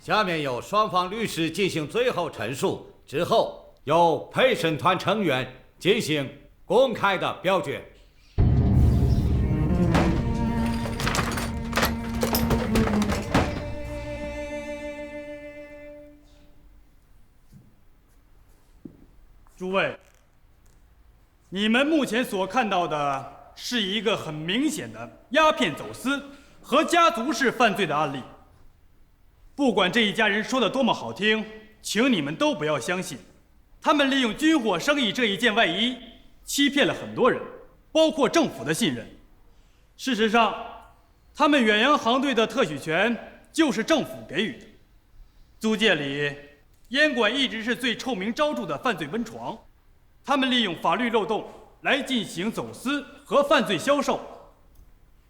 下面由双方律师进行最后陈述，之后由陪审团成员进行公开的表决。诸位，你们目前所看到的是一个很明显的鸦片走私和家族式犯罪的案例。不管这一家人说的多么好听，请你们都不要相信，他们利用军火生意这一件外衣，欺骗了很多人，包括政府的信任。事实上，他们远洋航队的特许权就是政府给予的。租界里，烟馆一直是最臭名昭著的犯罪温床，他们利用法律漏洞来进行走私和犯罪销售，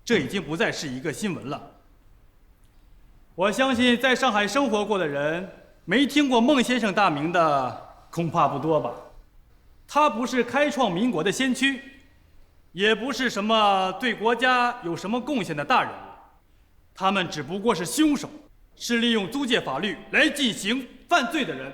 这已经不再是一个新闻了。我相信在上海生活过的人，没听过孟先生大名的恐怕不多吧？他不是开创民国的先驱，也不是什么对国家有什么贡献的大人物，他们只不过是凶手，是利用租界法律来进行犯罪的人。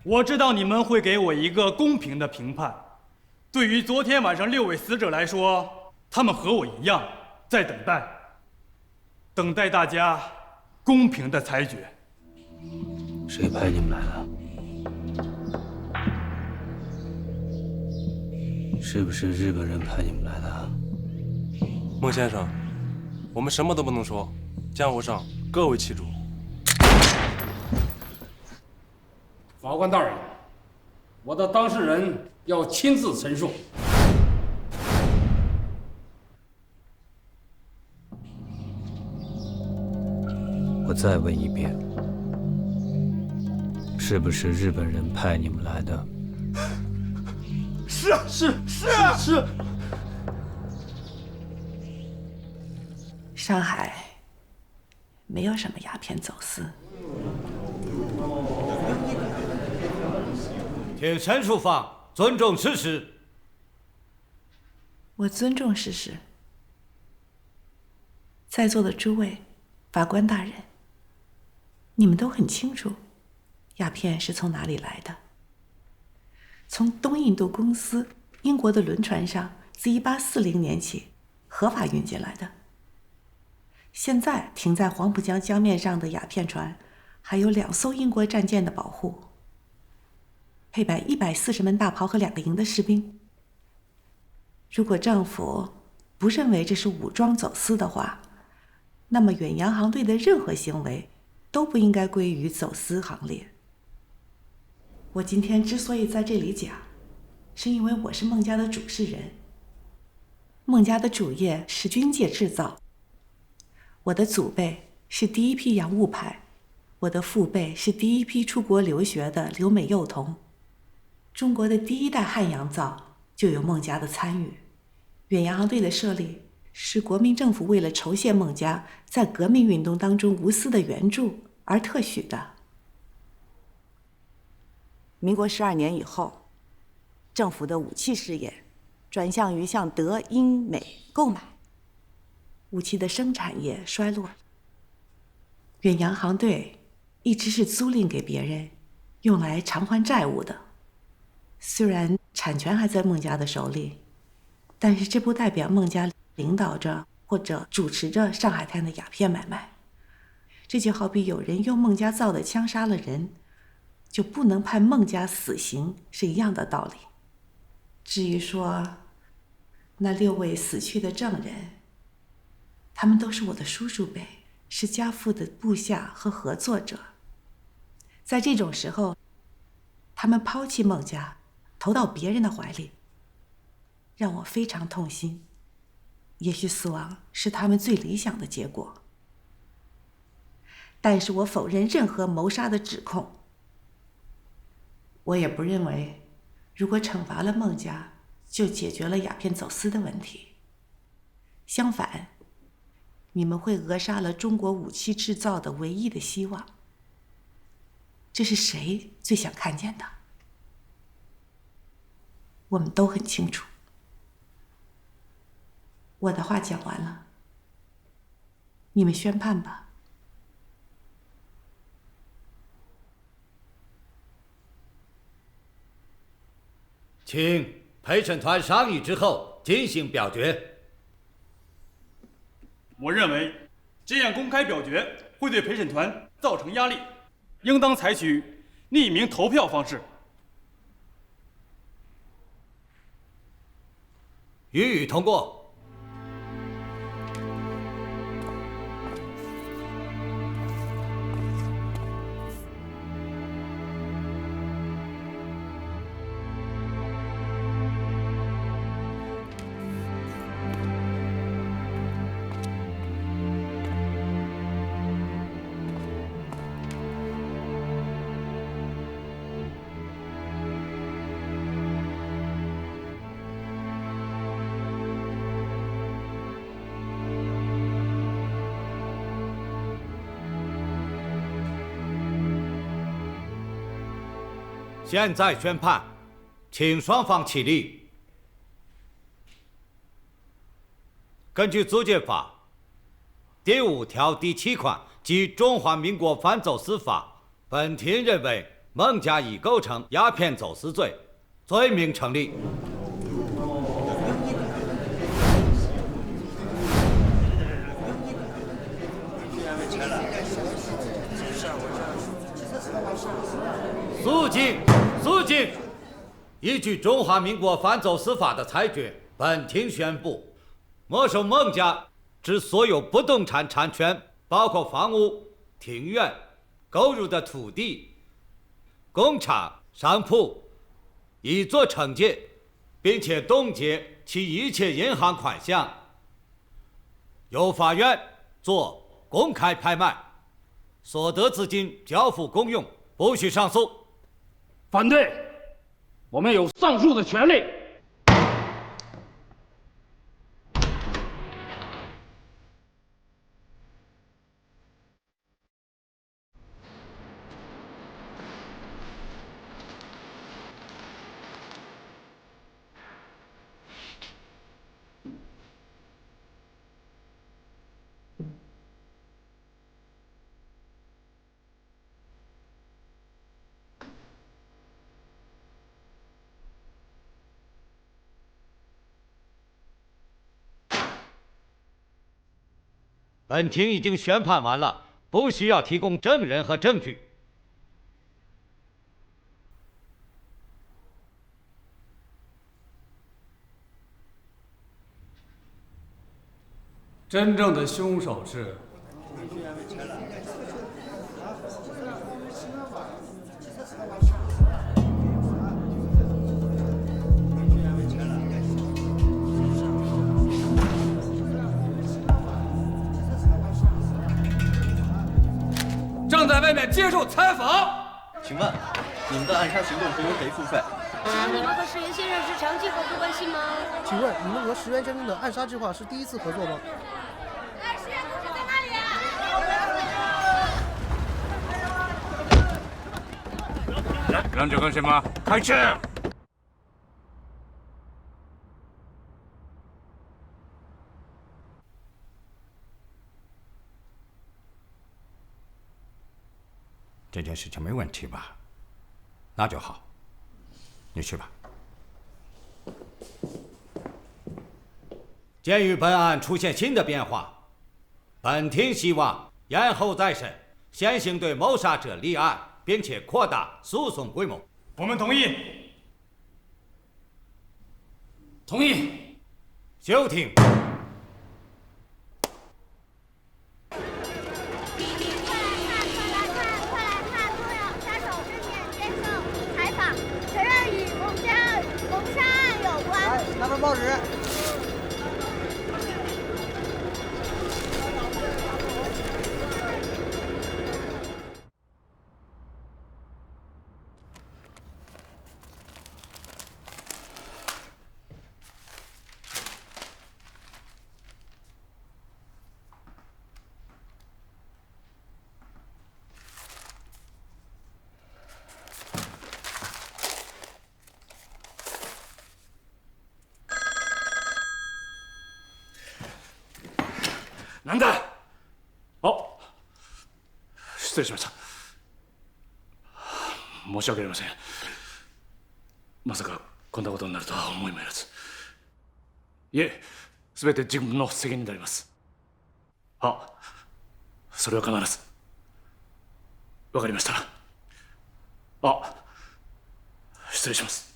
我知道你们会给我一个公平的评判。对于昨天晚上6位死者来说，他们和我一样，在等待大家公平的裁决。谁派你们来的？是不是日本人派你们来的？孟先生，我们什么都不能说，江湖上各为其主。法官大人，我的当事人要亲自陈述。我再问一遍，是不是日本人派你们来的？是。上海没有什么鸦片走私。请陈述方尊重事实。我尊重事实。在座的诸位法官大人，你们都很清楚，鸦片是从哪里来的。从东印度公司英国的轮船上，自1840年起合法运进来的。现在停在黄浦江江面上的鸦片船，还有2艘英国战舰的保护，配摆140门大炮和2个营的士兵。如果政府不认为这是武装走私的话，那么远洋航队的任何行为都不应该归于走私行列。我今天之所以在这里讲，是因为我是孟家的主事人。孟家的主业是军械制造，我的祖辈是第一批洋务派，我的父辈是第一批出国留学的留美幼童。中国的第1代汉洋造就有孟家的参与。远洋航队的设立是国民政府为了酬谢孟家在革命运动当中无私的援助而特许的。民国12年以后，政府的武器事业转向于向德、英、美购买，武器的生产业衰落。远洋航队一直是租赁给别人，用来偿还债务的。虽然产权还在孟家的手里，但是这不代表孟家领导着或者主持着上海滩的鸦片买卖。这就好比有人用孟家造的枪杀了人，就不能判孟家死刑，是一样的道理。至于说那6位死去的证人，他们都是我的叔叔辈，是家父的部下和合作者。在这种时候，他们抛弃孟家，投到别人的怀里，让我非常痛心。也许死亡是他们最理想的结果，但是我否认任何谋杀的指控。我也不认为如果惩罚了孟家就解决了鸦片走私的问题。相反，你们会扼杀了中国武器制造的唯一的希望。这是谁最想看见的？我们都很清楚。我的话讲完了，你们宣判吧。请陪审团商议之后进行表决。我认为，这样公开表决会对陪审团造成压力，应当采取匿名投票方式。予以通过。现在宣判，请双方起立。根据租借法第5条第7款及中华民国反走私法，本庭认为孟家已构成鸦片走私罪，罪名成立。肃静！依据中华民国反走私法的裁决，本庭宣布，没收孟家之所有不动产产权，包括房屋、庭院、购入的土地、工厂、商铺，以作惩戒，并且冻结其一切银行款项，由法院做公开拍卖，所得资金交付公用，不许上诉。反对，我们有上诉的权利。本庭已经宣判完了，不需要提供证人和证据。真正的凶手是正在外面接受采访。请问，你们的暗杀行动是由谁付费？你们和石原先生是长期合作关系吗？请问你们和石原先生的暗杀计划是第一次合作吗？石原同志在哪里啊？忍着干什么？开枪！这件事情没问题吧？那就好，你去吧。鉴于本案出现新的变化，本庭希望延后再审，先行对谋杀者立案，并且扩大诉讼规模。我们同意。同意。休庭。拿份报纸。なんだ。失礼しました。申し訳ありません。まさかこんなことになるとは思いもよらず。いえ、全て自分の責任であります。それは必ず。わかりました。失礼します。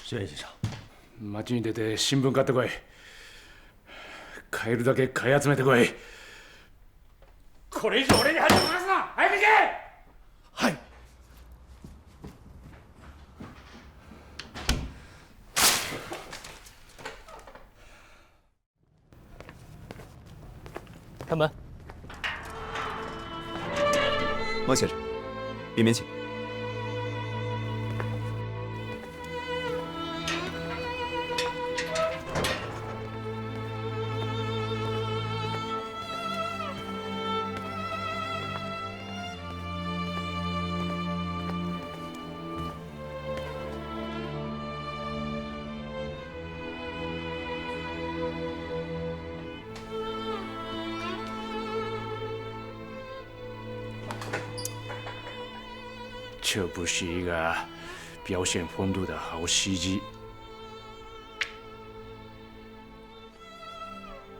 薛先生。街に出て新聞買ってこい。買えるだけ買い集めてこい。これ以上俺に恥をかかすな。早く行け。はい。开门。孟先生，里面请。这不是一个表现风度的好时机。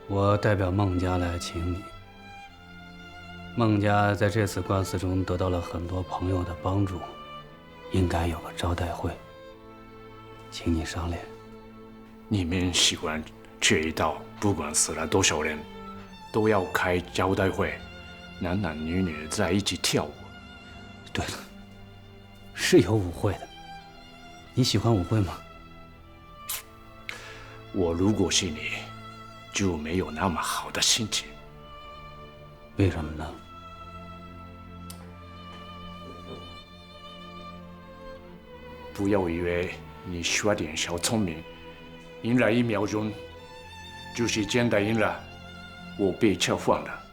我代表孟家来请你。孟家在这次官司中得到了很多朋友的帮助，应该有个招待会，请你赏脸。你们喜欢这一道，不管死了多少人，都要开招待会，男男女女在一起跳舞。对了。是有舞会的，你喜欢舞会吗？我如果是你，就没有那么好的心情。为什么呢？不要以为你耍点小聪明，赢了1秒钟，就是真的赢了。我被撤换了，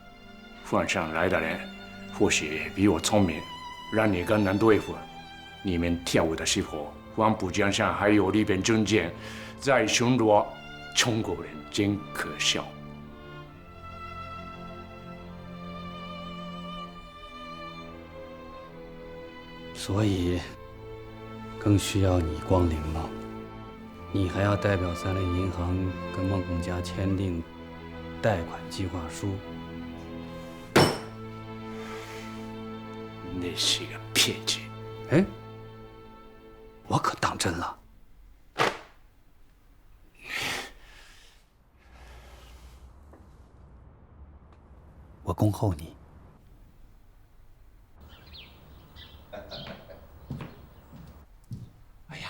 换上来的人或许比我聪明，让你更难对付。你们跳舞的时候，黄浦江上还有日本军舰在巡逻，中国人真可笑。所以，更需要你光临吗？你还要代表三菱银行跟孟家签订贷款计划书。那是个骗局。哎。我可当真了。我恭候你。哎呀，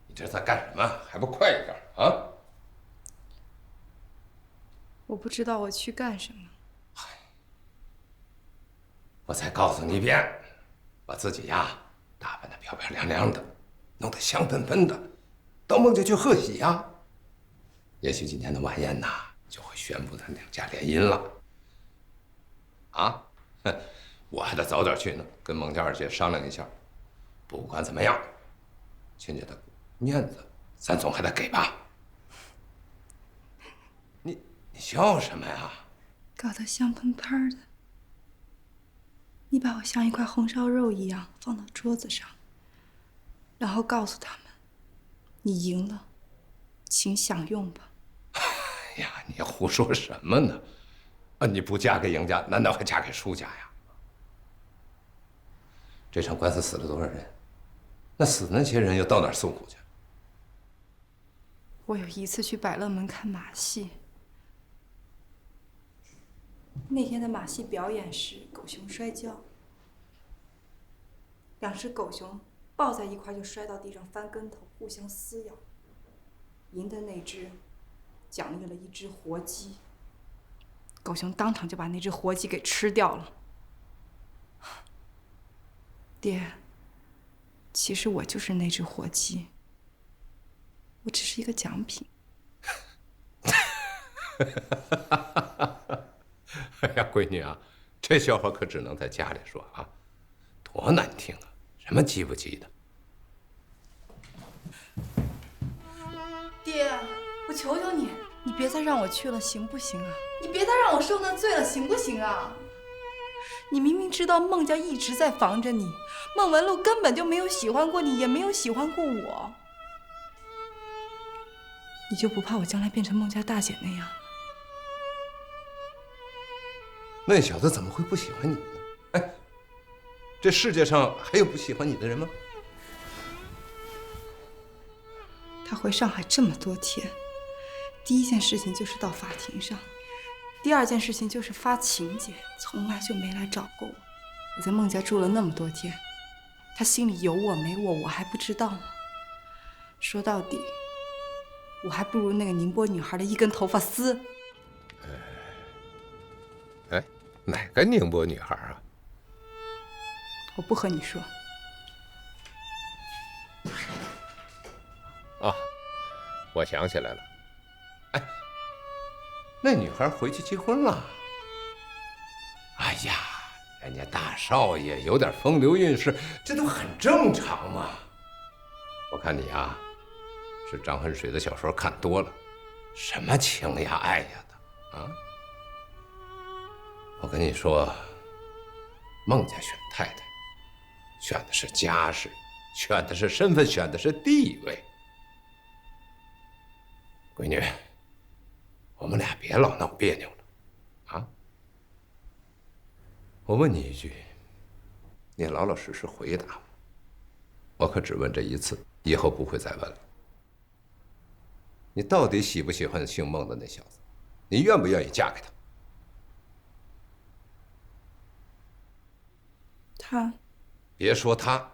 你这在干什么？还不快一点啊！我不知道我去干什么。我再告诉你一遍，把自己呀打扮得漂漂亮亮的。弄得香喷喷的，到孟家去贺喜呀！也许今天的晚宴呐，就会宣布他两家联姻了。啊，我还得早点去呢，跟孟家二姐商量一下。不管怎么样，亲家的面子咱总还得给吧？你笑什么呀？搞得香喷喷的。你把我像一块红烧肉一样放到桌子上。然后告诉他们，你赢了，请享用吧。哎呀，你胡说什么呢？你不嫁给赢家，难道还嫁给输家呀？这场官司死了多少人？那死那些人又到哪儿诉苦去？我有一次去百乐门看马戏，那天的马戏表演是狗熊摔跤，2只狗熊抱在一块就摔到地上翻跟头，互相撕咬。赢的那只奖励了1只活鸡，狗熊当场就把那只活鸡给吃掉了。爹，其实我就是那只活鸡，我只是一个奖品。哎呀，闺女啊，这笑话可只能在家里说啊。多难听啊！什么急不急的？爹，我求求你，你别再让我去了，行不行啊？你别再让我受那罪了，行不行啊？你明明知道孟家一直在防着你，孟文璐根本就没有喜欢过你，也没有喜欢过我，你就不怕我将来变成孟家大姐那样吗？那小子怎么会不喜欢你呢？哎，这世界上还有不喜欢你的人吗？他回上海这么多天，第一件事情就是到法庭上，第二件事情就是发请柬，从来就没来找过我。我在孟家住了那么多天，他心里有我没我，我还不知道吗？说到底，我还不如那个宁波女孩的一根头发丝。哎，哪个宁波女孩啊？我不和你说。啊，我想起来了。哎，那女孩回去结婚了。哎呀，人家大少爷有点风流韵事，这都很正常嘛。我看你啊，是张恨水的小说看多了，什么情呀爱呀的啊！我跟你说，孟家选太太，选的是家世，选的是身份，选的是地位。闺女，我们俩别老闹别扭了，啊！我问你一句，你老老实实回答我，我可只问这一次，以后不会再问了。你到底喜不喜欢姓孟的那小子？你愿不愿意嫁给他？他，别说他，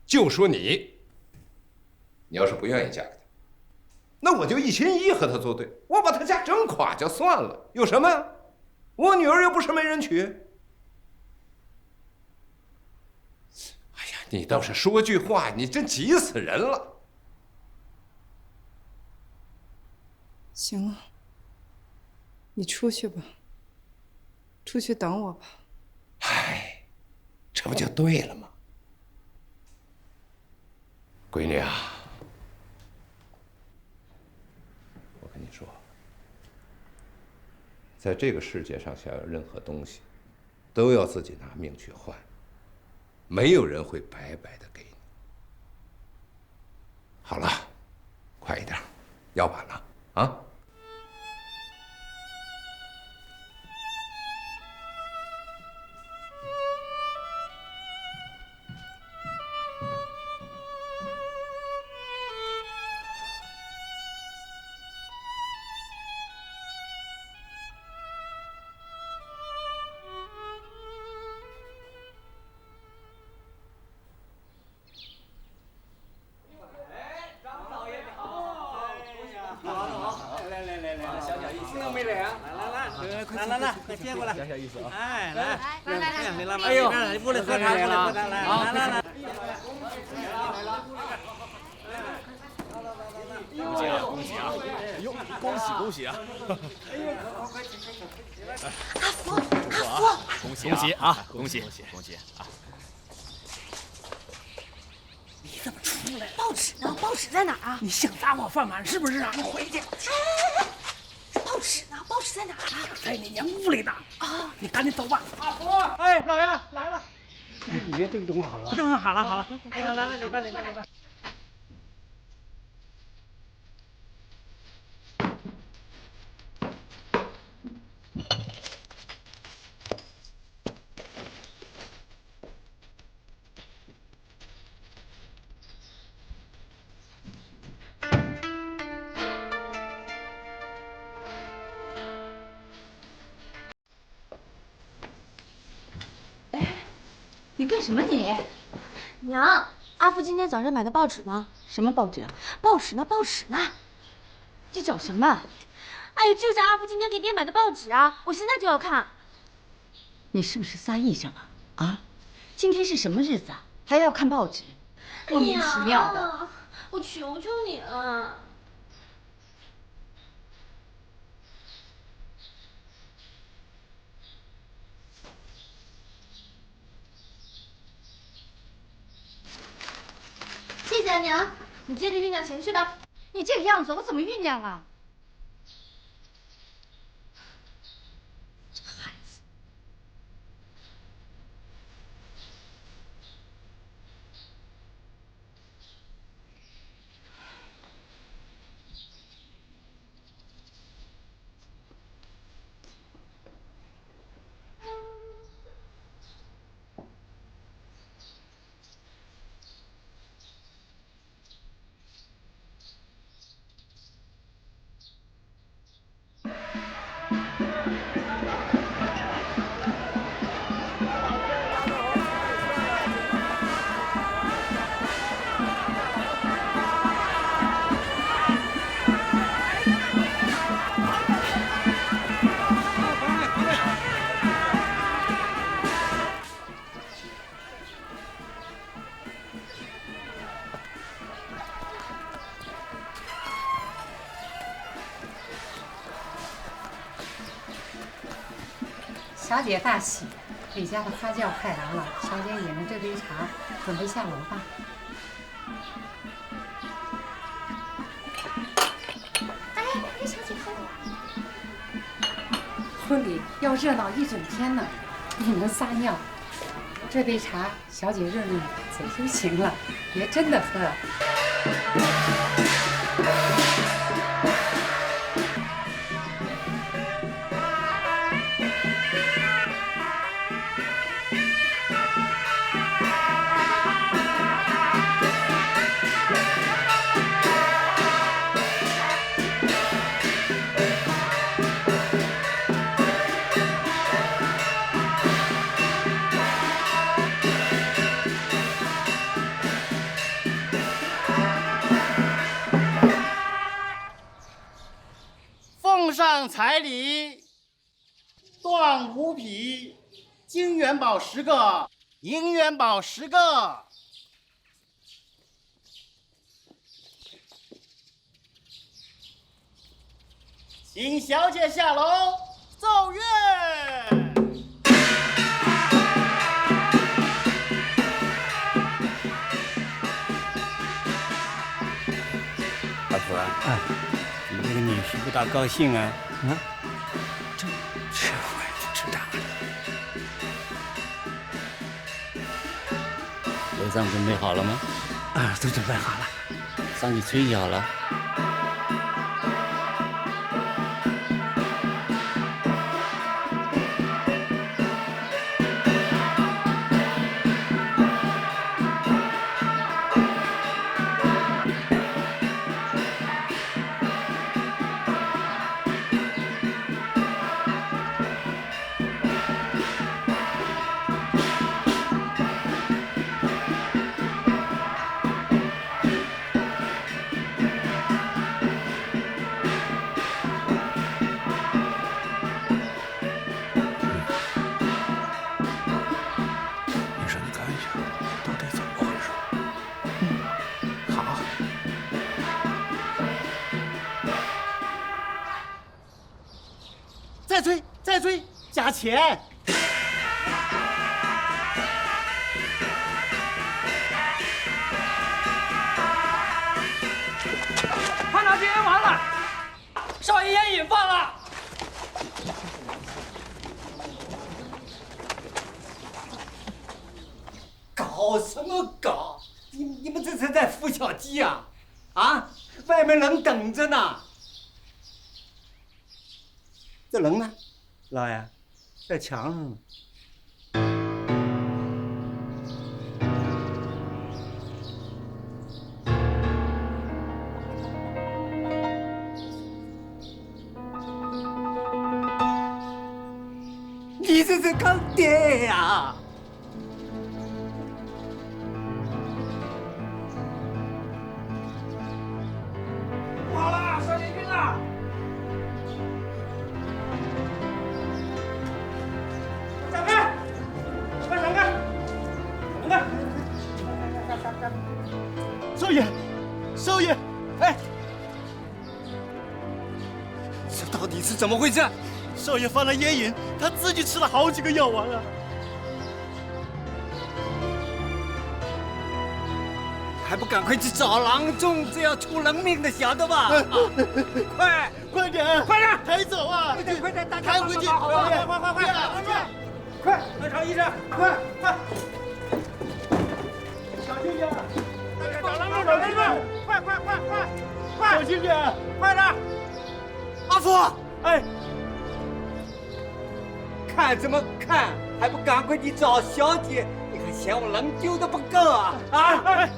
就说你。你要是不愿意嫁给他，那我就一心一意和他作对，我把他家整垮就算了，有什么呀？我女儿又不是没人娶。哎呀，你倒是说句话，你真急死人了。行了，你出去吧，出去等我吧。哎，这不就对了吗？闺女啊，我跟你说，在这个世界上，想要任何东西，都要自己拿命去换，没有人会白白的给你。好了，快一点，要晚了啊！快接过来，小意思啊！哎，来，来，哎呦，屋里喝茶，来，来，恭喜啊！哎呦，恭喜啊！阿福，恭喜啊！恭喜啊！你怎么出来了？报纸呢？报纸在哪儿啊？你想砸我饭碗是不是啊？你回去。报纸呢？报纸在哪儿啊？在你娘屋里呢。啊！你赶紧走吧。阿福，哎，老爷来了。你别正好了。正好了。来，里边。你干什么你？娘，阿福今天早上买的报纸呢？什么报纸啊？报纸呢？你找什么？哎呦，就是阿福今天给爹买的报纸啊！我现在就要看。你是不是撒癔症了啊？今天是什么日子啊？还要看报纸？莫名其妙的。我求求你了。娘，你接着酝酿情绪吧。你这个样子，我怎么酝酿啊？这孩子。小姐大喜，李家的花轿快来了，小姐饮了这杯茶，准备下楼吧。哎，给小姐喝。婚礼要热闹一整天呢，不能撒尿。这杯茶，小姐润润嘴就行了，别真的喝。奉上彩礼：断骨匹、金元宝10个，银元宝10个。请小姐下楼奏乐。大夫啊，你这个女婿不大高兴啊？这我也不知道。楼上准备好了吗？都准备好了。上去吹好了。再追，加钱。判长军演完了，少爷烟瘾犯了。搞什么搞？你们这是在孵小鸡呀？啊，外面人等着呢。这人呢？老爷，在墙上呢。你这是干爹呀！不好了，少爷晕了！闪开！快闪开！闪开！少爷，少爷，哎，这到底是怎么回事？少爷犯了烟瘾，他自己吃了好几个药丸啊！还不赶快去找郎中，这要出人命的，晓得吧？快点，快点，抬走啊！快点，大家抬回去！快！来找医生，快！小心点！大家找郎中，找郎中！快！小心点！快点！阿福，哎，看什么看？还不赶快去找小姐？你还嫌我人丢的不够啊？啊！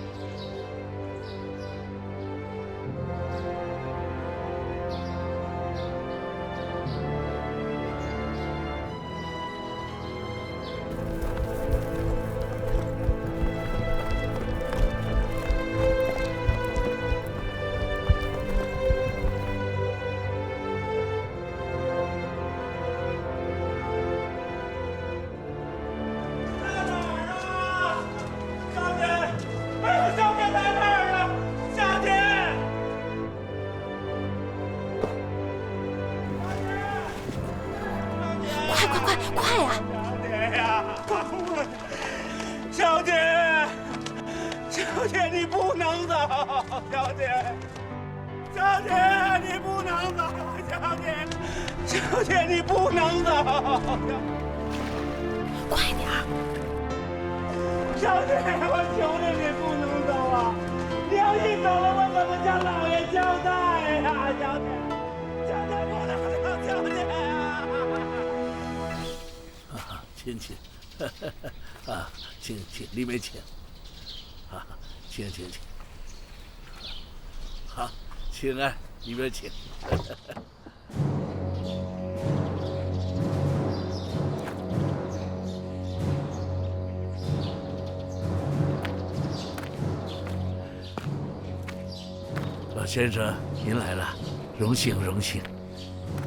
快呀！小姐，小姐，你不能走，小姐，小姐，你不能走，小姐，小姐，你不能走，快点儿！小姐，我求你，你不能走啊！你要一走了，我怎么向老爷交代呀，小姐？小姐不能走，小姐啊！请，啊，请，里面请，啊，请，好，请啊，里面请。老先生，您来了，荣幸。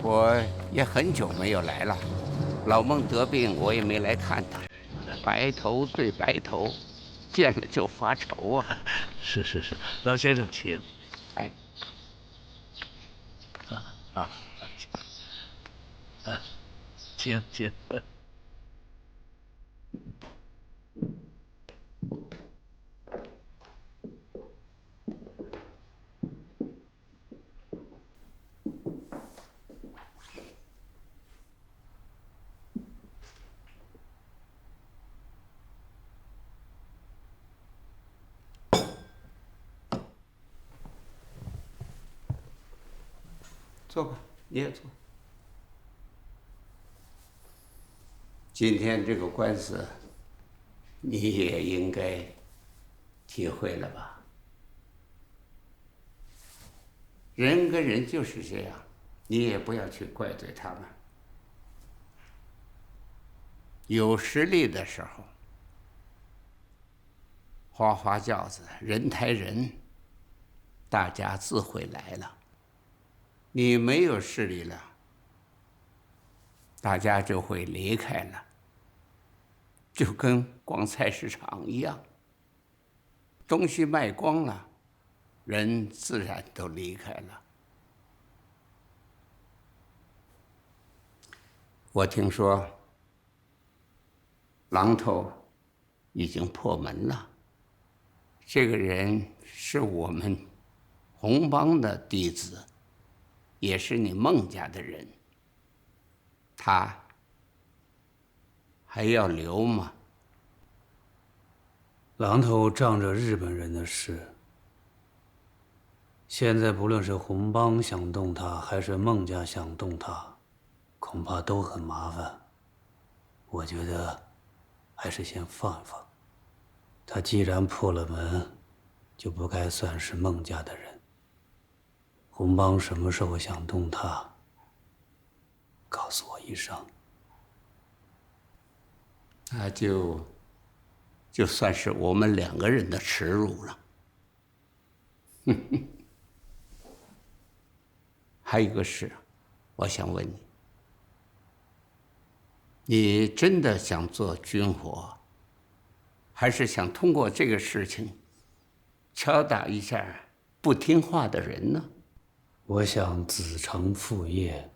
我也很久没有来了。老孟得病，我也没来看他。白头对白头，见了就发愁啊。是，老先生请。哎，请。坐吧，你也坐。今天这个官司，你也应该体会了吧？人跟人就是这样，你也不要去怪罪他们。有实力的时候，花花轿子，人抬人，大家自会来了。你没有势力了，大家就会离开了，就跟逛菜市场一样，东西卖光了，人自然都离开了。我听说榔头已经破门了，这个人是我们红帮的弟子。也是你孟家的人，他还要留吗？榔头仗着日本人的事，现在不论是红帮想动他，还是孟家想动他，恐怕都很麻烦。我觉得还是先放一放。他既然破了门，就不该算是孟家的人。红帮什么时候想动他，告诉我一声。那就算是我们两个人的耻辱了。还有一个事，我想问你，你真的想做军火，还是想通过这个事情敲打一下不听话的人呢？我想子承父业。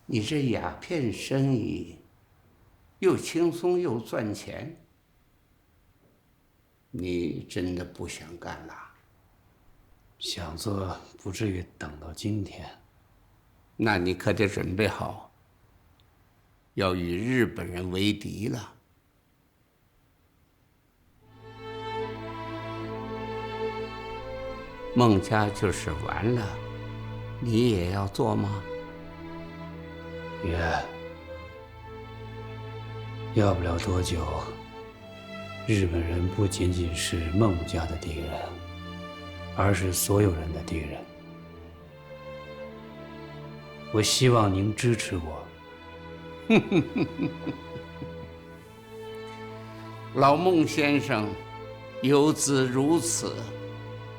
你这鸦片生意又轻松又赚钱，你真的不想干了？想做，不至于等到今天。那你可得准备好，要与日本人为敌了。孟家就是完了，你也要做吗？爷，要不了多久，日本人不仅仅是孟家的敌人，而是所有人的敌人。我希望您支持我。老孟先生有子如此，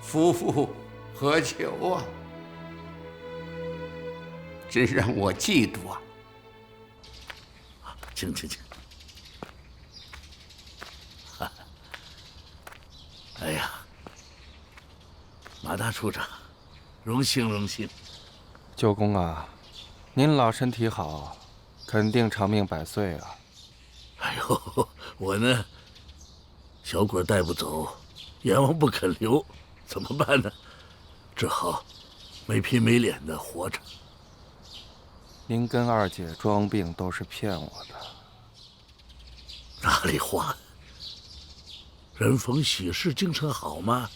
夫复何求啊？真让我嫉妒啊！请。哎呀，马大处长，荣幸。舅公啊，您老身体好，肯定长命百岁啊。哎呦，我呢，小鬼带不走，阎王不肯留，怎么办呢？只好没皮没脸的活着。您跟二姐装病都是骗我的。哪里话？人逢喜事精神好嘛，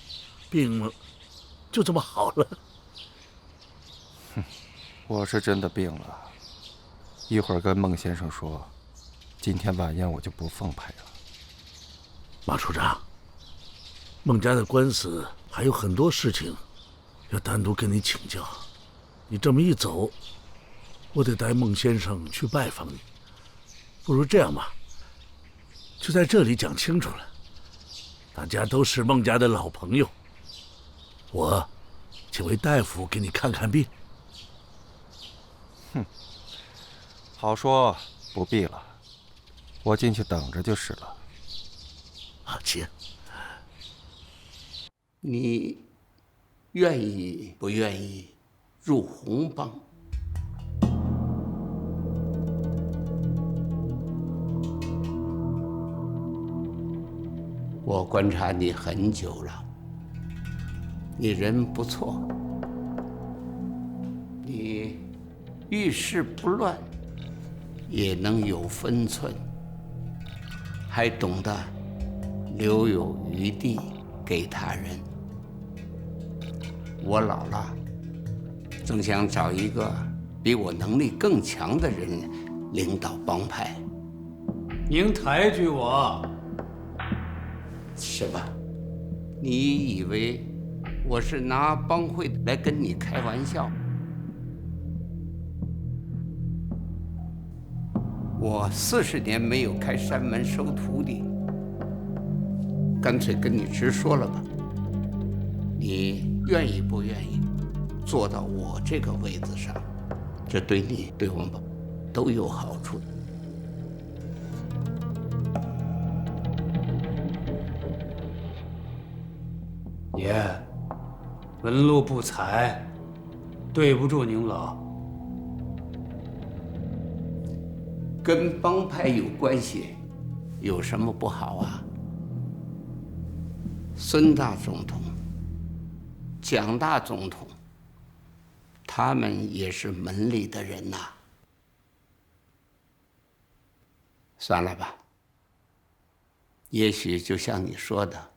病了就这么好了。我是真的病了，一会儿跟孟先生说，今天晚宴我就不奉陪了。马处长，孟家的官司还有很多事情要单独跟你请教，你这么一走，我得带孟先生去拜访你。不如这样吧，就在这里讲清楚了，大家都是孟家的老朋友，我请位大夫给你看看病。好说，不必了，我进去等着就是了。请。你愿意不愿意入红帮？我观察你很久了，你人不错，你遇事不乱，也能有分寸，还懂得留有余地给他人。我老了，正想找一个比我能力更强的人领导帮派。您抬举我，是吧？你以为我是拿帮会来跟你开玩笑？我40年没有开山门收徒弟，干脆跟你直说了吧，你愿意不愿意坐到我这个位子上？这对你对我们都有好处。爷，纹路不才，对不住您老。跟帮派有关系，有什么不好啊？孙大总统、蒋大总统，他们也是门里的人呐。算了吧，也许就像你说的，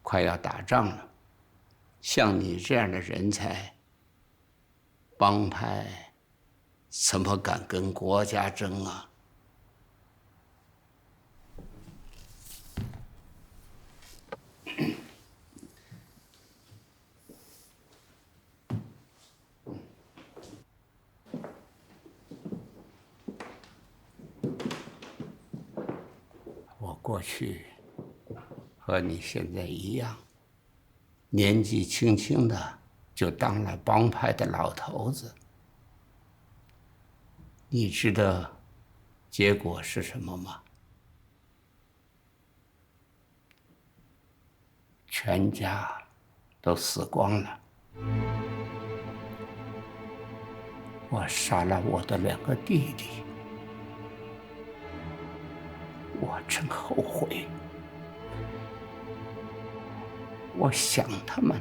快要打仗了，像你这样的人才，帮派怎么敢跟国家争啊？我过去和你现在一样，年纪轻轻的就当了帮派的老头子。你知道结果是什么吗？全家都死光了。我杀了我的2个弟弟，我真后悔。我想他们。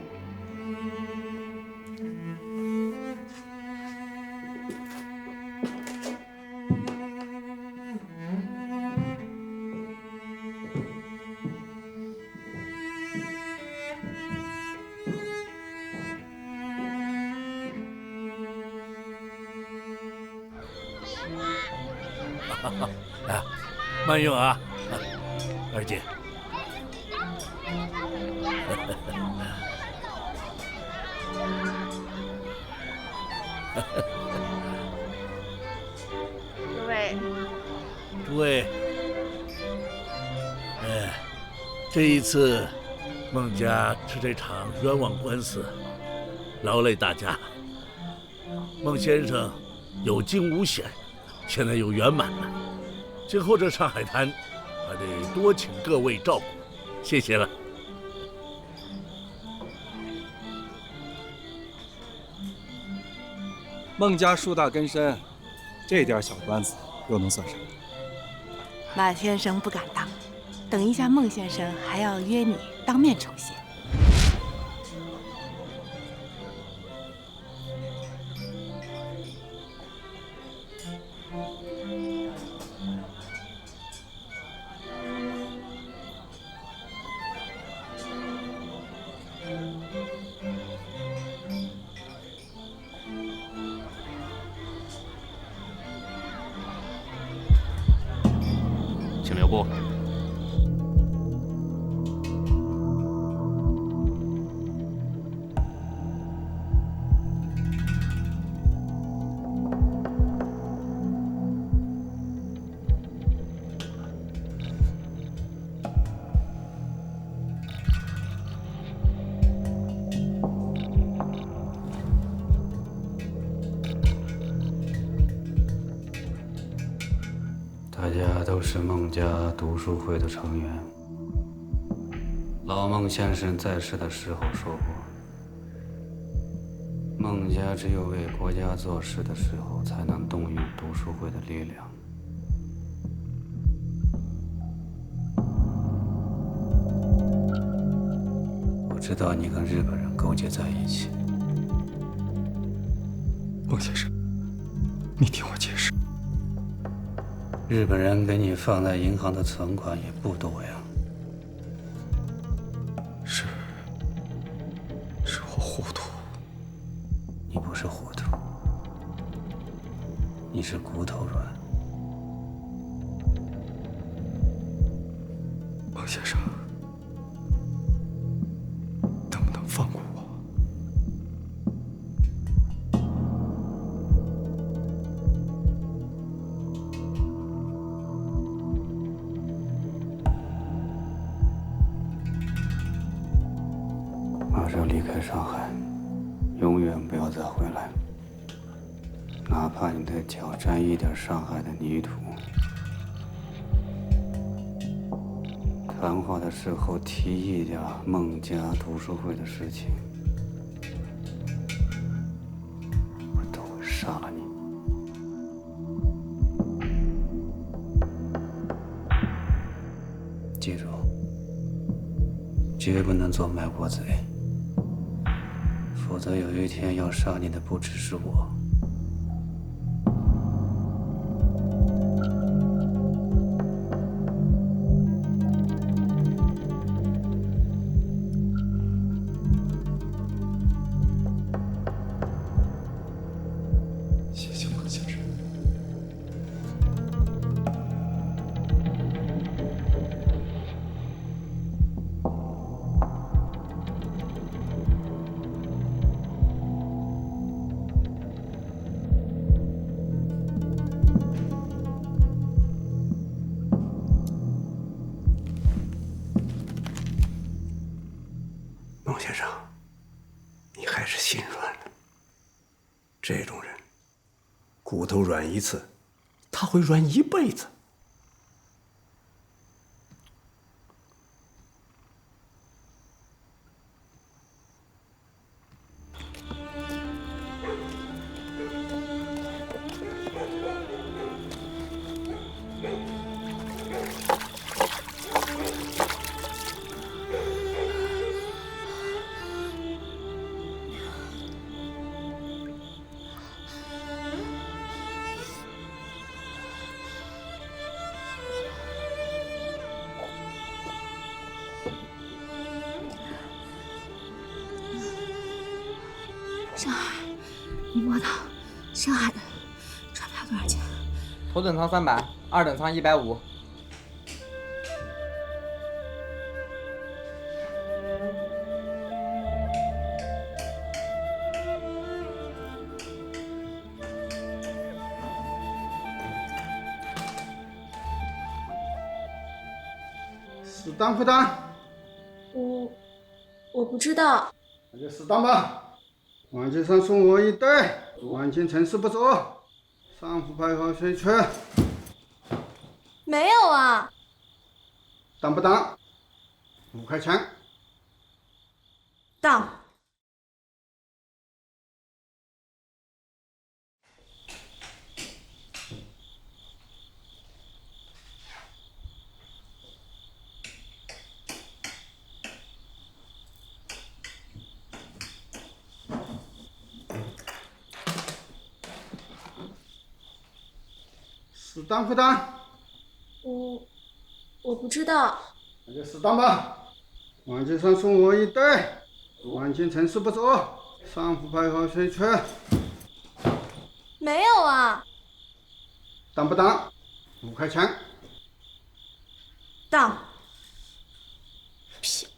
啊，慢用啊，二姐。诸位，诸位，这一次孟家吃这场冤枉官司，劳累大家了。孟先生有惊无险，现在又圆满了。今后这上海滩还得多请各位照顾，谢谢了。孟家树大根深，这点小官司又能算什么？马先生不敢当，等一下孟先生还要约你当面酬谢。请留步。大家都是孟家读书会的成员。老孟先生在世的时候说过，孟家只有为国家做事的时候，才能动用读书会的力量。我知道你跟日本人勾结在一起。孟先生，你听我解释。日本人给你放在银行的存款也不多呀。是我糊涂。你不是糊涂，你是骨头软。孟先生，能不能放过我？马上离开上海，永远不要再回来，哪怕你的脚沾一点上海的泥土。谈话的时候提一点孟家读书会的事情，我都会杀了你。记住，绝不能做卖国贼。否则有一天要杀你的不只是我。谢谢孟先生。孟先生，你还是心软了。这种人，骨头软一次，他会软一辈子。上海，你摸到上海的船票多少钱？头等舱300，二等舱150。适当负担。我不知道。那就适当吧。环境上送我一袋，环境城市不走，上浮排好水圈。没有啊。当不当？5块钱。当。适当负担。我不知道。那就适当吧。环境上送我一袋，环境城市不走，上浮排好水圈。没有啊。当不当？5块钱。当。屁。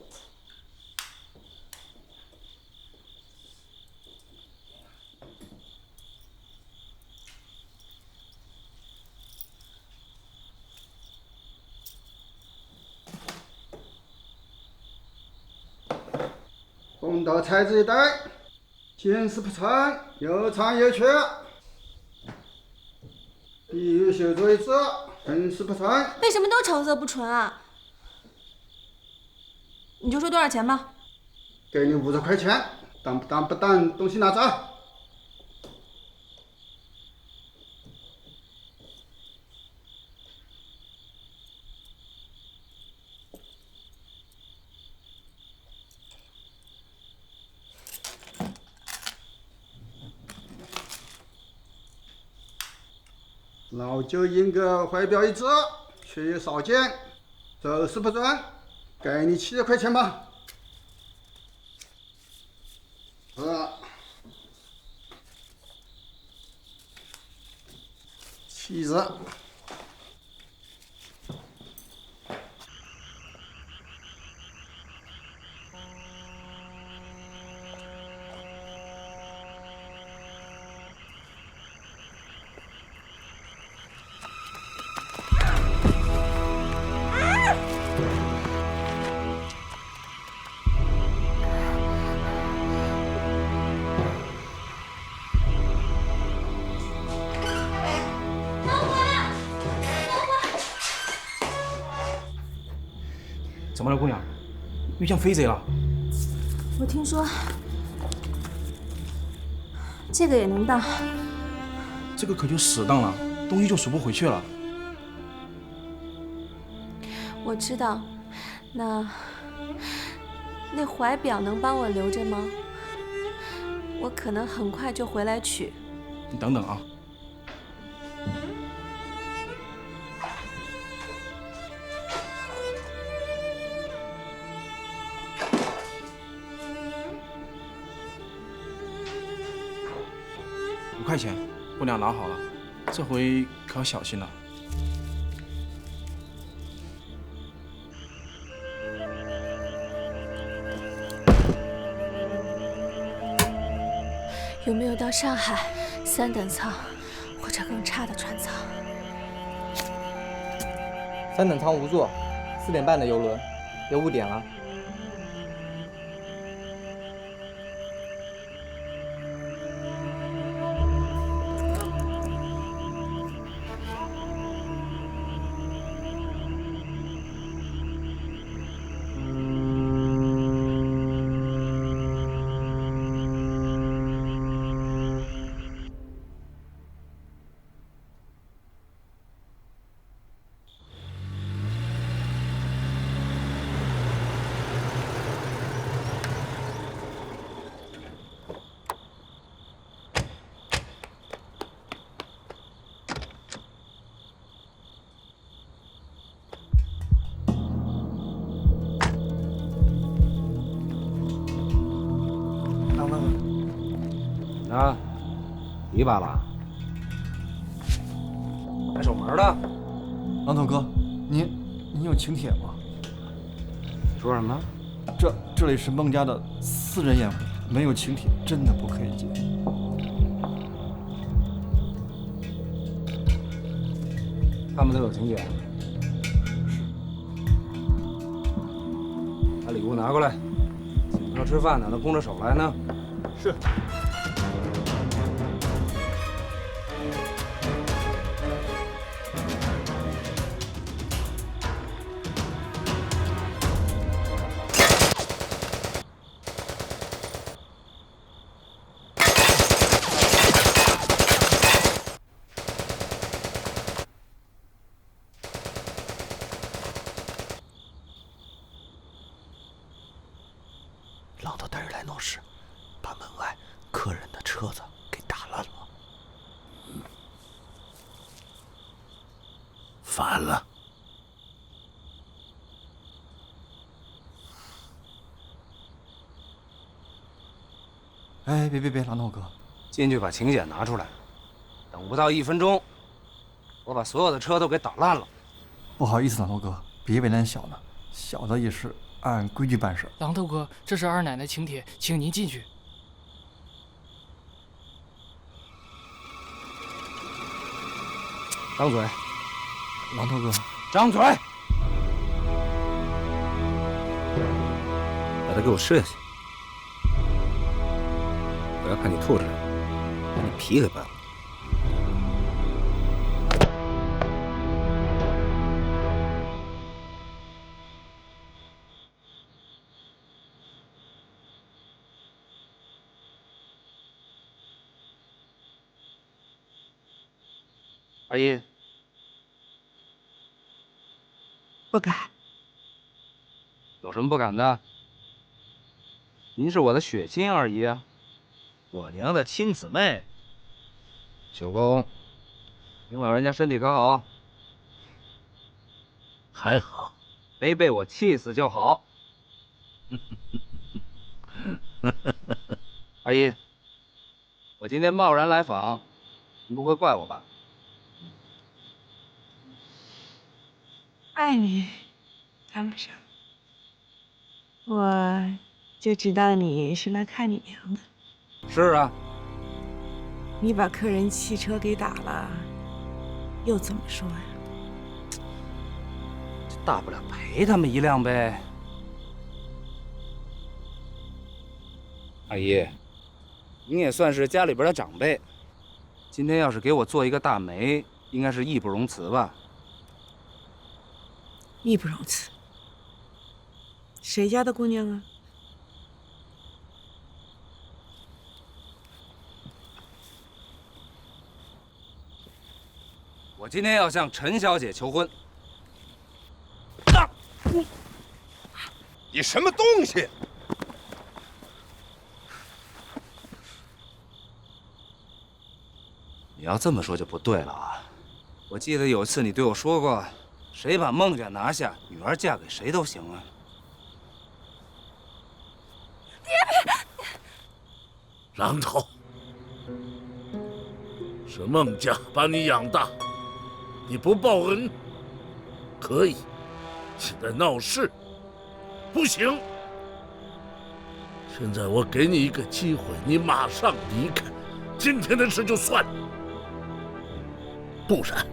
红豆菜籽1袋，见识不成，又长又缺。碧玉秀珠1只，成事不成。为什么都成色不纯啊？你就说多少钱吧。给你50块钱，当不当不当，东西拿走。老酒饮个怀表1只，血液少见，走势不准，给你70块钱吧。70。怎么了，姑娘？遇见飞贼了？我听说这个也能当。这个可就死当了，东西就赎不回去了。我知道，那怀表能帮我留着吗？我可能很快就回来取。你等等啊。5块钱，姑娘拿好了，这回可要小心了。有没有到上海3等舱或者更差的船舱？3等舱无座，4点半的邮轮，有误点了。呢？提拔了？还守门呢？榔头哥，你有请帖吗？你说什么？这里是孟家的私人宴会，没有请帖真的不可以进。他们都有请帖。是。把礼物拿过来，请客吃饭呢，都空着手来呢。是。榔头带人来闹事，把门外客人的车子给打烂了。反了！哎，别，榔头哥，进去把请柬拿出来，等不到1分钟，我把所有的车都给打烂了。不好意思，榔头哥，别为难小的，小的也是按规矩办事。榔头哥，这是二奶奶请帖，请您进去。张嘴，榔头哥，张嘴，把他给我吃下去。我要看你吐出来，把你皮给掰了。阿姨，不敢。有什么不敢的？您是我的血亲二姨啊，我娘的亲姊妹。九公，您老人家身体可好？还好，没被我气死就好。阿姨，我今天贸然来访，您不会怪我吧？爱你，谈不上。我就知道你是来看你娘的。是啊。你把客人汽车给打了，又怎么说呀？这大不了赔他们1辆呗。阿姨，您也算是家里边的长辈，今天要是给我做一个大媒，应该是义不容辞吧？义不容辞。谁家的姑娘啊？我今天要向陈小姐求婚。你什么东西？你要这么说就不对了啊！我记得有一次你对我说过，谁把孟家拿下，女儿嫁给谁都行啊。榔头，是孟家把你养大，你不报恩可以，现在闹事不行。现在我给你一个机会，你马上离开，今天的事就算了，不然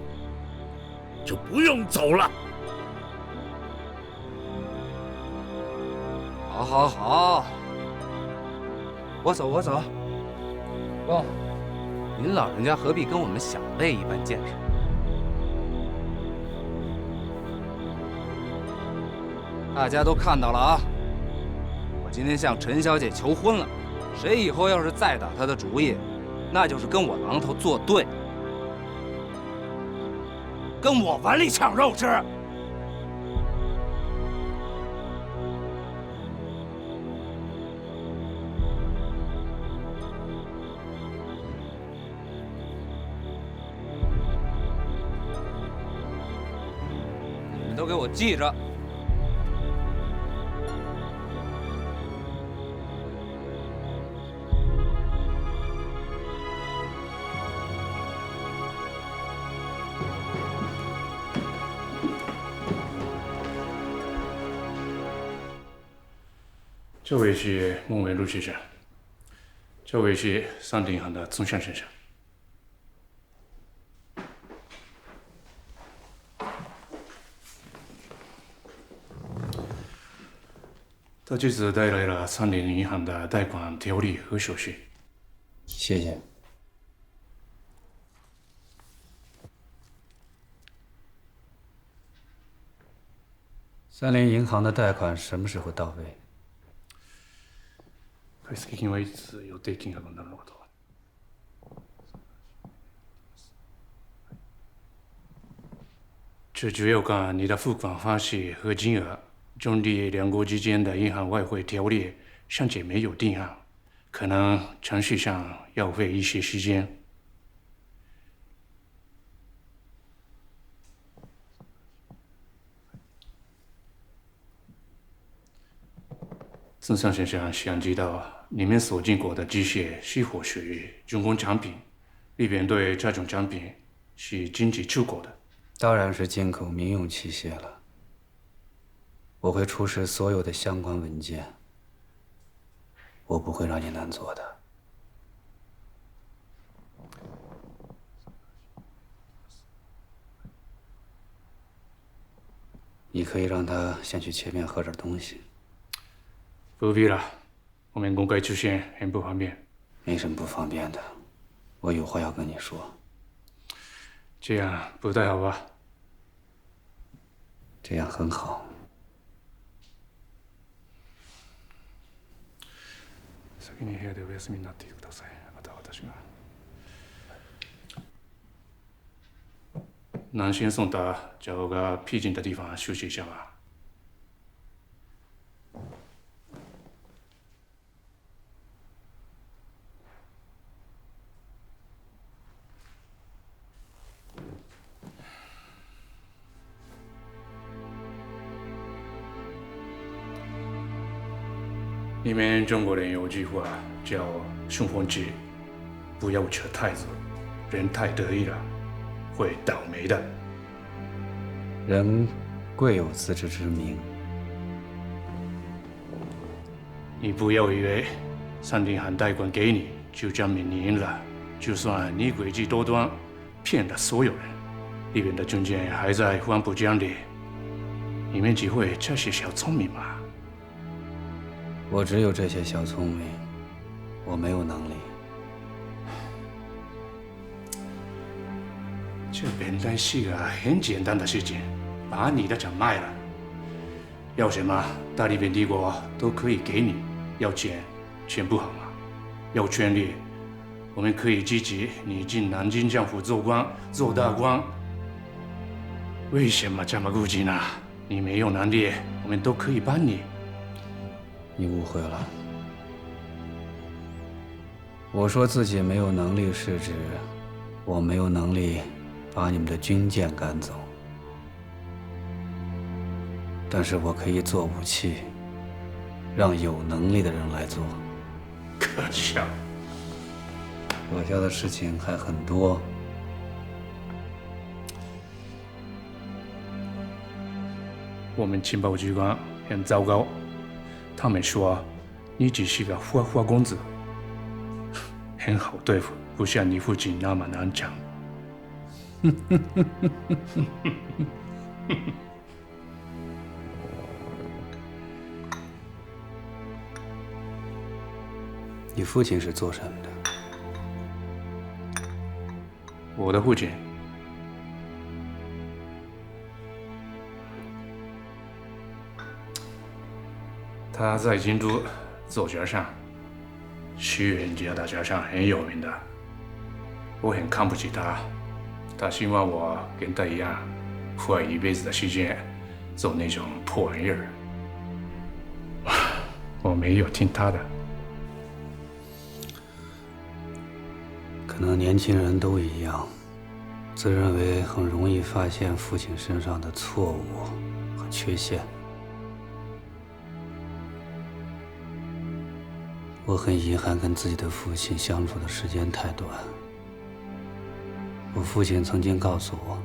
就不用走了。好，好，好，我走，我走。公，您老人家何必跟我们小辈一般见识？大家都看到了啊！我今天向陈小姐求婚了，谁以后要是再打她的主意，那就是跟我榔头作对，跟我碗里抢肉吃。你们都给我记着。这位是孟文禄先生，这位是三鼎银行的宗祥先生。他这次带来了三鼎银行的贷款条例和手续。谢谢。三菱银行的贷款什么时候到位？貸付金はいつ予定金額になるのかと。这主要看你的付款方式和金额。中立两国之间的银行外汇条例尚且没有定案，可能程序上要费一些时间。曾尚先生想知道你们所进口的机械是否属于军工产品，里边对这种产品是禁止出口的。当然是进口民用器械了。我会出示所有的相关文件，我不会让你难做的。你可以让他先去前面喝点东西。不必了，我们公开出现很不方便。没什么不方便的，我有话要跟你说。这样不太好吧？这样很好。先に部屋でお休みになってください。また私が。南先送到找个僻静的地方休息一下吧。你们中国人有句话叫“顺风直”，不要扯太早，人太得意了会倒霉的。人贵有自知之明。你不要以为三鼎行贷款给你就证明你赢了，就算你诡计多端，骗了所有人，里边的中间还在黄浦江里，你们只会这些小聪明吗？我只有这些小聪明，我没有能力。这本来是个很简单的事情，把你的厂卖了，要什么大日本帝国都可以给你，要钱全不好吗？要权力，我们可以支持你进南京政府做官，做大官。为什么这么顾忌呢？你没有能力，我们都可以帮你。你误会了，我说自己没有能力，是指我没有能力把你们的军舰赶走，但是我可以做武器，让有能力的人来做。可笑！可笑的事情还很多。我们情报机关很糟糕。他们说你只是个花花公子，很好对付，不像你父亲那么难缠。你父亲是做什么的？我的父亲。他在京都做决上，徐人家的决上很有名的。我很看不起他，他希望我跟他一样，花一辈子的时间做那种破玩意儿。我没有听他的。可能年轻人都一样，自认为很容易发现父亲身上的错误和缺陷。我很遗憾跟自己的父亲相处的时间太短。我父亲曾经告诉我，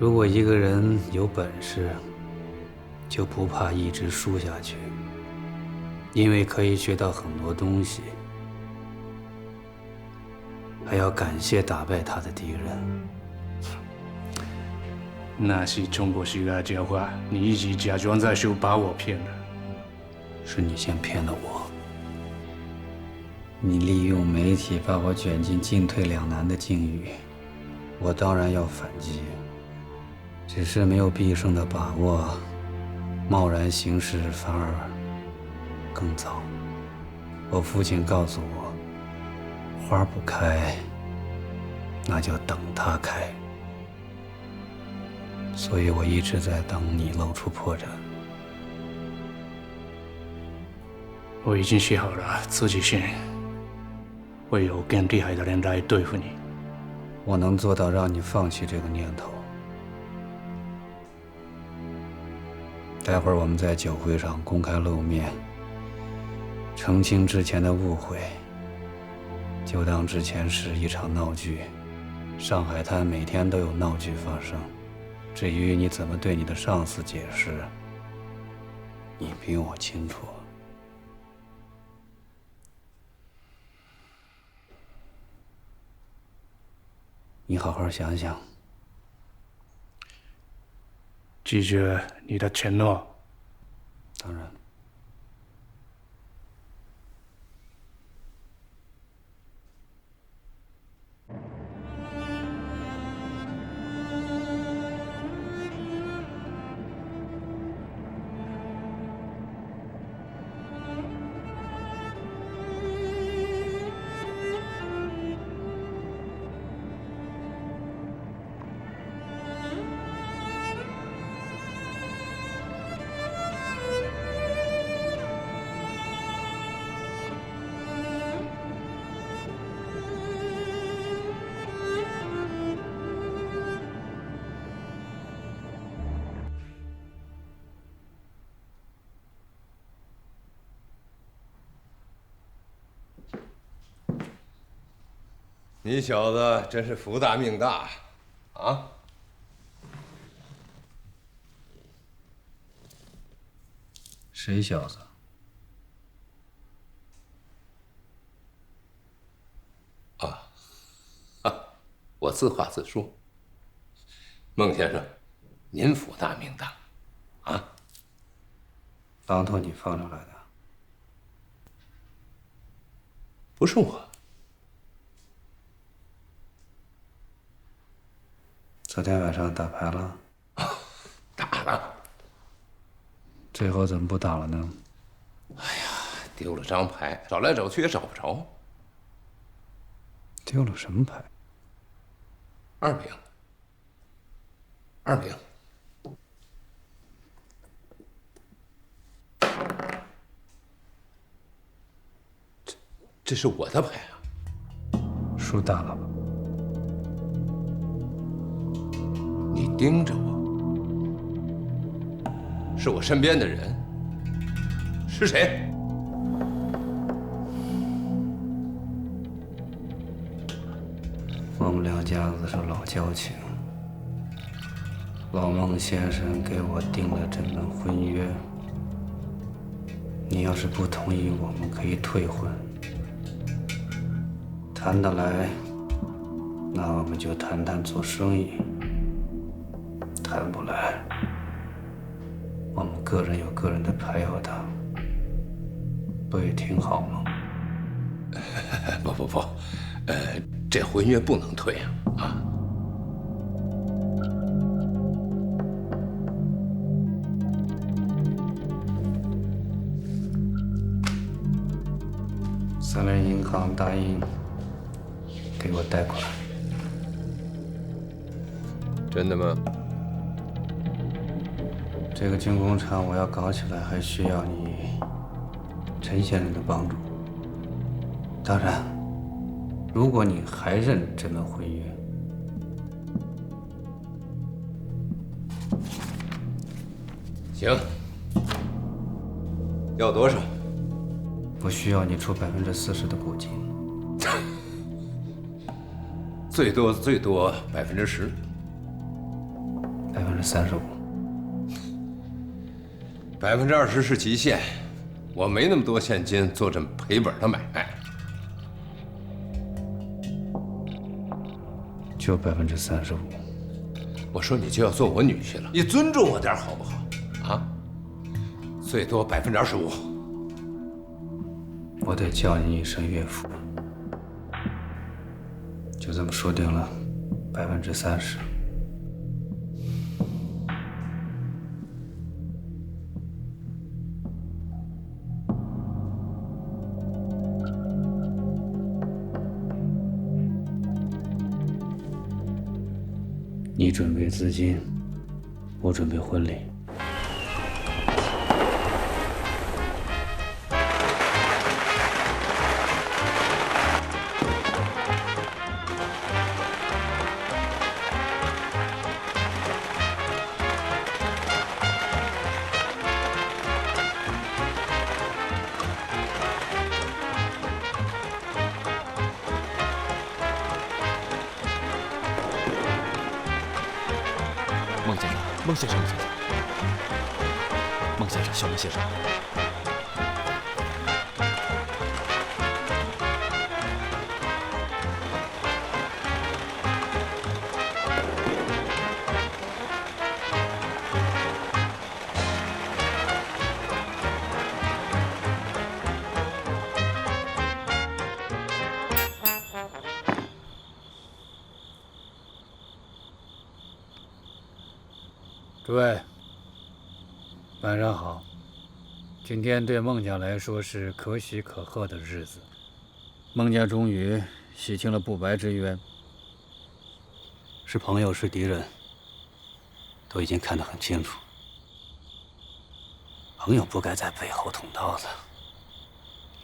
如果一个人有本事，就不怕一直输下去。因为可以学到很多东西，还要感谢打败他的敌人。那是中国式的讲话，你一直假装在说把我骗了。是你先骗了我。你利用媒体把我卷进进退两难的境遇，我当然要反击，只是没有必胜的把握，贸然行事反而更糟。我父亲告诉我，花不开，那就等它开。所以我一直在等你露出破绽。我已经写好了自己先会有更厉害的人来对付你。我能做到让你放弃这个念头。待会儿我们在酒会上公开露面，澄清之前的误会，就当之前是一场闹剧。上海滩每天都有闹剧发生，至于你怎么对你的上司解释，你比我清楚。你好好想想，记着你的承诺。当然。你小子真是福大命大，啊！谁小子？我自话自说。孟先生，您福大命大，啊！榔头你放出来的？不是我。昨天晚上打牌了？打了。最后怎么不打了呢？哎呀，丢了张牌，找来找去也找不着。丢了什么牌？2饼。2饼。这是我的牌啊。输大了吧？你盯着我，是我身边的人，是谁？我们两家子是老交情，老孟先生给我定了这门婚约，你要是不同意，我们可以退婚。谈得来，那我们就谈谈做生意。谈不来，我们个人有个人的牌要打，不也挺好吗？不，这婚约不能退啊！3联银行答应给我贷款。真的吗？这个军工厂我要搞起来，还需要你陈先生的帮助。当然，如果你还认这门婚约，行。要多少？我需要你出40%的股金。最多10%。35%。20%是极限，我没那么多现金做这么赔本的买卖。就35%。我说你就要做我女婿了，你尊重我点好不好？啊，最多25%。我得叫你一声岳父。就这么说定了，30%。你准备资金，我准备婚礼。孟先生，孟先生，小孟先生。诸位，晚上好。今天对孟家来说是可喜可贺的日子，孟家终于洗清了不白之冤。是朋友是敌人，都已经看得很清楚。朋友不该在背后捅刀子，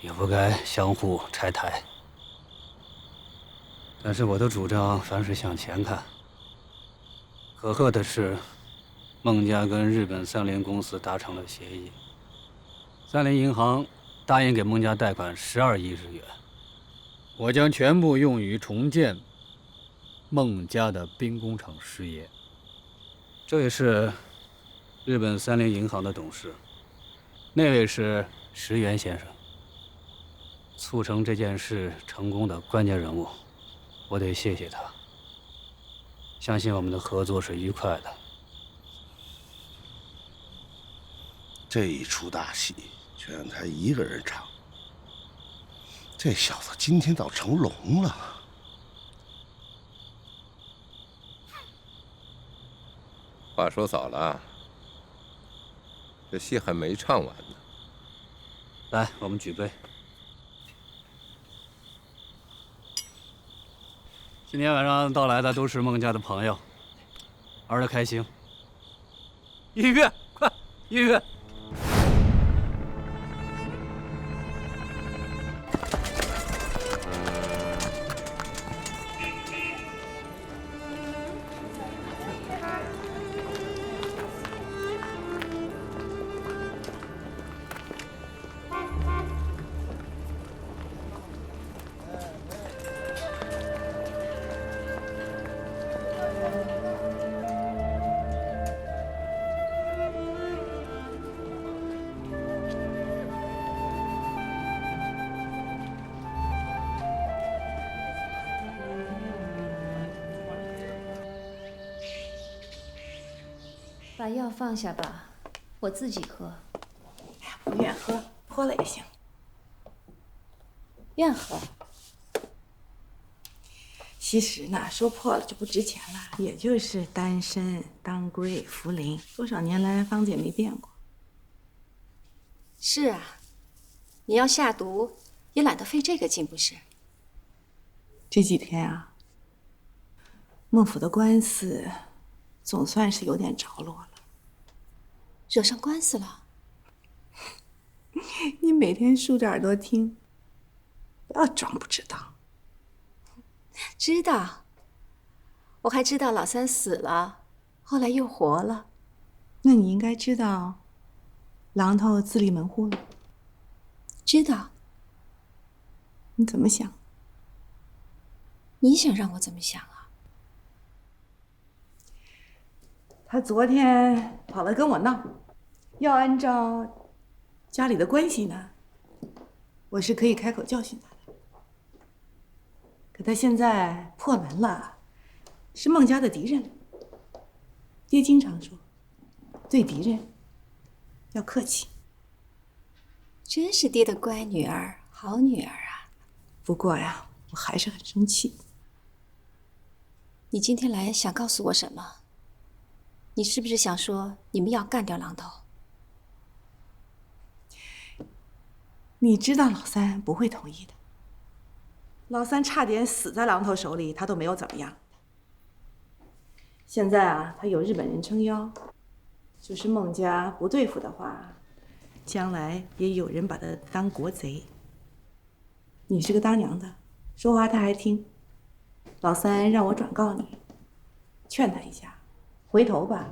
也不该相互拆台。但是我的主张凡事向前看。可贺的是，孟家跟日本三菱公司达成了协议，三菱银行答应给孟家贷款12亿日元，我将全部用于重建孟家的兵工厂事业。这位是日本三菱银行的董事，那位是石原先生，促成这件事成功的关键人物，我得谢谢他。相信我们的合作是愉快的。这一出大戏全他一个人唱，这小子今天倒成龙了。话说早了，这戏还没唱完呢。来，我们举杯。今天晚上到来的都是孟家的朋友，玩得开心。音乐，快，音乐！把药放下吧，我自己喝。哎呀，不愿喝，泼了也行。愿喝。其实呢，说破了就不值钱了，也就是单身当归茯苓，多少年来方子也没变过。是啊，你要下毒，也懒得费这个劲，不是？这几天啊，孟府的官司总算是有点着落了。惹上官司了？你每天竖着耳朵听，不要装不知道。知道，我还知道老三死了，后来又活了。那你应该知道，榔头自立门户了。知道。你怎么想？你想让我怎么想啊？他昨天跑来跟我闹，要按照家里的关系呢，我是可以开口教训他的。可他现在破门了，是孟家的敌人了。爹经常说，对敌人要客气。真是爹的乖女儿，好女儿啊！不过呀，我还是很生气。你今天来想告诉我什么？你是不是想说你们要干掉榔头？你知道老三不会同意的。老三差点死在榔头手里，他都没有怎么样。现在啊，他有日本人撑腰，就是孟家不对付的话，将来也有人把他当国贼。你是个当娘的，说话他还听。老三让我转告你，劝他一下，回头吧，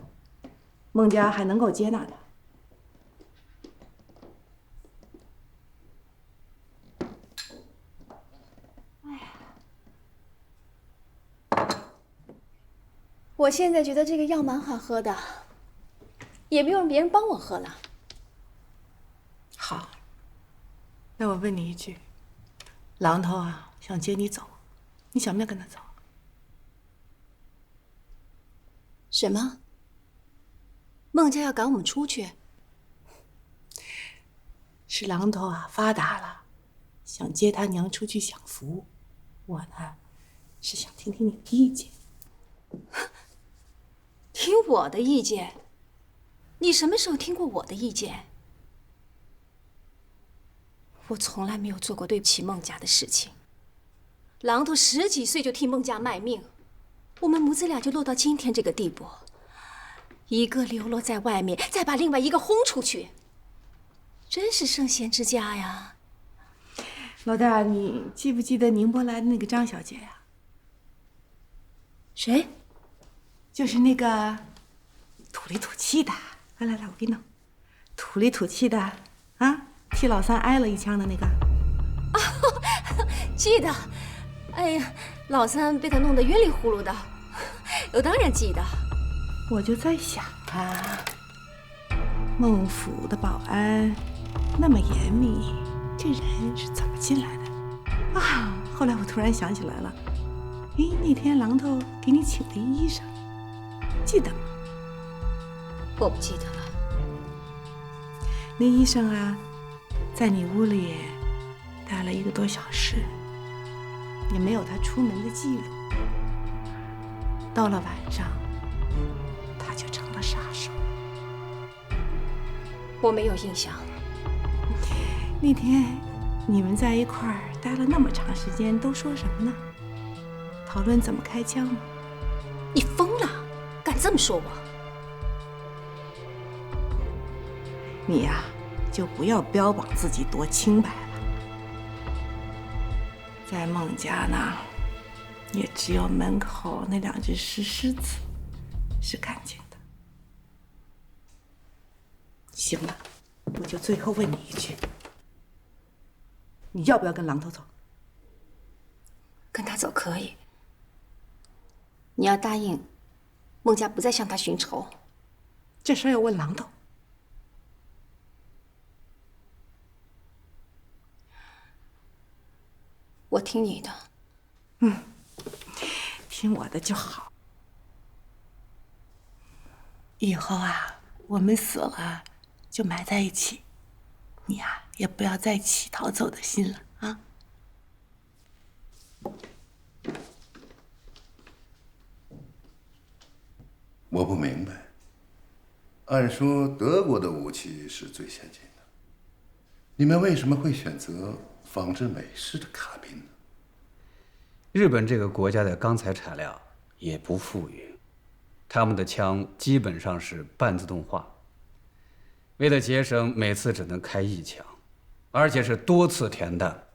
孟家还能够接纳他。我现在觉得这个药蛮好喝的，也不用别人帮我喝了。好，那我问你一句，榔头啊想接你走，你想不想跟他走？什么？孟家要赶我们出去？是榔头啊发达了，想接他娘出去享福。我呢，是想听听你的意见。听我的意见？你什么时候听过我的意见？我从来没有做过对不起孟家的事情。榔头10几岁就替孟家卖命，我们母子俩就落到今天这个地步，一个流落在外面，再把另外一个轰出去，真是圣贤之家呀！老大，你记不记得宁波来的那个张小姐呀？谁？就是那个土里土气的。来来来，我给你弄。土里土气的啊，替老三挨了一枪的那个。记得。哎呀，老三被他弄得晕里呼噜的，我当然记得。我就在想啊，孟府的保安那么严密，这人是怎么进来的啊？后来我突然想起来了，哎，那天榔头给你请的医生，记得吗？我不记得了。那医生啊，在你屋里待了1个多小时，也没有他出门的记录。到了晚上，他就成了杀手。我没有印象。那天你们在一块儿待了那么长时间，都说什么呢？讨论怎么开枪吗？你疯了，敢这么说我？你呀，就不要标榜自己多清白了。在孟家呢，也只有门口那2只石狮子是干净的。行了，我就最后问你一句，你要不要跟榔头走？跟他走可以。你要答应，孟家不再向他寻仇。这事要问榔头。我听你的。听我的就好。以后啊，我们死了就埋在一起，你呀也不要再起逃走的心了啊。我不明白，按说德国的武器是最先进的，你们为什么会选择仿制美式的卡宾呢？日本这个国家的钢材产量也不富裕，他们的枪基本上是半自动化。为了节省每次只能开1枪，而且是多次填弹，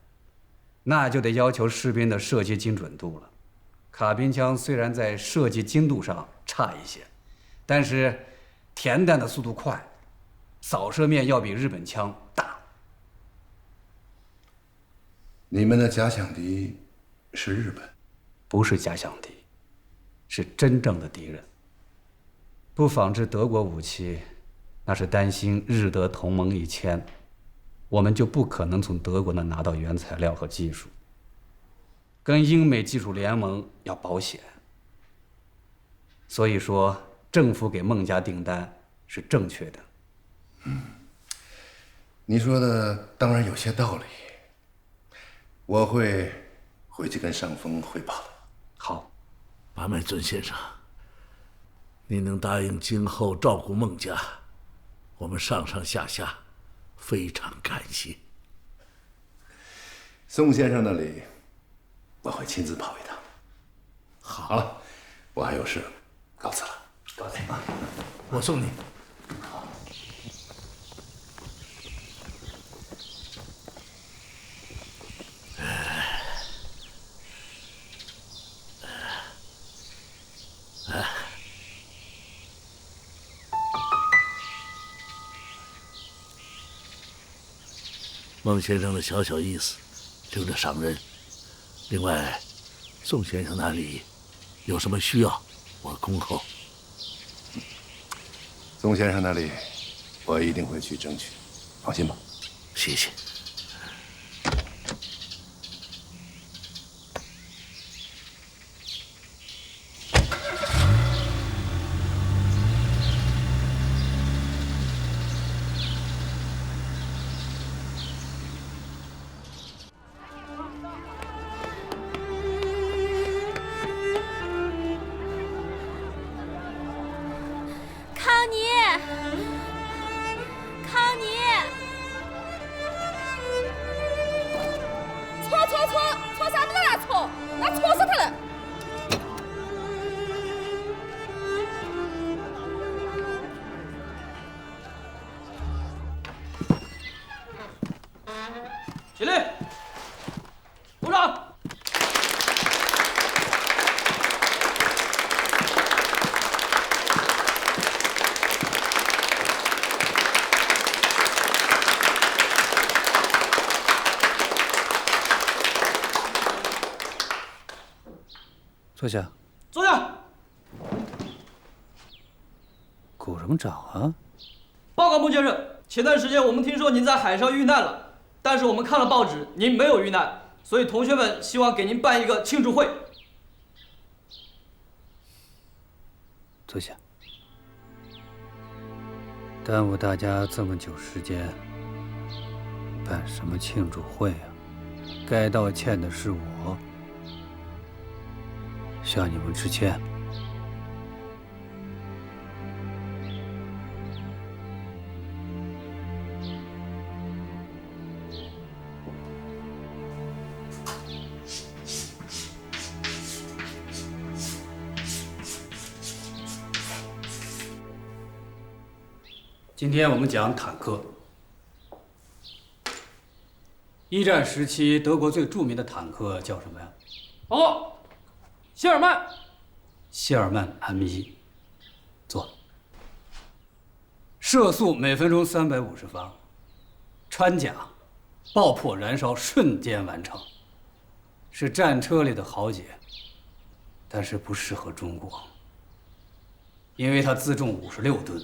那就得要求士兵的射击精准度了。卡宾枪虽然在射击精度上差一些，但是填弹的速度快，扫射面要比日本枪大。你们的假想敌是日本？不是假想敌，是真正的敌人。不仿制德国武器，那是担心日德同盟一签，我们就不可能从德国那拿到原材料和技术。跟英美技术联盟要保险，所以说政府给孟家订单是正确的。你说的当然有些道理，我会回去跟上峰汇报的。好，马买尊先生，你能答应今后照顾孟家，我们上上下下非常感谢。宋先生那里，我会亲自跑一趟。好了，我还有事，告辞了。告辞啊，我送你。孟先生的小小意思，留着上任。另外，宋先生那里有什么需要，我恭候。宋先生那里，我一定会去争取，放心吧。谢谢。起立，鼓掌。坐下。坐下。鼓什么掌啊？报告孟先生，前段时间我们听说您在海上遇难了。但是我们看了报纸，您没有遇难，所以同学们希望给您办一个庆祝会。坐下。耽误大家这么久时间，办什么庆祝会啊？该道歉的是我，向你们致歉。今天我们讲坦克。一战时期，德国最著名的坦克叫什么呀？哦，谢尔曼。谢尔曼 M1。坐。射速每分钟350发，穿甲，爆破燃烧瞬间完成，是战车里的豪杰，但是不适合中国，因为它自重56吨。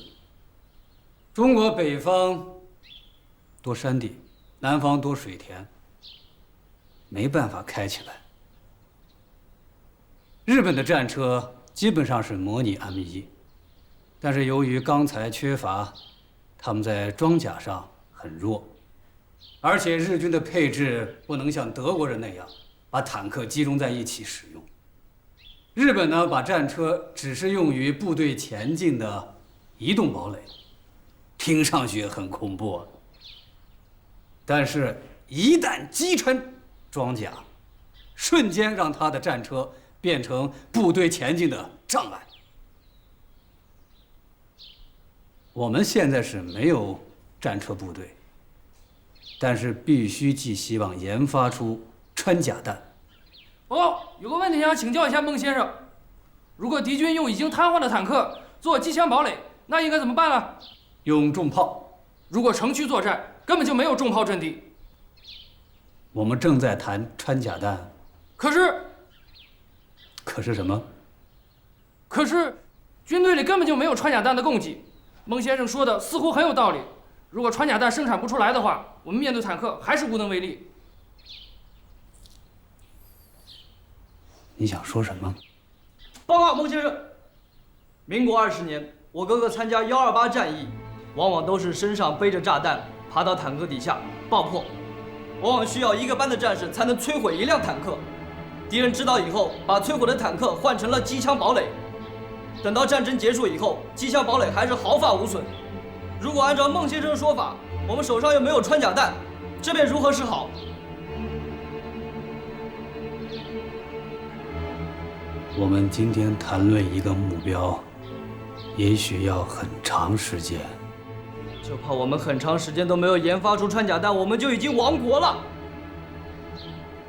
中国北方多山地，南方多水田，没办法开起来。日本的战车基本上是模拟 M1，但是由于钢材缺乏，他们在装甲上很弱，而且日军的配置不能像德国人那样把坦克集中在一起使用。日本呢，把战车只是用于部队前进的移动堡垒。听上去很恐怖啊，但是，一旦击穿装甲，瞬间让他的战车变成部队前进的障碍。我们现在是没有战车部队，但是必须寄希望研发出穿甲弹。哦，有个问题想请教一下孟先生，如果敌军用已经瘫痪的坦克做机枪堡垒，那应该怎么办呢？用重炮。如果城区作战，根本就没有重炮阵地。我们正在谈穿甲弹。可是什么？可是军队里根本就没有穿甲弹的供给。孟先生说的似乎很有道理。如果穿甲弹生产不出来的话，我们面对坦克还是无能为力。你想说什么？报告孟先生，民国20年，我哥哥参加128战役，往往都是身上背着炸弹，爬到坦克底下爆破，往往需要1个班的战士才能摧毁1辆坦克。敌人知道以后，把摧毁的坦克换成了机枪堡垒。等到战争结束以后，机枪堡垒还是毫发无损。如果按照孟先生的说法，我们手上又没有穿甲弹，这便如何是好？我们今天谈论一个目标，也许要很长时间。就怕我们很长时间都没有研发出穿甲弹，我们就已经亡国了。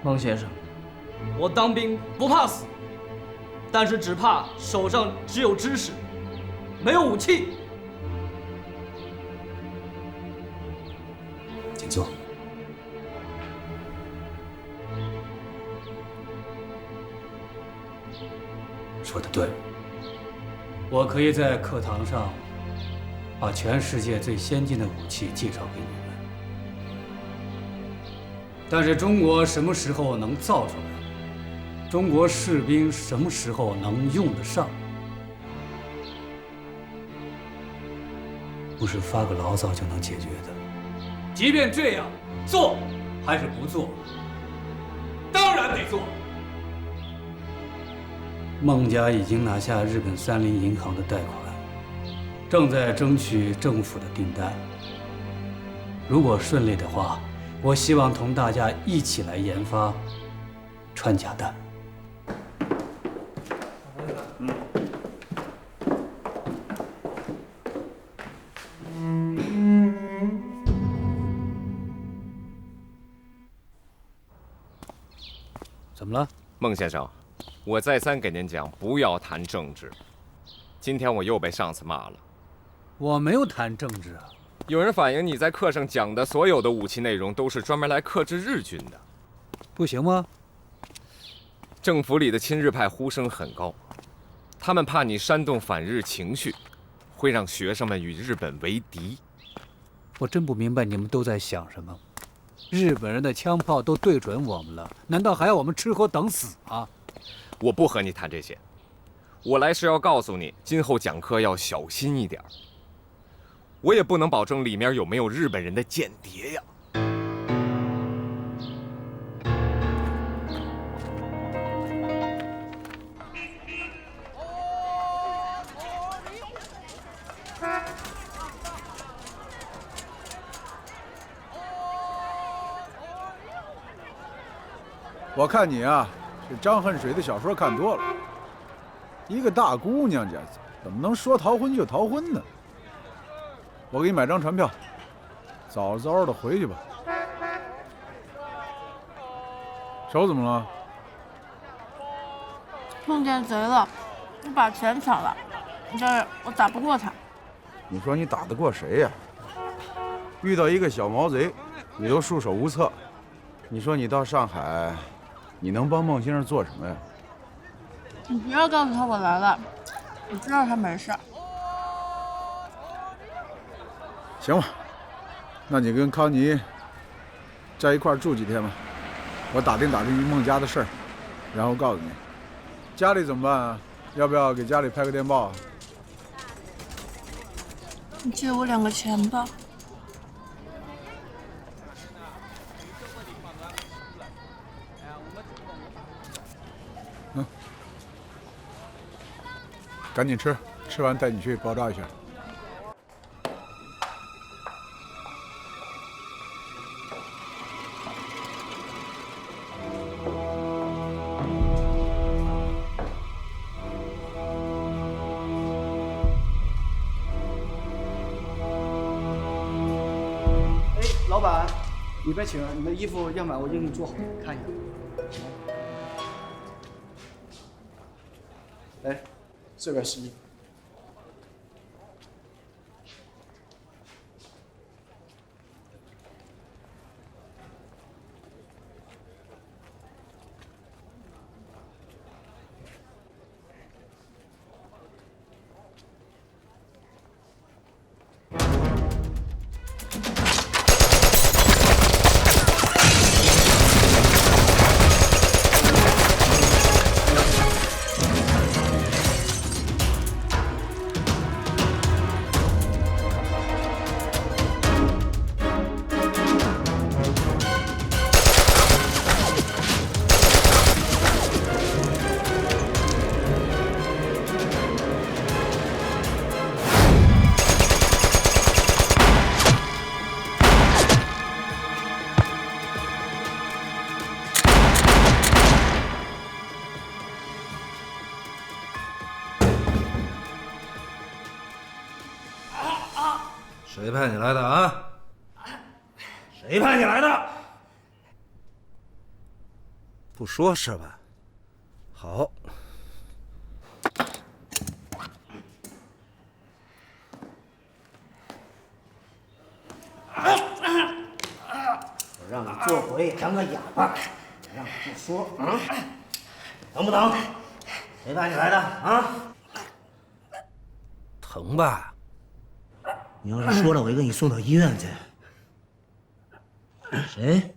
孟先生，我当兵不怕死，但是只怕手上只有知识，没有武器。请坐。说得对，我可以在课堂上把全世界最先进的武器介绍给你们，但是中国什么时候能造出来？中国士兵什么时候能用得上？不是发个牢骚就能解决的。即便这样，做还是不做？当然得做。孟家已经拿下日本三菱银行的贷款，正在争取政府的订单。如果顺利的话，我希望同大家一起来研发穿甲弹。怎么了，孟先生？我再三给您讲，不要谈政治。今天我又被上司骂了。我没有谈政治啊。有人反映你在课上讲的所有的武器内容都是专门来克制日军的，不行吗？政府里的亲日派呼声很高，他们怕你煽动反日情绪，会让学生们与日本为敌。我真不明白你们都在想什么。日本人的枪炮都对准我们了，难道还要我们吃喝等死吗？我不和你谈这些，我来是要告诉你，今后讲课要小心一点。我也不能保证里面有没有日本人的间谍呀。我看你啊，这张恨水的小说看多了。一个大姑娘家，怎么能说逃婚就逃婚呢？我给你买张船票，早早的回去吧。手怎么了？梦见贼了，我把钱抢了，但是我打不过他。你说你打得过谁呀？遇到一个小毛贼，你都束手无策。你说你到上海，你能帮孟先生做什么呀？你不要告诉他我来了，我知道他没事。行吧，那你跟康妮在一块儿住几天吧。我打听孟家的事儿，然后告诉你。家里怎么办啊？要不要给家里拍个电报啊？你借我2个钱吧。赶紧吃，吃完带你去包扎一下。老板，里边请，你们衣服样板我已经给你做好了，看一下。来，这边是衣服。谁派你来的啊？谁派你来的？不说是吧？好。我让你做鬼当个哑巴，我让你不说啊，疼不疼？谁派你来的啊？疼吧？你要是说了，我就给你送到医院去。谁？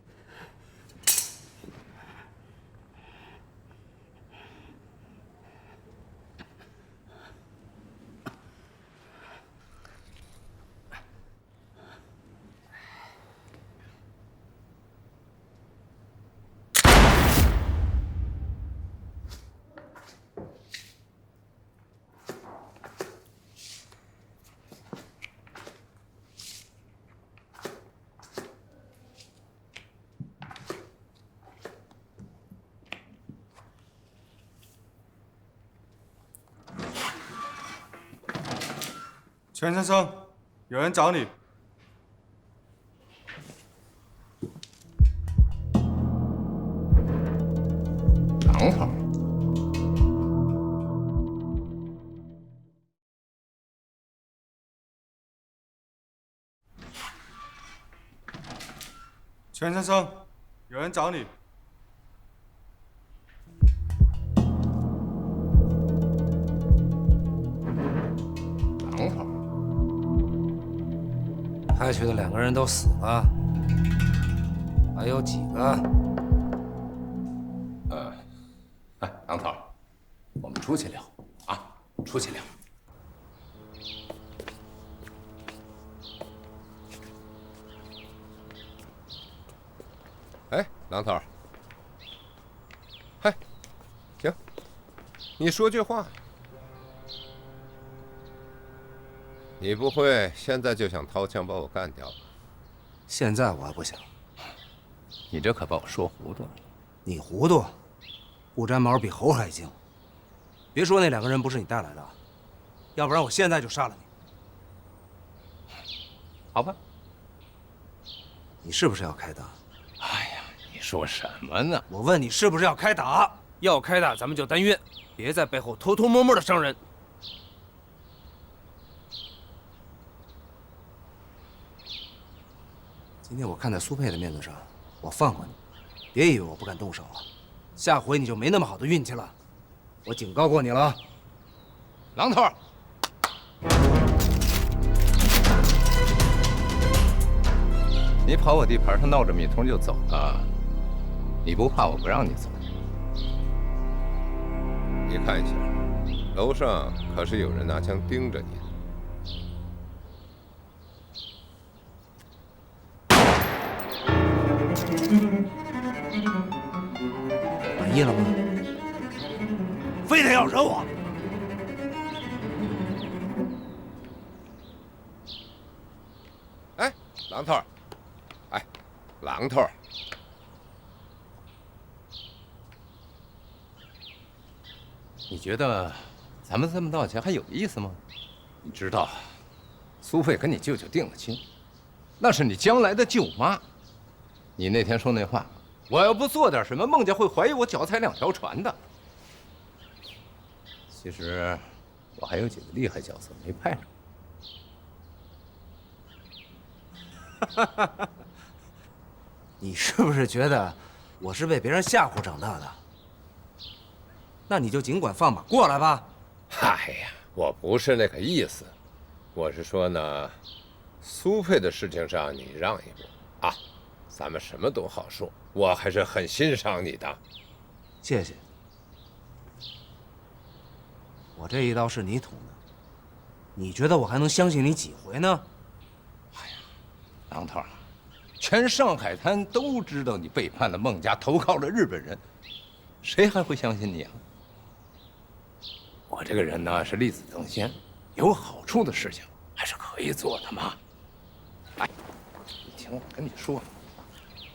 全先生，有人找你。榔头。全先生，有人找你。榔头。派去的2个人都死了，还有几个？哎，榔头，我们出去聊啊，出去聊。哎，榔头，嗨，行，你说句话。你不会现在就想掏枪把我干掉吧？现在我还不想。你这可把我说糊涂了。你糊涂，不沾毛比猴还精。别说那2个人不是你带来的，要不然我现在就杀了你。好吧。你是不是要开打？哎呀，你说什么呢？我问你是不是要开打？要开打咱们就单约，别在背后偷偷摸摸的伤人。今天我看在苏佩的面子上，我放过你，别以为我不敢动手啊！下回你就没那么好的运气了。我警告过你了。榔头，你跑我地盘上闹这么一通就走了，你不怕我不让你走？你看一下，楼上可是有人拿枪盯着你。满意了吗？非得要惹我？哎，榔头，哎，榔头，你觉得咱们这么闹起来还有意思吗？你知道，苏慧跟你舅舅定了亲，那是你将来的舅妈。你那天说那话，我要不做点什么，孟家会怀疑我脚踩2条船的。其实，我还有几个厉害角色没派上。你是不是觉得我是被别人吓唬长大的？那你就尽管放马过来吧。哎呀，我不是那个意思，我是说呢，苏佩的事情上你让一步啊。咱们什么都好说，我还是很欣赏你的。谢谢。我这一刀是你捅的，你觉得我还能相信你几回呢？哎呀，榔头，全上海滩都知道你背叛了孟家，投靠了日本人，谁还会相信你啊？我这个人呢是立子登仙，有好处的事情还是可以做的嘛。哎，你听我跟你说。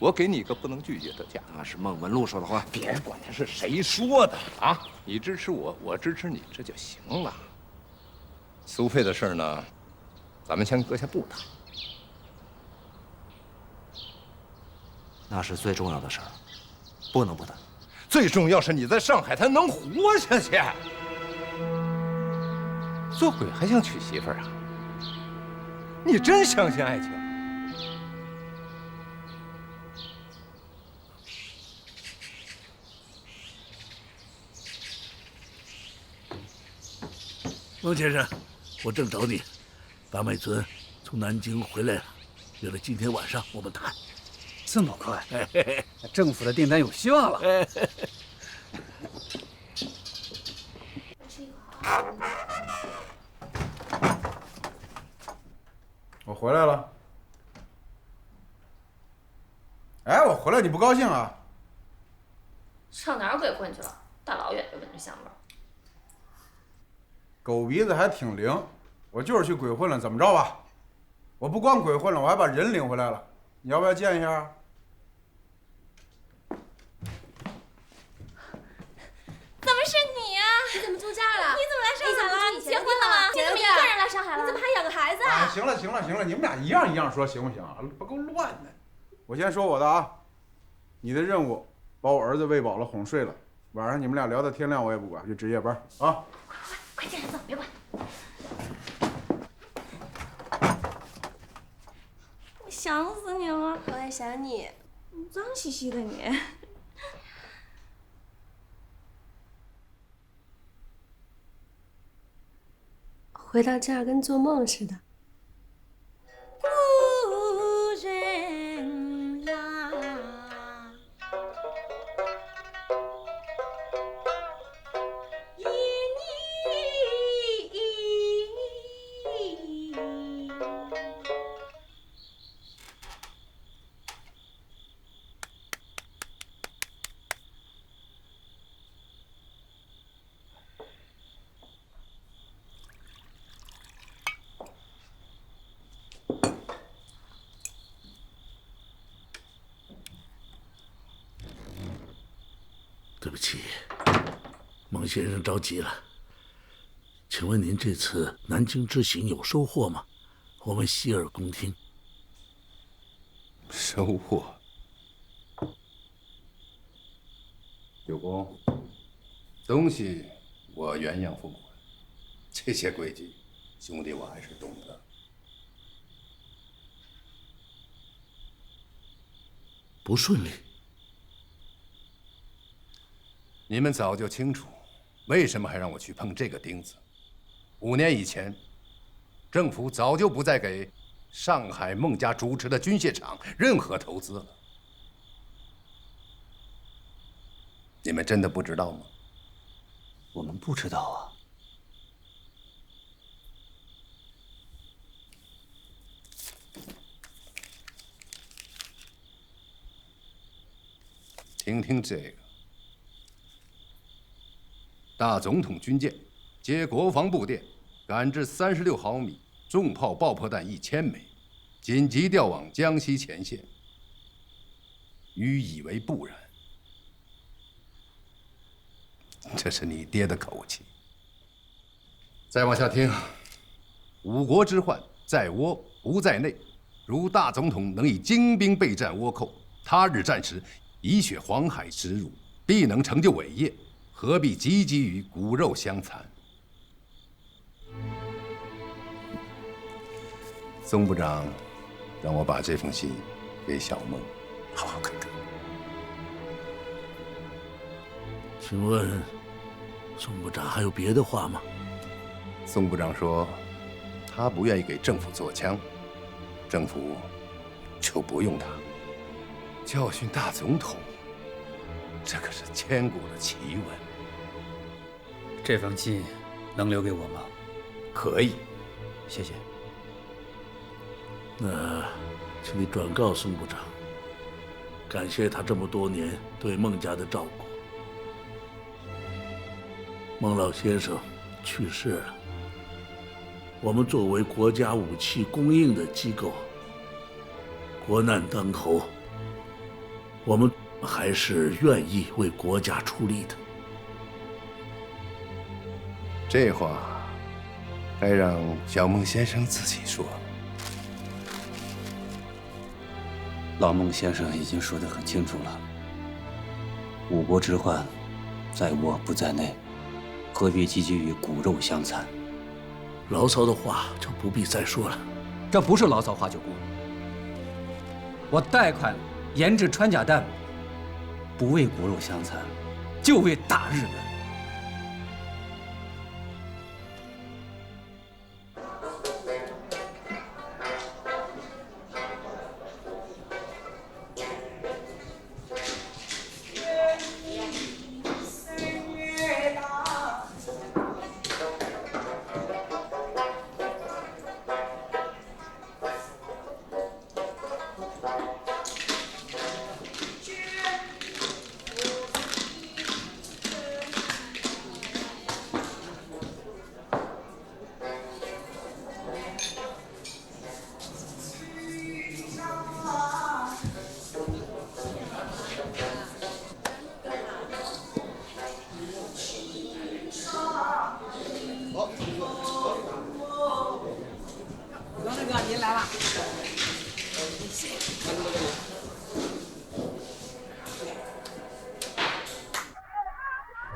我给你一个不能拒绝的价，那是孟文路说的话。别管他是谁说的啊！你支持我，我支持你，这就行了。苏佩的事呢，咱们先搁下不谈。那是最重要的事儿，不能不谈。最重要是你在上海滩能活下去。做鬼还想娶媳妇儿啊？你真相信爱情？孟先生，我正找你。把美尊从南京回来了，约了今天晚上我们谈。这么快？政府的订单有希望了。我回来了。哎，我回来你不高兴啊？上哪儿鬼混去了？大老远就闻着香味儿。狗鼻子还挺灵，我就是去鬼混了，怎么着吧？我不光鬼混了，我还把人领回来了。你要不要见一下？怎么是你呀？你怎么住这儿了？你怎么来上海了？你结婚了吗？你怎么一个人来上海了？你怎么还养个孩子啊？行了行了行了，你们俩一样一样说行不行？不够乱的。我先说我的啊，你的任务把我儿子喂饱了哄睡了，晚上你们俩聊到天亮我也不管，就值夜班啊。快进来坐，别管。我想死你了。我也想你。脏兮兮的你。回到这儿跟做梦似的。故人啊，因你对不起，孟先生着急了。请问您这次南京之行有收获吗？我们洗耳恭听。收获？有功，东西我原样付款，这些规矩，兄弟我还是懂的。不顺利？你们早就清楚，为什么还让我去碰这个钉子？5年以前，政府早就不再给上海孟家主持的军械厂任何投资了。你们真的不知道吗？我们不知道啊。听听这个。大总统军舰接国防部电，赶制36毫米重炮爆破弹1000枚，紧急调往江西前线。予以为不然。这是你爹的口气。再往下听，五国之患在倭不在内。如大总统能以精兵备战倭寇，他日战时以血黄海之辱，必能成就伟业。何必汲汲于骨肉相残？宋部长让我把这封信给小孟，好好看看。请问，宋部长还有别的话吗？宋部长说，他不愿意给政府做枪，政府就不用他。教训大总统，这可是千古的奇闻。这封信能留给我吗？可以，谢谢。那，请你转告宋部长，感谢他这么多年对孟家的照顾。孟老先生去世了，我们作为国家武器供应的机构，国难当头，我们还是愿意为国家出力的。这话该让小孟先生自己说。老孟先生已经说得很清楚了，五国之患，在我不在内，何必积极于骨肉相残？牢骚的话就不必再说了。这不是牢骚话酒锅。我贷款研制穿甲弹，不为骨肉相残，就为打日本。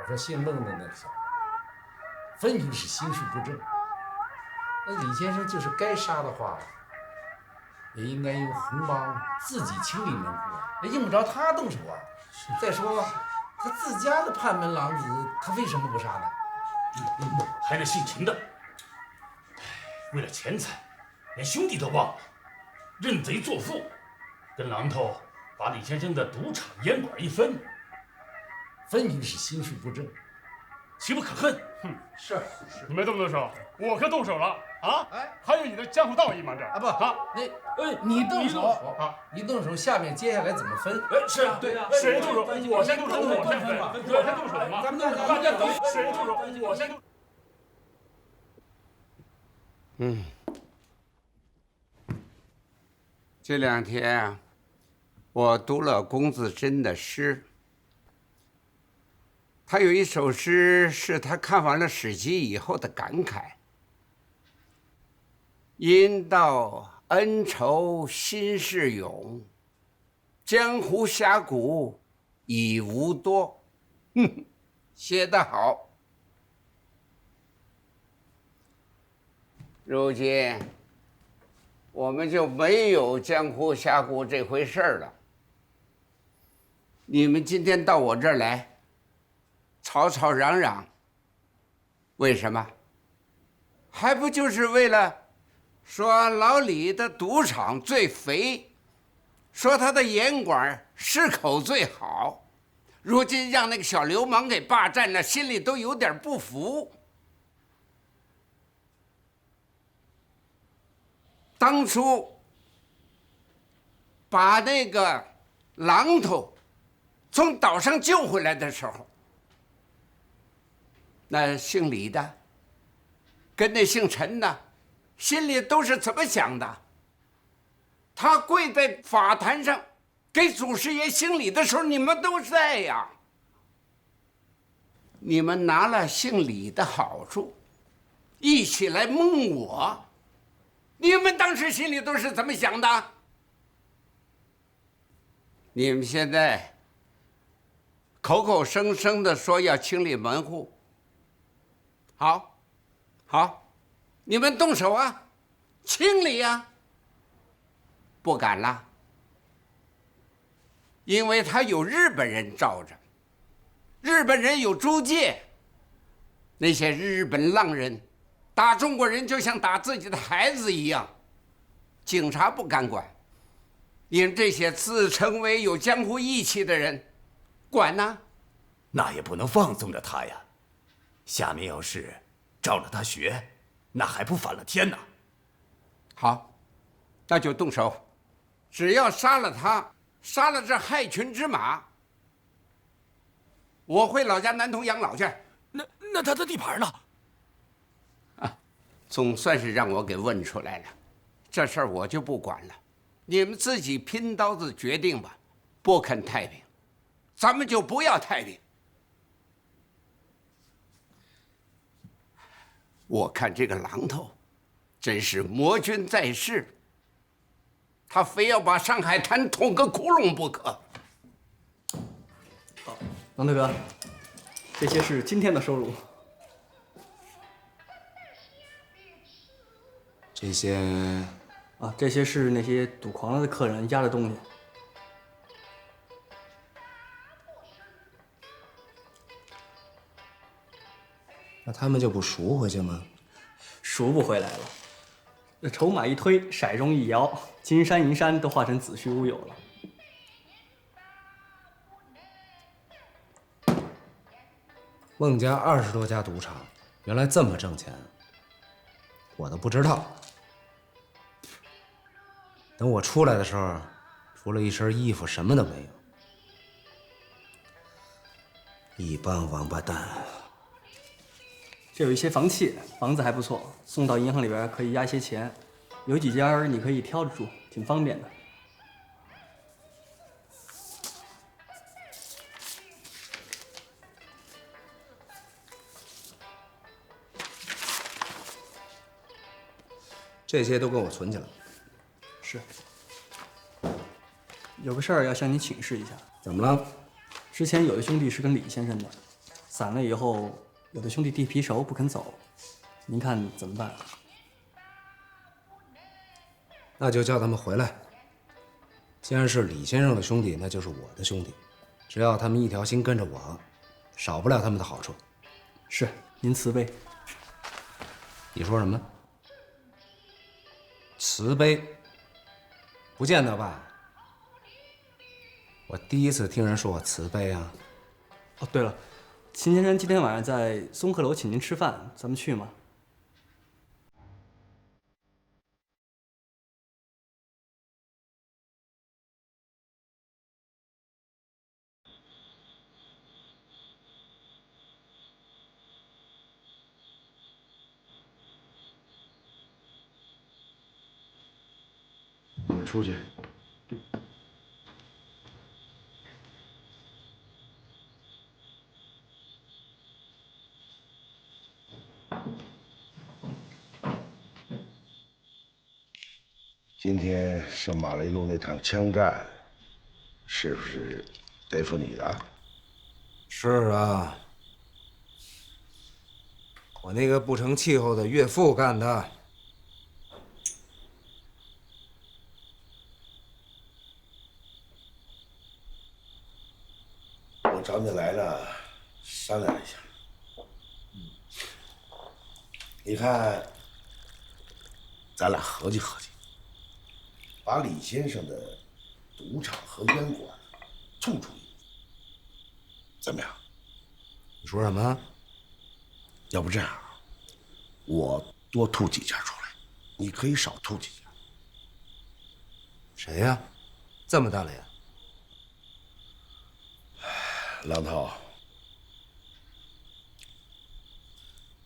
我说姓孟的那个小子，分明是心绪不正。那李先生就是该杀的话，也应该由红帮自己清理门户啊，用不着他动手啊。再说，他自家的叛门狼子，他为什么不杀呢？还那姓秦的，为了钱财，连兄弟都忘了，认贼作父，跟榔头把李先生的赌场烟馆一分，分明是心绪不正，岂不可恨？哼，是，你们动不动手，我可动手了啊！哎，还有你的江湖道义吗？这啊不啊，你动手啊，你动手，下面接下来怎么分？是啊，对，谁动手？我先动手，我先分，我先动手吗？咱们动手，谁动手？我先动。这2天啊，我读了龚自珍的诗。他有一首诗是他看完了《史记》以后的感慨：“因道恩仇心事勇，江湖侠骨已无多。”写得好。如今我们就没有江湖侠骨这回事了。你们今天到我这儿来，吵吵嚷嚷，为什么？还不就是为了说老李的赌场最肥，说他的烟馆市口最好，如今让那个小流氓给霸占了，心里都有点不服。当初把那个榔头从岛上救回来的时候，那姓李的跟那姓陈的心里都是怎么想的？他跪在法坛上给祖师爷行礼的时候，你们都在呀。你们拿了姓李的好处，一起来蒙我，你们当时心里都是怎么想的？你们现在口口声声的说要清理门户，好，你们动手啊，清理啊。不敢了，因为他有日本人罩着，日本人有租界，那些日本浪人打中国人就像打自己的孩子一样，警察不敢管。你们这些自称为有江湖义气的人，管呢？那也不能放纵着他呀。下面要是照着他学，那还不反了天呐？好，那就动手。只要杀了他，杀了这害群之马，我回老家南通养老去。那他的地盘呢？总算是让我给问出来了，这事儿我就不管了，你们自己拼刀子决定吧。不肯太平，咱们就不要太平。我看这个榔头，真是魔君在世，他非要把上海滩捅个窟窿不可。狼头哥，这些是今天的收入。这些啊，这些是那些赌狂了的客人压的东西。那他们就不赎回去吗？赎不回来了。那筹码一推，骰盅一摇，金山银山都化成子虚乌有了。孟家20多家赌场，原来这么挣钱，我都不知道。等我出来的时候，除了一身衣服，什么都没有。一帮王八蛋！这有一些房契，房子还不错，送到银行里边可以压一些钱，有几家你可以挑着住，挺方便的。这些都给我存起来。是。有个事儿要向你请示一下。怎么了？之前有的兄弟是跟李先生的，散了以后，有的兄弟地皮熟不肯走，您看怎么办？那就叫他们回来。既然是李先生的兄弟，那就是我的兄弟，只要他们一条心跟着我，少不了他们的好处。是，您慈悲。你说什么？慈悲？不见得吧？我第一次听人说我慈悲啊。哦，对了，秦先生今天晚上在松鹤楼请您吃饭，咱们去吗？你们出去。今天上马雷路那场枪战，是不是对付你的？是啊，我那个不成气候的岳父干的。我找你来了，商量一下。你看，咱俩合计合计，把李先生的赌场和烟馆处处一怎么样？你说什么？要不这样，我多吐几家出来，你可以少吐几家。谁呀？这么大脸？榔头，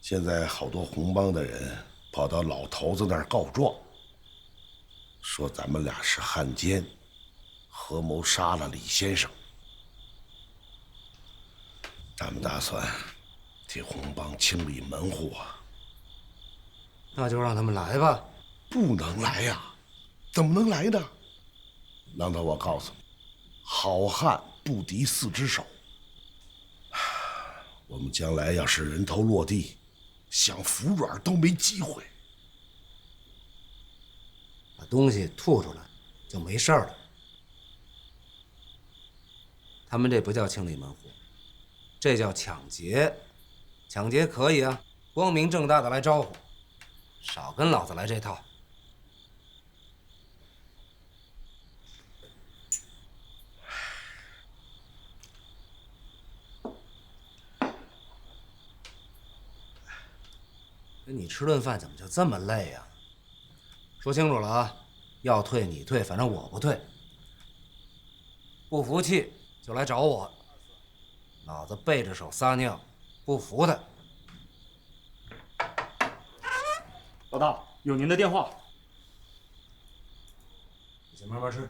现在好多红帮的人跑到老头子那儿告状，说咱们俩是汉奸，合谋杀了李先生。咱们打算替红帮清理门户啊。那就让他们来吧。不能来呀，怎么能来呢？榔头，我告诉你，好汉不敌4只手。我们将来要是人头落地，想服软都没机会。把东西吐出来，就没事了。他们这不叫清理门户，这叫抢劫。抢劫可以啊，光明正大的来招呼，少跟老子来这套。跟你吃顿饭怎么就这么累呀？说清楚了啊，要退你退，反正我不退。不服气就来找我，老子背着手撒尿，不服的。老大，有您的电话。你先慢慢吃。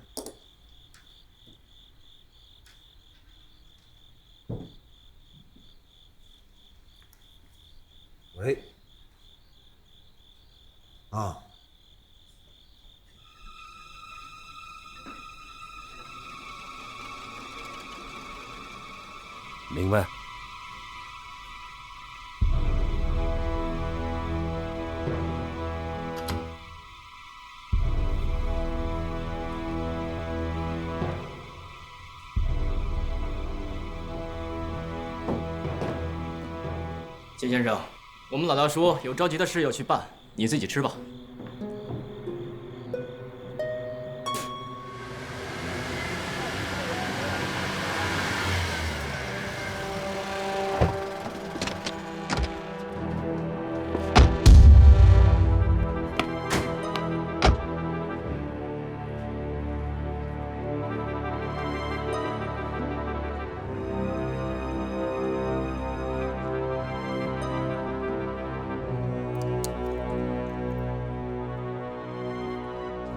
喂。啊。明白。金先生，我们老大说有着急的事要去办，你自己吃吧。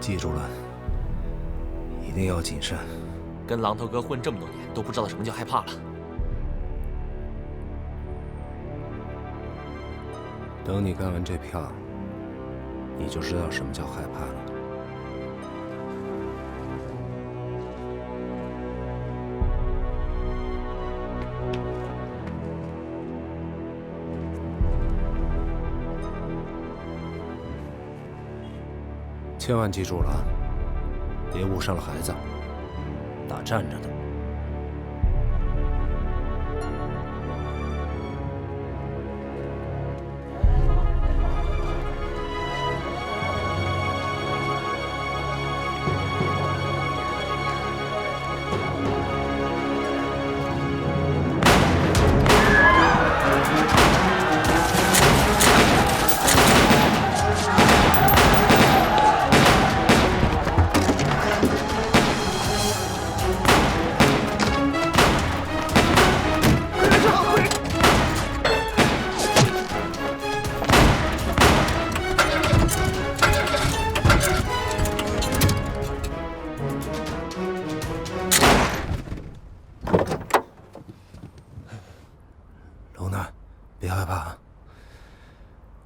记住了，一定要谨慎。跟榔头哥混这么多年，都不知道什么叫害怕了。等你干完这票，你就知道什么叫害怕了。千万记住了，别误伤了孩子。打站着的。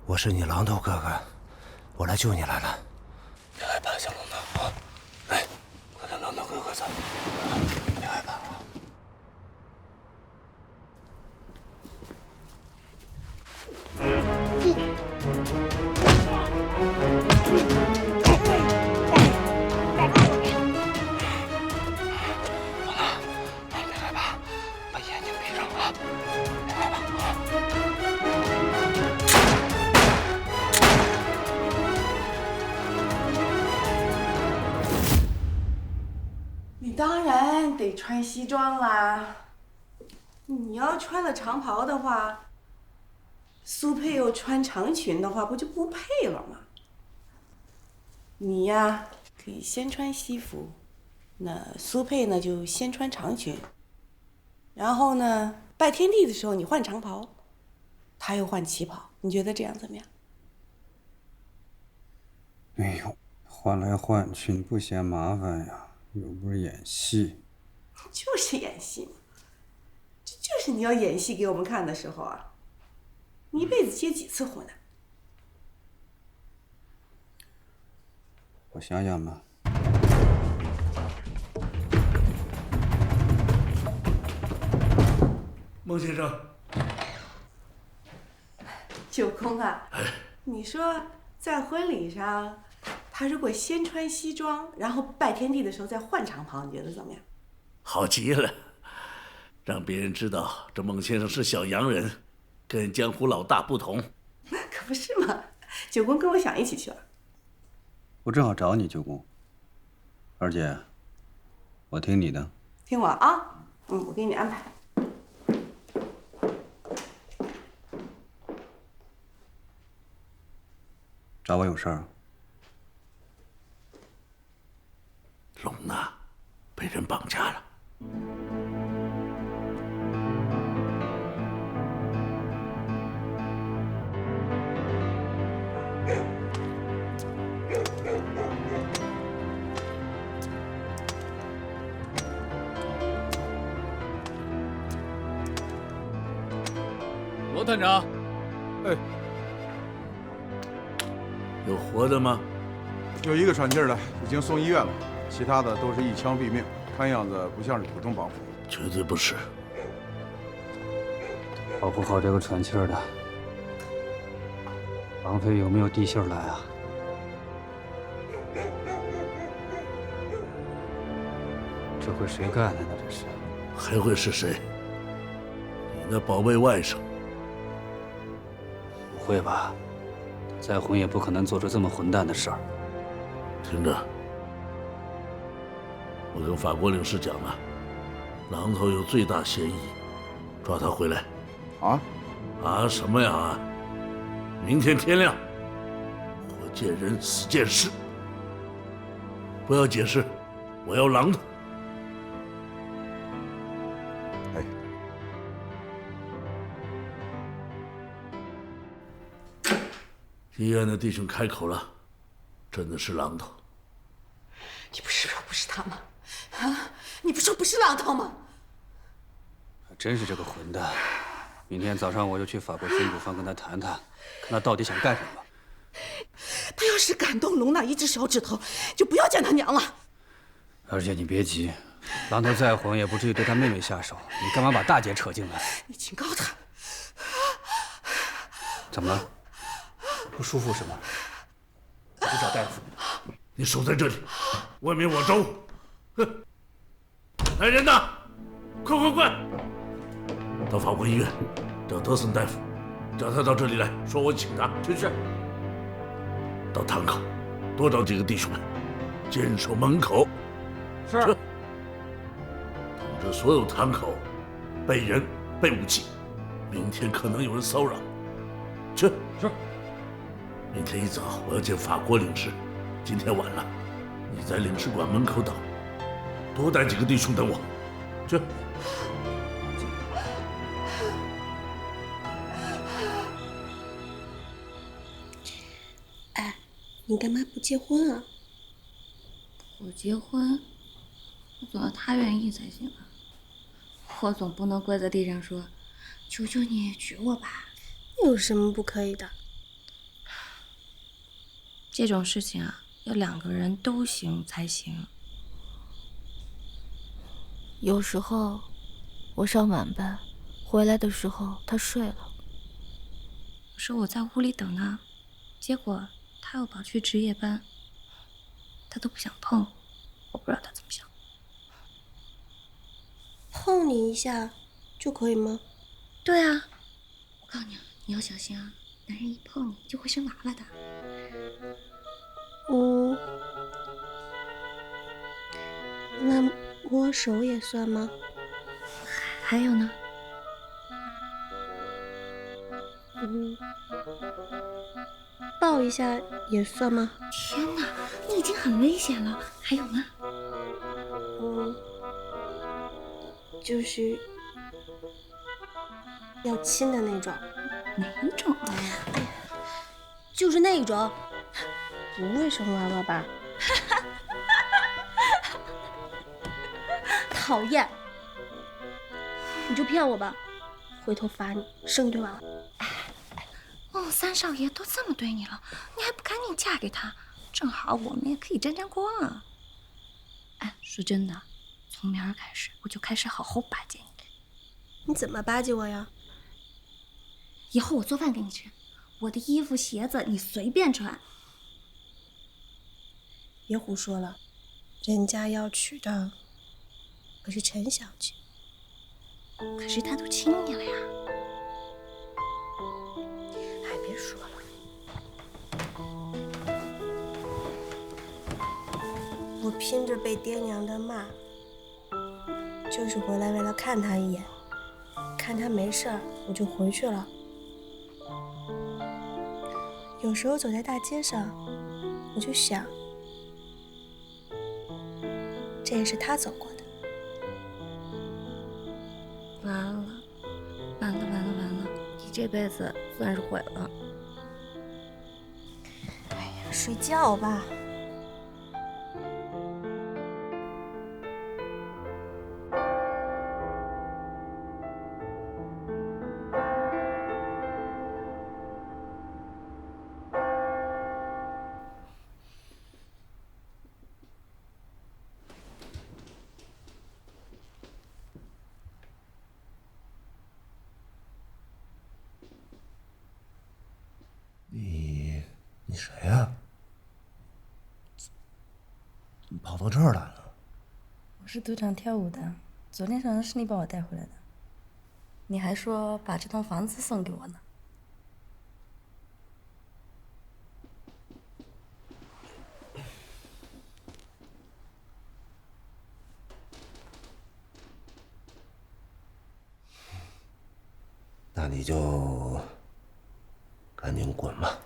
我是你榔头哥哥，我来救你来了。别害怕，小龙头啊！来，快跟榔头哥哥走，别害怕啊！别害怕，把眼睛闭上啊！别害怕啊！你当然得穿西装啦。你要穿了长袍的话，苏佩又穿长裙的话，不就不配了吗？你呀，可以先穿西服，那苏佩呢就先穿长裙，然后呢，拜天地的时候你换长袍，他又换旗袍，你觉得这样怎么样？哎呦，换来换去，你不嫌麻烦呀？又不是演戏，就是演戏嘛，这就是你要演戏给我们看的时候啊！你一辈子结几次婚啊？我想想吧。孟先生，九公啊，你说在婚礼上，他如果先穿西装，然后拜天地的时候再换长袍，你觉得怎么样？好极了，让别人知道这孟先生是小洋人，跟江湖老大不同。可不是嘛，九公跟我想一起去了。我正好找你，九公。二姐，我听你的。听我啊，我给你安排。找我有事儿？龙娜被人绑架了。罗探长，哎，有活的吗？有一个喘气的，已经送医院了，其他的都是一枪毙命，看样子不像是普通绑匪。绝对不是。保护好这个喘气的。绑匪有没有递信来啊？这会谁干的呢？这是？还会是谁？你那宝贝外甥？不会吧？再混也不可能做出这么混蛋的事儿。听着，我跟法国领事讲了，榔头有最大嫌疑，抓他回来。啊？啊什么呀啊！明天天亮，活见人，死见尸。不要解释，我要榔头。哎，医院的弟兄开口了，真的是榔头。你不是说不是他吗？啊，你不说不是榔头吗？真是这个混蛋！明天早上我就去法国巡捕房跟他谈谈，看他到底想干什么。他要是敢动龙那一只手指头，就不要见他娘了。而且你别急，榔头再混也不至于对他妹妹下手，你干嘛把大姐扯进来？你警告他。怎么了？不舒服是吗？我去找大夫。你守在这里，外面我招。哼！来人呐，快快快！到法国医院找德森大夫，叫他到这里来，说我请他。是。到堂口多找几个弟兄们，坚守门口。是。通知所有堂口备人备武器，明天可能有人骚扰。去。是。明天一早我要见法国领事，今天晚了，你在领事馆门口等，多带几个弟兄等我。去。你干嘛不结婚啊？我结婚，我总要他愿意才行啊。我总不能跪在地上说：“求求你娶我吧。”有什么不可以的？这种事情啊，要两个人都行才行。有时候我上晚班，回来的时候他睡了。有时候我在屋里等他，结果他又跑去值夜班，他都不想碰我，我不知道他怎么想。碰你一下就可以吗？对啊，我告诉你，你要小心啊，男人一碰你就会生娃娃的。那摸手也算吗？还有呢？抱一下也算吗？天哪，你已经很危险了，还有吗？就是要亲的那种。哪一种啊？就是那种，不会生娃娃吧？讨厌！你就骗我吧，回头罚你生一堆娃娃。哦，三少爷都这么对你了，你还不赶紧嫁给他？正好我们也可以沾沾光啊！哎，说真的，从明儿开始我就开始好好巴结你。你怎么巴结我呀？以后我做饭给你吃，我的衣服鞋子你随便穿。别胡说了，人家要娶的可是陈小姐。可是他都亲你了呀。哎，别说了，我拼着被爹娘的骂，就是回来为了看他一眼，看他没事儿我就回去了。有时候走在大街上，我就想，这也是他走过的。完了，完了，完了，完了！你这辈子算是毁了。哎呀，睡觉吧。你谁呀？怎么跑到这儿来了？我是赌场跳舞的，昨天晚上是你把我带回来的。你还说把这栋房子送给我呢。那你就赶紧滚吧。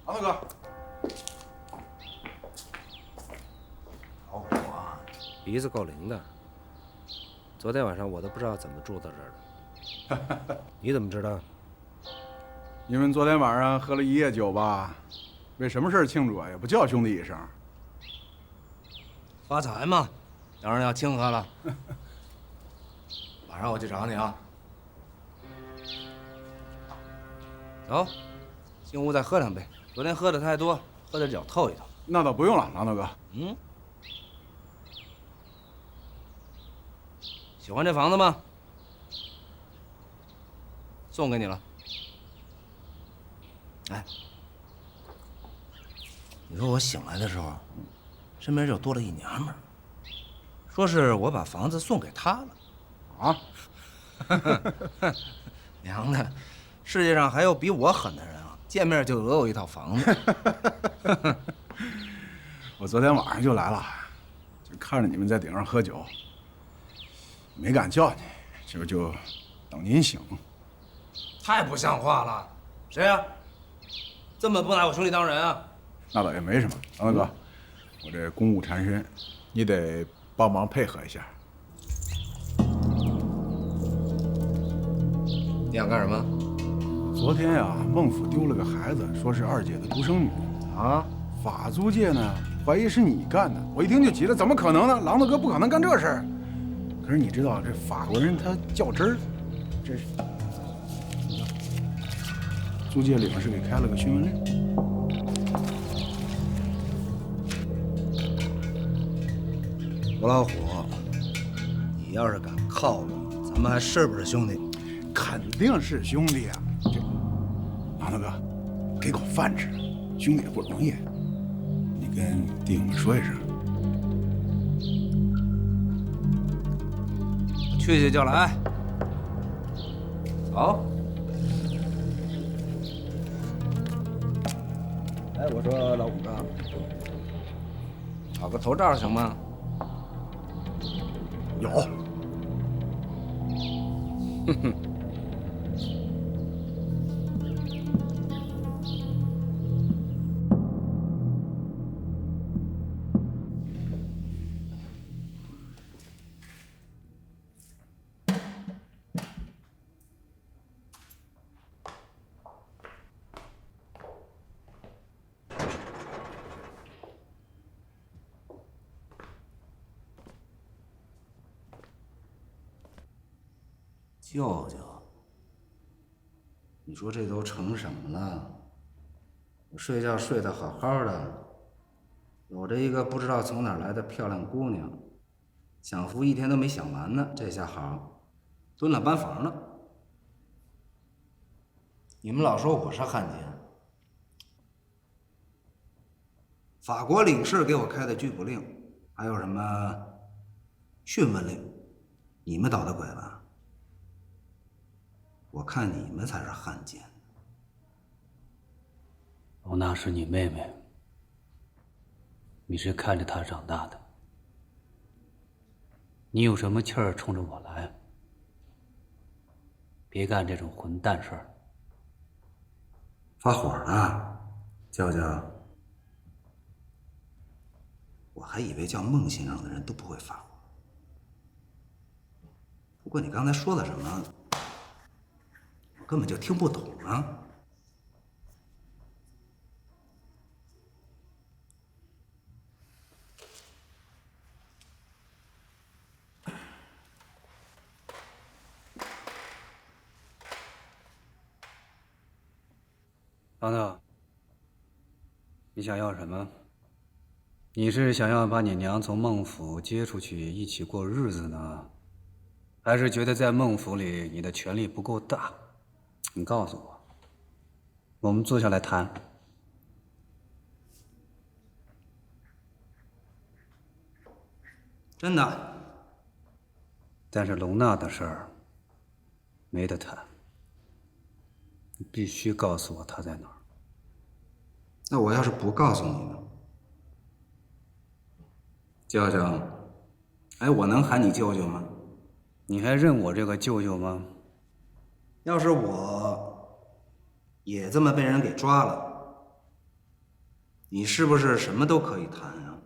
王大哥，老虎啊，鼻子够灵的。昨天晚上我都不知道怎么住到这儿的。你怎么知道？你们昨天晚上喝了一夜酒吧？为什么事庆祝啊？也不叫兄弟一声。发财嘛，当然要庆贺了。晚上我去找你啊。走，进屋再喝两杯。昨天喝的太多，喝点酒透一透。那倒不用了，郎大哥。嗯。喜欢这房子吗？送给你了。哎，你说我醒来的时候，身边就多了一娘们儿，说是我把房子送给她了。啊？娘的，世界上还有比我狠的人啊！见面就讹我一套房子。我昨天晚上就来了，就看着你们在顶上喝酒，没敢叫你，这不就等您醒。太不像话了！谁呀？这么不拿我兄弟当人啊？那倒也没什么，郎大哥，我这公务缠身，你得帮忙配合一下。你想干什么？昨天呀，孟府丢了个孩子，说是二姐的独生女。啊？法租界呢，怀疑是你干的。我一听就急了，怎么可能呢？郎大哥不可能干这事儿。可是你知道，这法国人他较真儿，这是租界里面是给开了个询问令。吴老虎，你要是敢靠我，咱们还是不是兄弟？肯定是兄弟啊！这郎大哥，给口饭吃，兄弟也不容易。你跟弟兄们说一声。去去就来。走。哎，我说老虎哥，找个头罩行吗？有。哼哼。舅舅，你说这都成什么了？我睡觉睡得好好的，有着一个不知道从哪儿来的漂亮姑娘，享福一天都没享完呢，这下好，蹲了班房了。你们老说我是汉奸，法国领事给我开的拘捕令，还有什么讯问令，你们捣的鬼吧？我看你们才是汉奸。欧娜是你妹妹，你是看着她长大的，你有什么气儿冲着我来？别干这种混蛋事儿。发火了，舅舅。我还以为叫孟先生的人都不会发火，不过你刚才说的什么？根本就听不懂啊！郎头，你想要什么？你是想要把你娘从孟府接出去一起过日子呢，还是觉得在孟府里你的权力不够大？你告诉我，我们坐下来谈。真的。但是龙娜的事儿没得谈，你必须告诉我她在哪儿。那我要是不告诉你呢？舅舅，哎，我能喊你舅舅吗？你还认我这个舅舅吗？要是我也这么被人给抓了，你是不是什么都可以谈啊？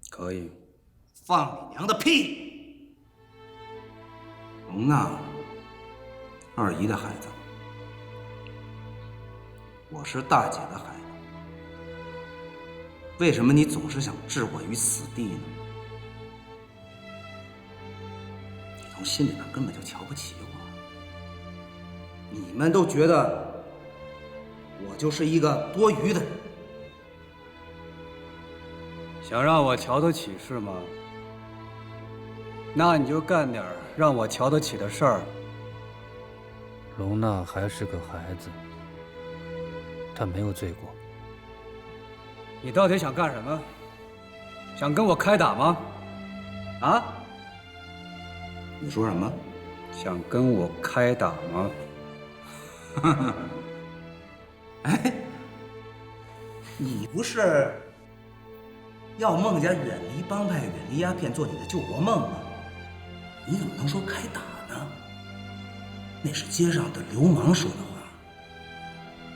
可以。放你娘的屁！龙娜，二姨的孩子，我是大姐的孩子，为什么你总是想置我于死地呢？你从心里边根本就瞧不起我，你们都觉得我就是一个多余的人。想让我瞧得起是吗？那你就干点让我瞧得起的事儿。龙娜还是个孩子，她没有罪过。你到底想干什么？想跟我开打吗？啊？你说什么？想跟我开打吗？哎，你不是要孟家远离帮派、远离鸦片，做你的救国梦吗？你怎么能说开打呢？那是街上的流氓说的话，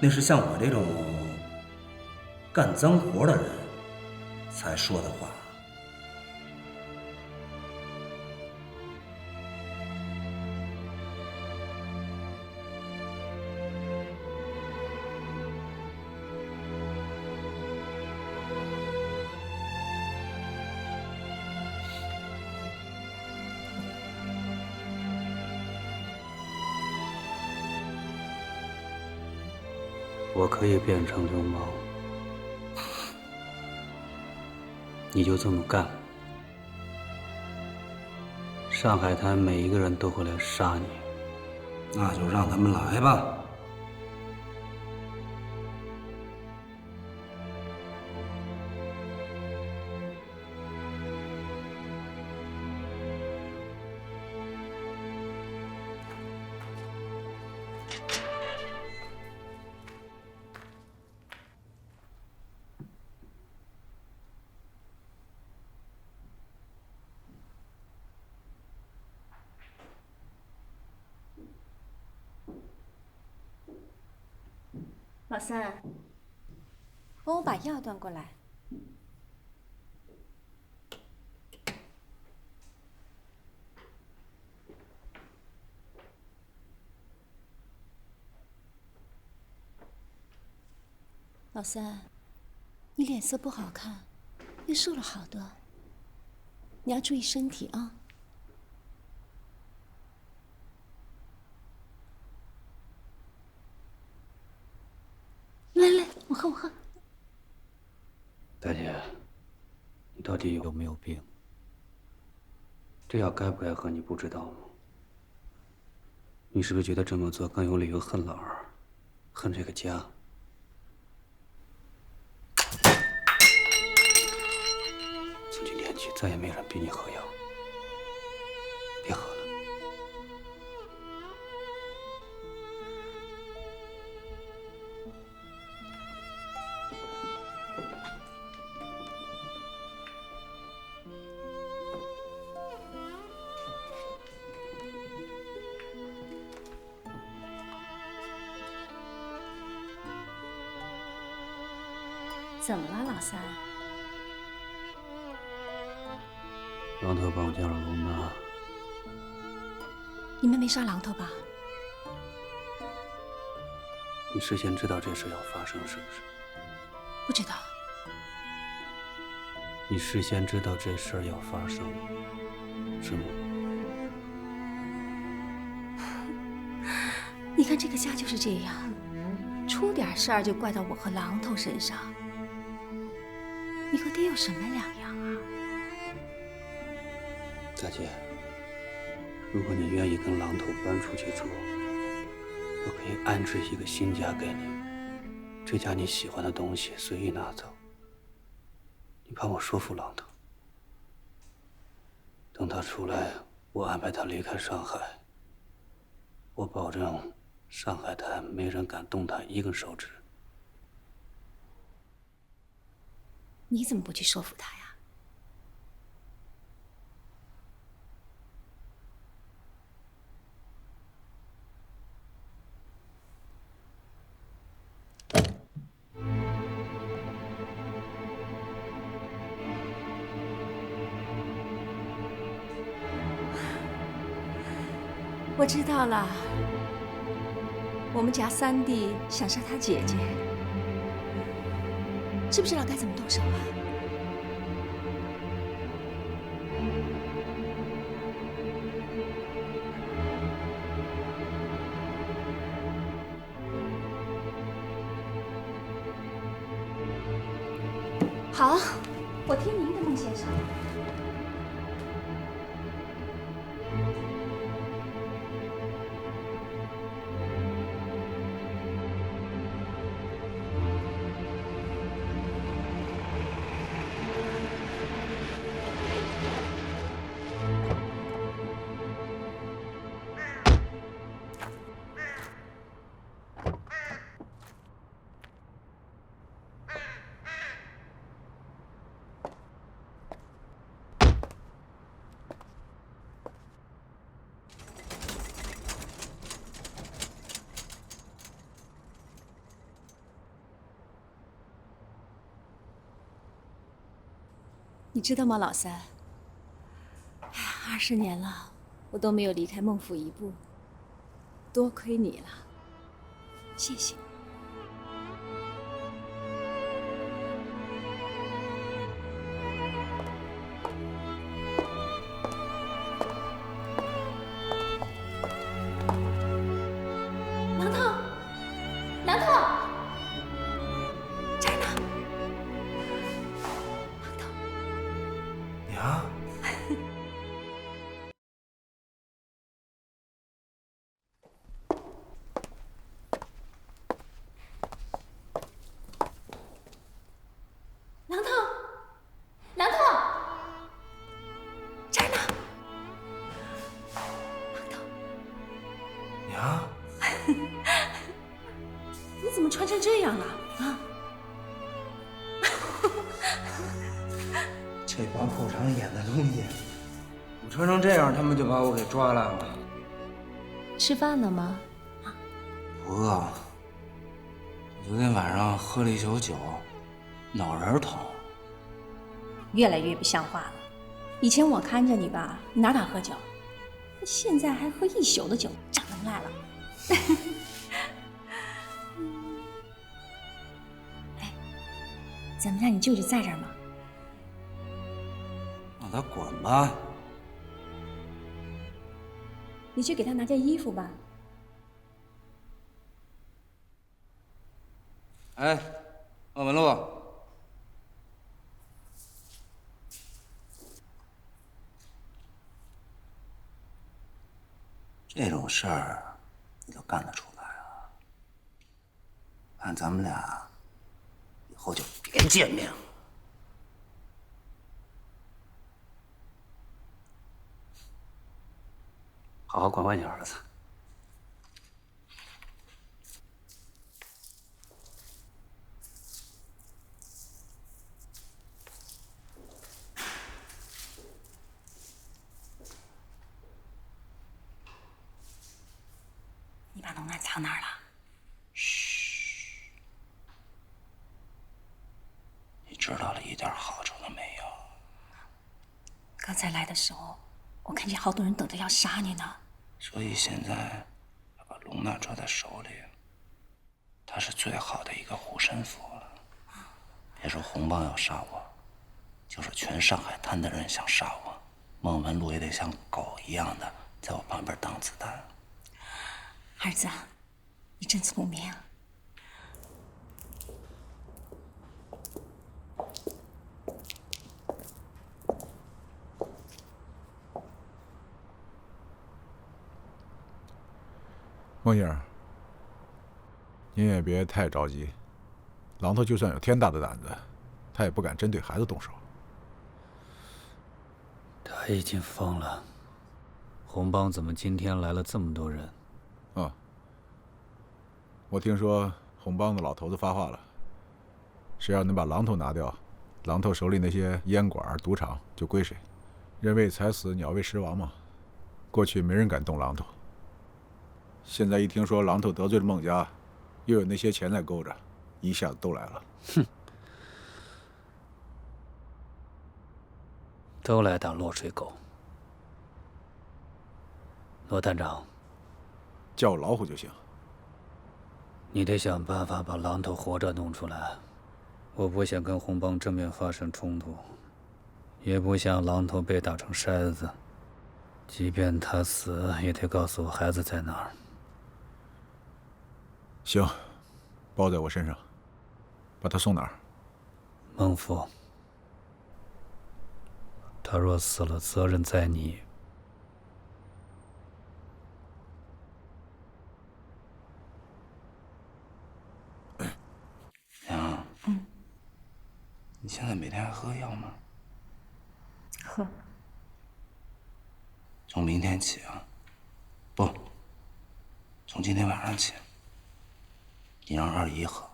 那是像我这种干脏活的人才说的话。我可以变成流氓，你就这么干，上海滩每一个人都会来杀你。那就让他们来吧。老三，帮我把药端过来。老三，你脸色不好看，又瘦了好多，你要注意身体啊。来来，我喝我喝。大姐，你到底有没有病？这药该不该喝你不知道吗？你是不是觉得这么做更有理由恨老二，恨这个家？从今天起，再也没人逼你喝药，别喝了。怎么了，老三？狼头绑架了龙娜，你们没杀狼头吧？你事先知道这事要发生，是不是？不知道。你事先知道这事要发生，是吗？你看这个家就是这样，出点事儿就怪到我和榔头身上，你和爹有什么两样啊？大姐，如果你愿意跟榔头搬出去住，我可以安置一个新家给你，这家你喜欢的东西随意拿走。你帮我说服榔头，等他出来，我安排他离开上海。我保证，上海滩没人敢动他一根手指。你怎么不去说服他呀？我知道了，我们家三弟想杀他姐姐，知不知道该怎么动手啊？好，我听您的，孟先生。你知道吗，老三？哎呀，20年了，我都没有离开孟府一步，多亏你了，谢谢你。榔头，榔头。娘，榔头，榔头，这儿呢。娘，你怎么穿成这样了啊？这帮破场演的东西，我穿成这样，他们就把我给抓来了。吃饭了吗？不饿。昨天晚上喝了一宿酒，脑仁疼。越来越不像话了。以前我看着你吧，你哪敢喝酒？现在还喝一宿的酒，长能耐了。哎，怎么样？你舅舅在这儿吗？让他滚吧！你去给他拿件衣服吧。哎，鄂文路，这种事儿你都干得出来啊？看咱们俩以后就别见面了。好好管管你儿子。你把龙安藏哪儿了？嘘，你知道了一点好处都没有。刚才来的时候，我看见好多人等着要杀你呢。所以现在要把龙娜抓在手里，她是最好的一个护身符了。别说红帮要杀我，就是全上海滩的人想杀我，孟文路也得像狗一样的在我旁边挡子弹。儿子，你真聪明。孟先生，您也别太着急。榔头就算有天大的胆子，他也不敢针对孩子动手。他已经疯了。红帮怎么今天来了这么多人？啊，我听说红帮的老头子发话了，谁要能把榔头拿掉，榔头手里那些烟馆、赌场就归谁。人为财死，鸟为食亡嘛。过去没人敢动榔头，现在一听说榔头得罪了孟家，又有那些钱在勾着，一下子都来了。哼，都来当落水狗。罗探长，叫我老虎就行。你得想办法把榔头活着弄出来。我不想跟红帮正面发生冲突，也不想榔头被打成筛子。即便他死，也得告诉我孩子在哪儿。行，包在我身上。把他送哪儿？孟府。他若死了，责任在你。娘，你现在每天还喝药吗？喝。从明天起啊，不，从今天晚上起，你让二姨喝，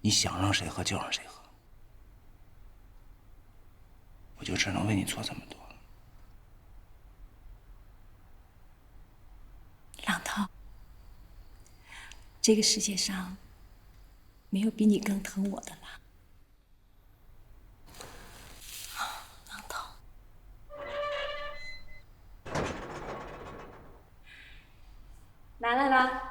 你想让谁喝就让谁喝，我就只能为你做这么多了。榔头，这个世界上没有比你更疼我的了。榔头，拿来了。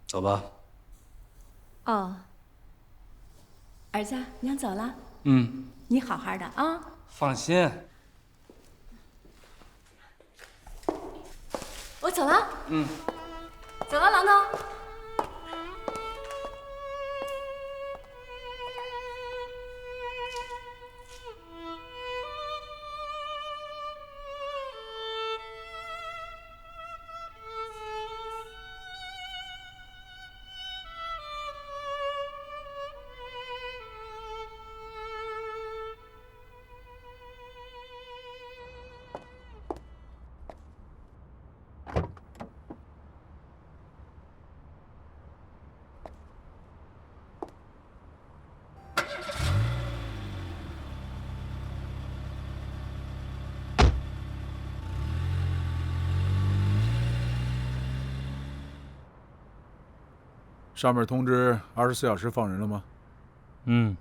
走吧。哦，儿子，娘走了。嗯，你好好的啊。放心。我走了。嗯，走了，榔头。上面通知24小时放人了吗？嗯。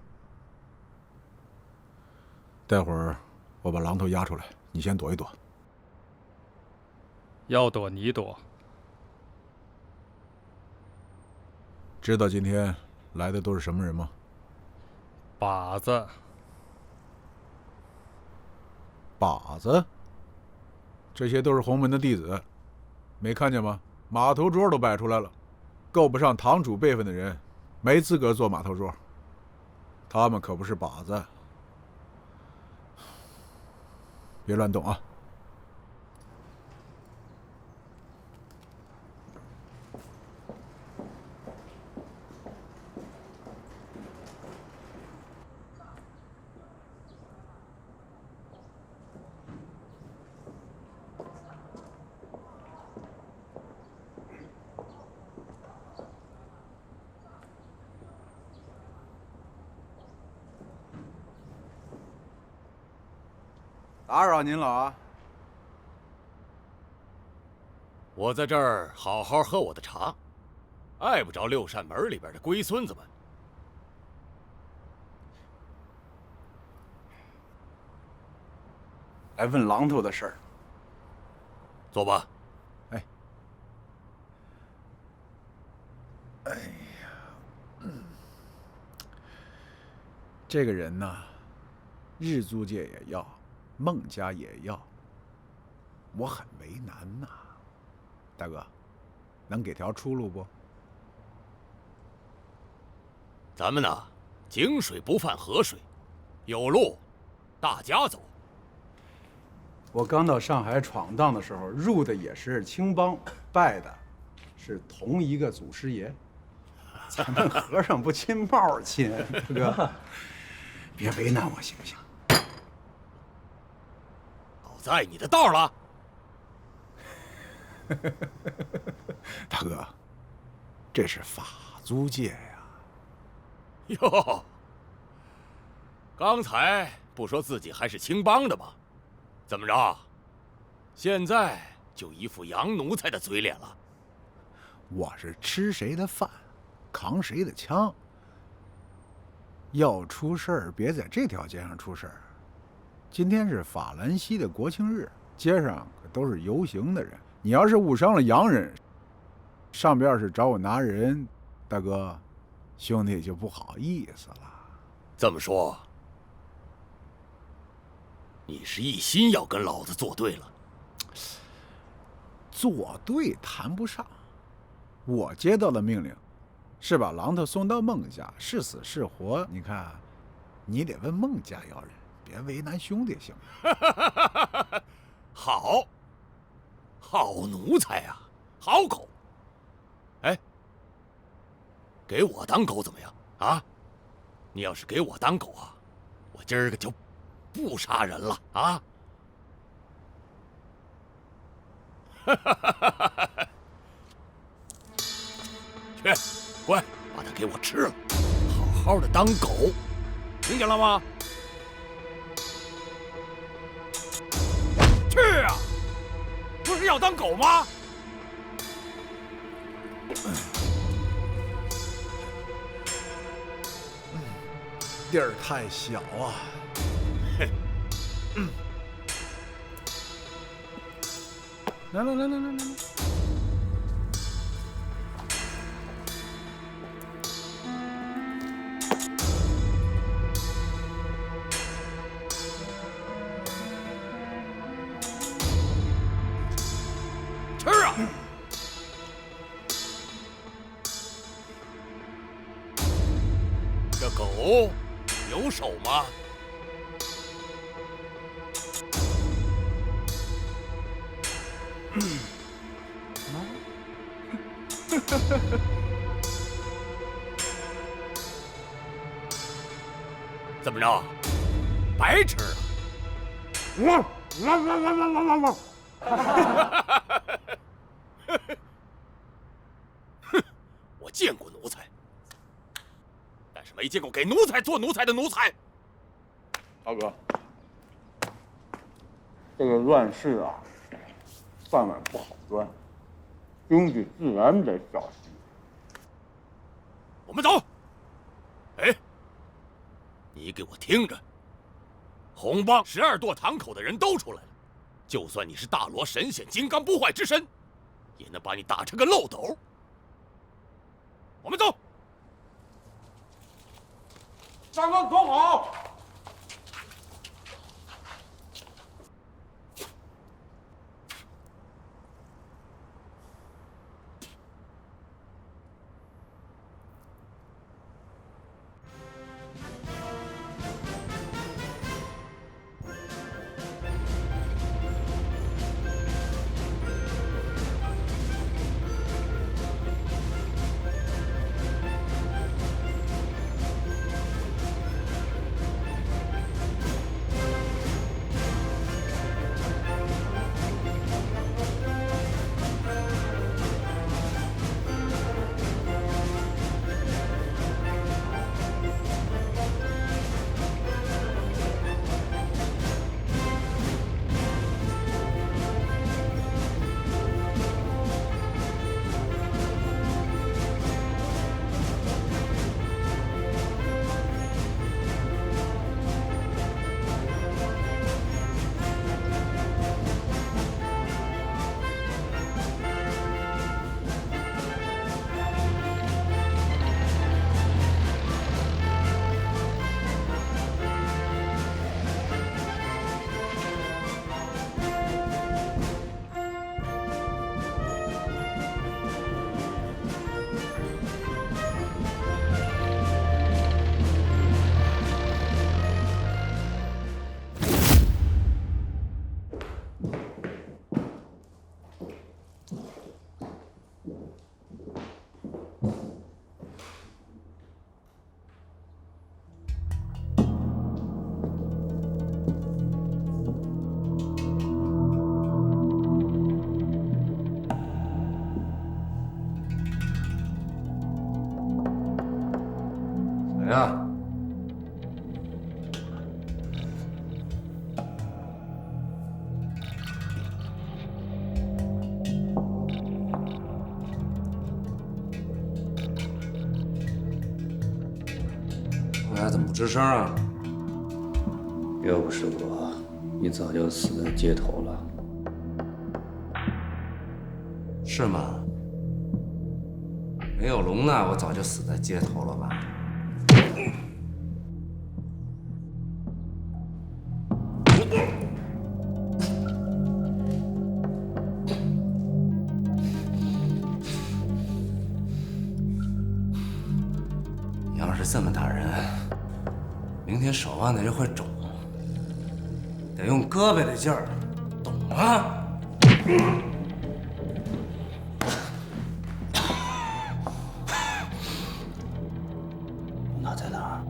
待会儿我把榔头押出来，你先躲一躲。要躲你躲。知道今天来的都是什么人吗？靶子。靶子？这些都是洪门的弟子，没看见吗？码头桌都摆出来了。够不上堂主辈分的人，没资格坐码头桌。他们可不是靶子，别乱动啊！打扰您了啊！我在这儿好好喝我的茶，碍不着六扇门里边的龟孙子们。来问榔头的事儿。坐吧。哎呀，这个人呐，日租界也要，孟家也要，我很为难呐。大哥，能给条出路不？咱们呢，井水不犯河水，有路大家走。我刚到上海闯荡的时候，入的也是青帮，拜的是同一个祖师爷。咱们和尚不亲冒亲，大哥，别为难我行不行？好在你的道了。大哥，这是法租界呀。哟，刚才不说自己还是青帮的吗？怎么着？现在就一副洋奴才的嘴脸了？我是吃谁的饭，扛谁的枪。要出事儿，别在这条街上出事儿。今天是法兰西的国庆日，街上可都是游行的人。你要是误伤了洋人，上边是找我拿人，大哥，兄弟就不好意思了。这么说，你是一心要跟老子作对了？作对谈不上，我接到了命令，是把榔头送到孟家，是死是活，你看，你得问孟家要人，别为难兄弟，行吗？好，好奴才啊，好狗。哎，给我当狗怎么样啊？你要是给我当狗啊，我今儿个就不杀人了啊！去，乖，把它给我吃了，好好的当狗，听见了吗？去啊！不是要当狗吗？地儿太小啊！来，吃啊！这狗有手吗？怎么着？白吃啊！哼，我见过奴才，但是没见过给奴才做奴才的奴才。大哥，这个乱世啊，饭碗不好端，兄弟自然得小心。我们走。哎，你给我听着，红帮12垛堂口的人都出来了，就算你是大罗神仙金刚不坏之身，也能把你打成个漏斗。我们走。上官走好。着。孟家怎么不吱声啊？要不是我，你早就死在街头了。是吗？没有龙娜，我早就死在街头了吧？你要是这么打人，明天手腕子就会肿，得用胳膊的劲儿，懂吗？那在哪儿？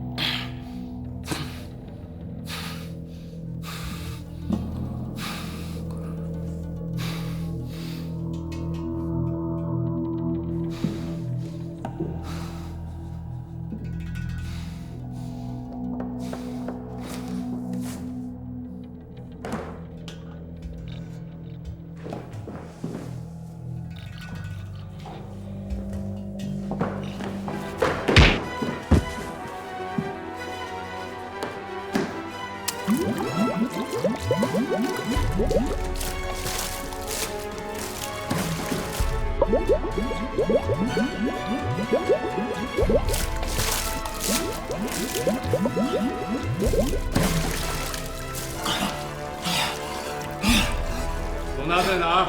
龙娜在哪儿？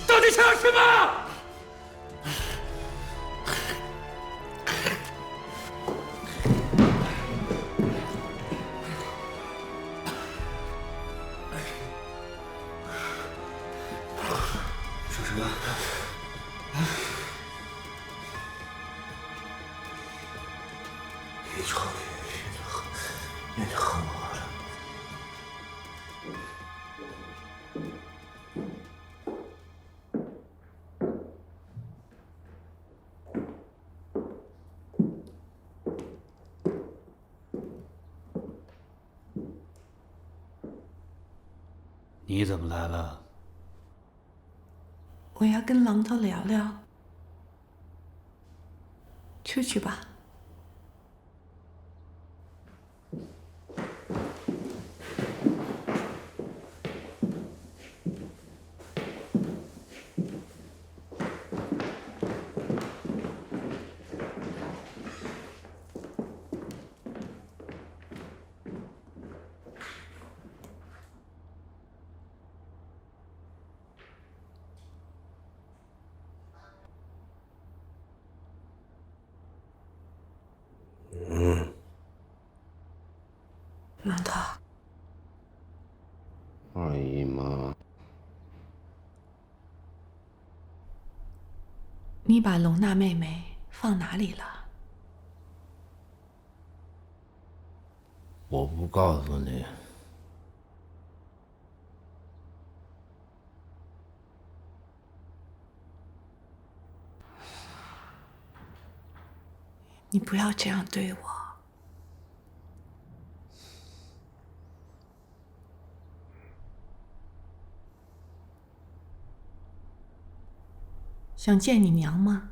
到底想要什么？说什么？你终于愿意和我了。你怎么来了？我要跟榔头聊聊。出去吧。榔头，二姨妈，你把龙娜妹妹放哪里了？我不告诉你。你不要这样对我。想见你娘吗？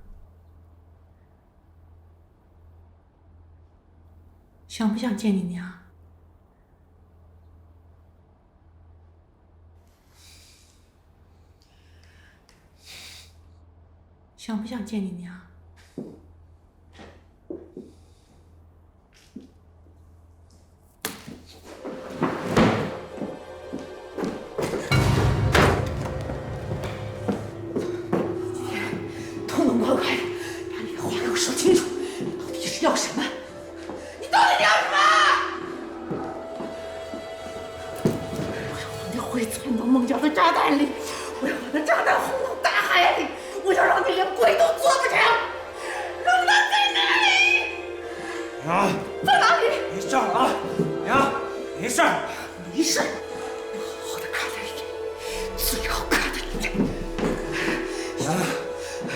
想不想见你娘？想不想见你娘？通通快快，把你的话给我说清楚，到底是要什么？你到底要什么？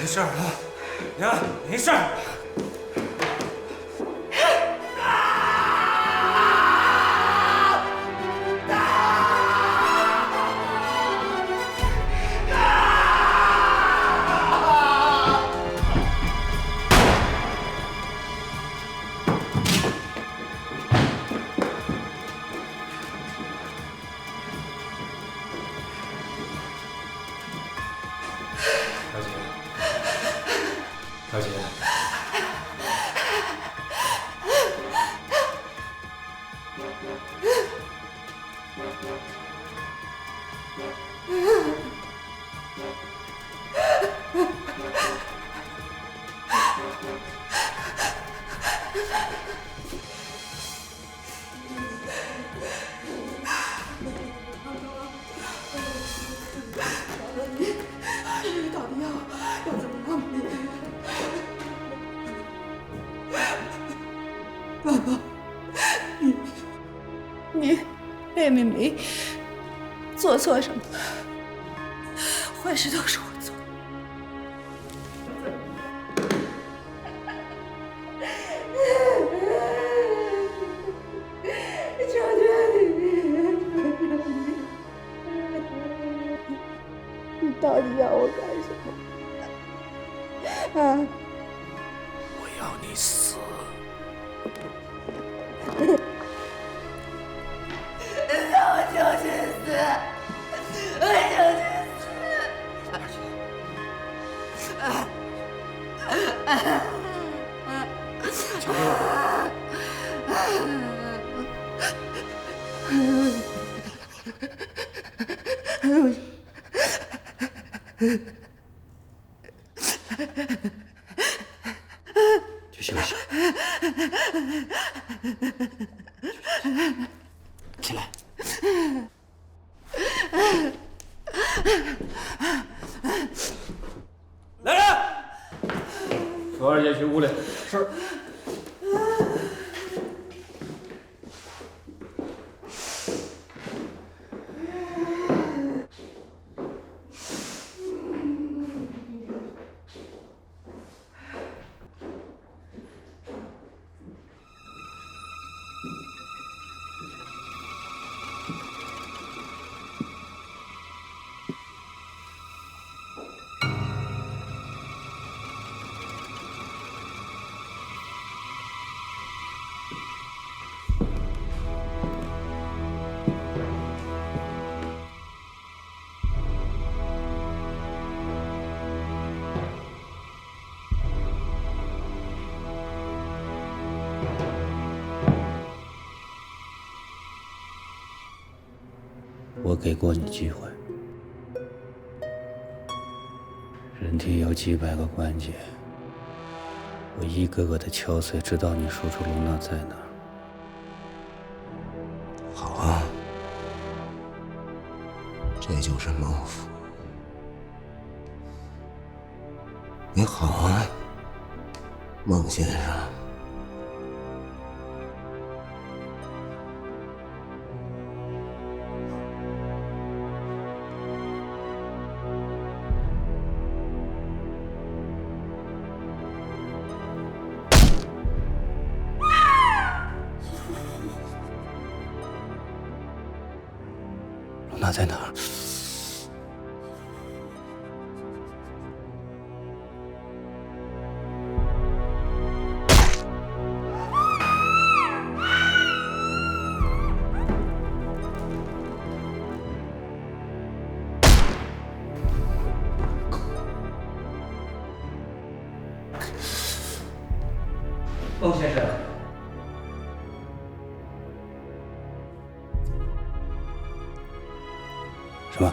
没事啊，娘，没事。小姐，你到底要怎么弄你？爸爸，你妹妹没做错什么，坏事都是我做的。求求你，你到底要我干什么？啊！我要你死！让我就去死！我就去死！乔哥，去休息。起来。来人！楚二姐去屋里。是。我给过你机会，人体有几百个关节，我一个个的敲碎，直到你说出龙娜在哪儿。好啊，这就是孟府。你好啊，孟先生。龙娜在哪儿？孟先生，什么？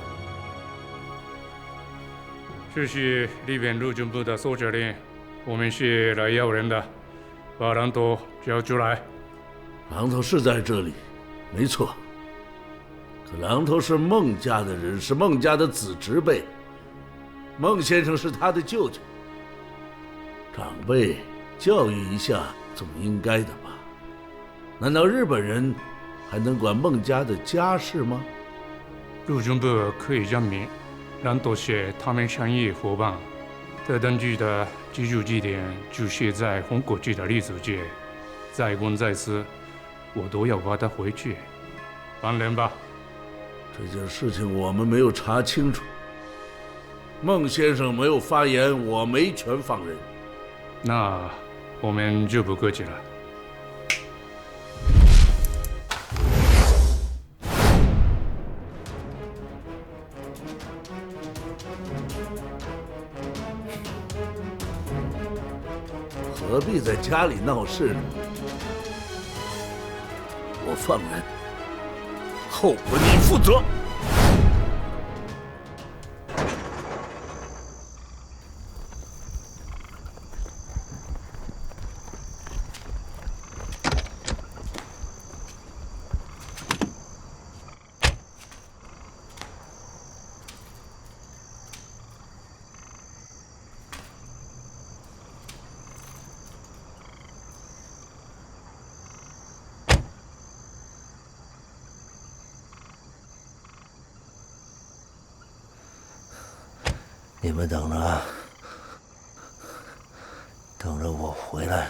这是那边陆军部的搜查令，我们是来要人的，把榔头交出来。榔头是在这里，没错。可榔头是孟家的人，是孟家的子侄辈。孟先生是他的舅舅，长辈教育一下总应该的吧？难道日本人还能管孟家的家事吗？陆军部可以任命，榔头是他们生意伙伴，特等局的居住地点就写在红果局的立足界，再问再次，我都要把他回去。放人吧。这件事情我们没有查清楚，孟先生没有发言，我没权放人。那我们就不客气了。何必在家里闹事呢？我放人，后果你负责。你们等着，等着我回来。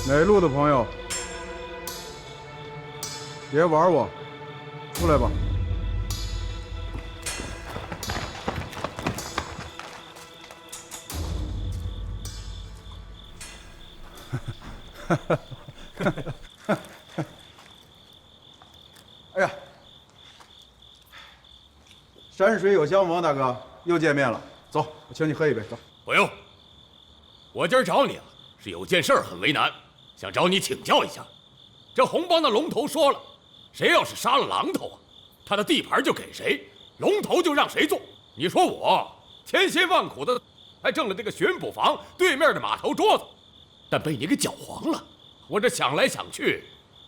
哪路的朋友，别玩我，出来吧。哎呀，山水有相逢，大哥又见面了。走，我请你喝一杯。走。不用，我今儿找你了，是有件事儿很为难。想找你请教一下，这红帮的龙头说了，谁要是杀了狼头啊，他的地盘就给谁，龙头就让谁做。你说我千辛万苦的，还挣了这个巡捕房对面的码头桌子，但被你给搅黄了。我这想来想去，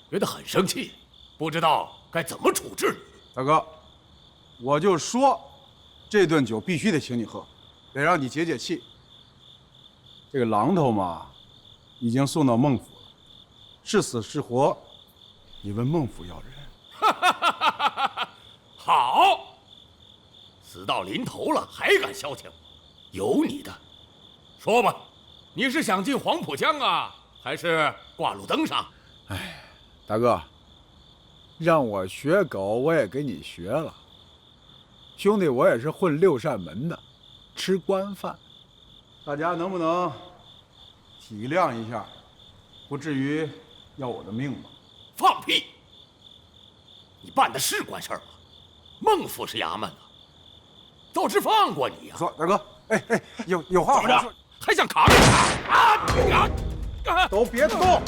觉得很生气，不知道该怎么处置。大哥，我就说，这顿酒必须得请你喝，得让你解解气。这个榔头嘛，已经送到孟府了，是死是活，你问孟府要人。好，死到临头了还敢消停，有你的！说吧，你是想进黄浦江啊，还是挂路灯上？哎，大哥，让我学狗，我也给你学了。兄弟，我也是混六扇门的，吃官饭。大家能不能体谅一下，不至于要我的命吗？放屁！你办的是官事儿吗？孟府是衙门啊，早知放过你呀！说，大哥，哎，有话好说，还想卡着？都别动，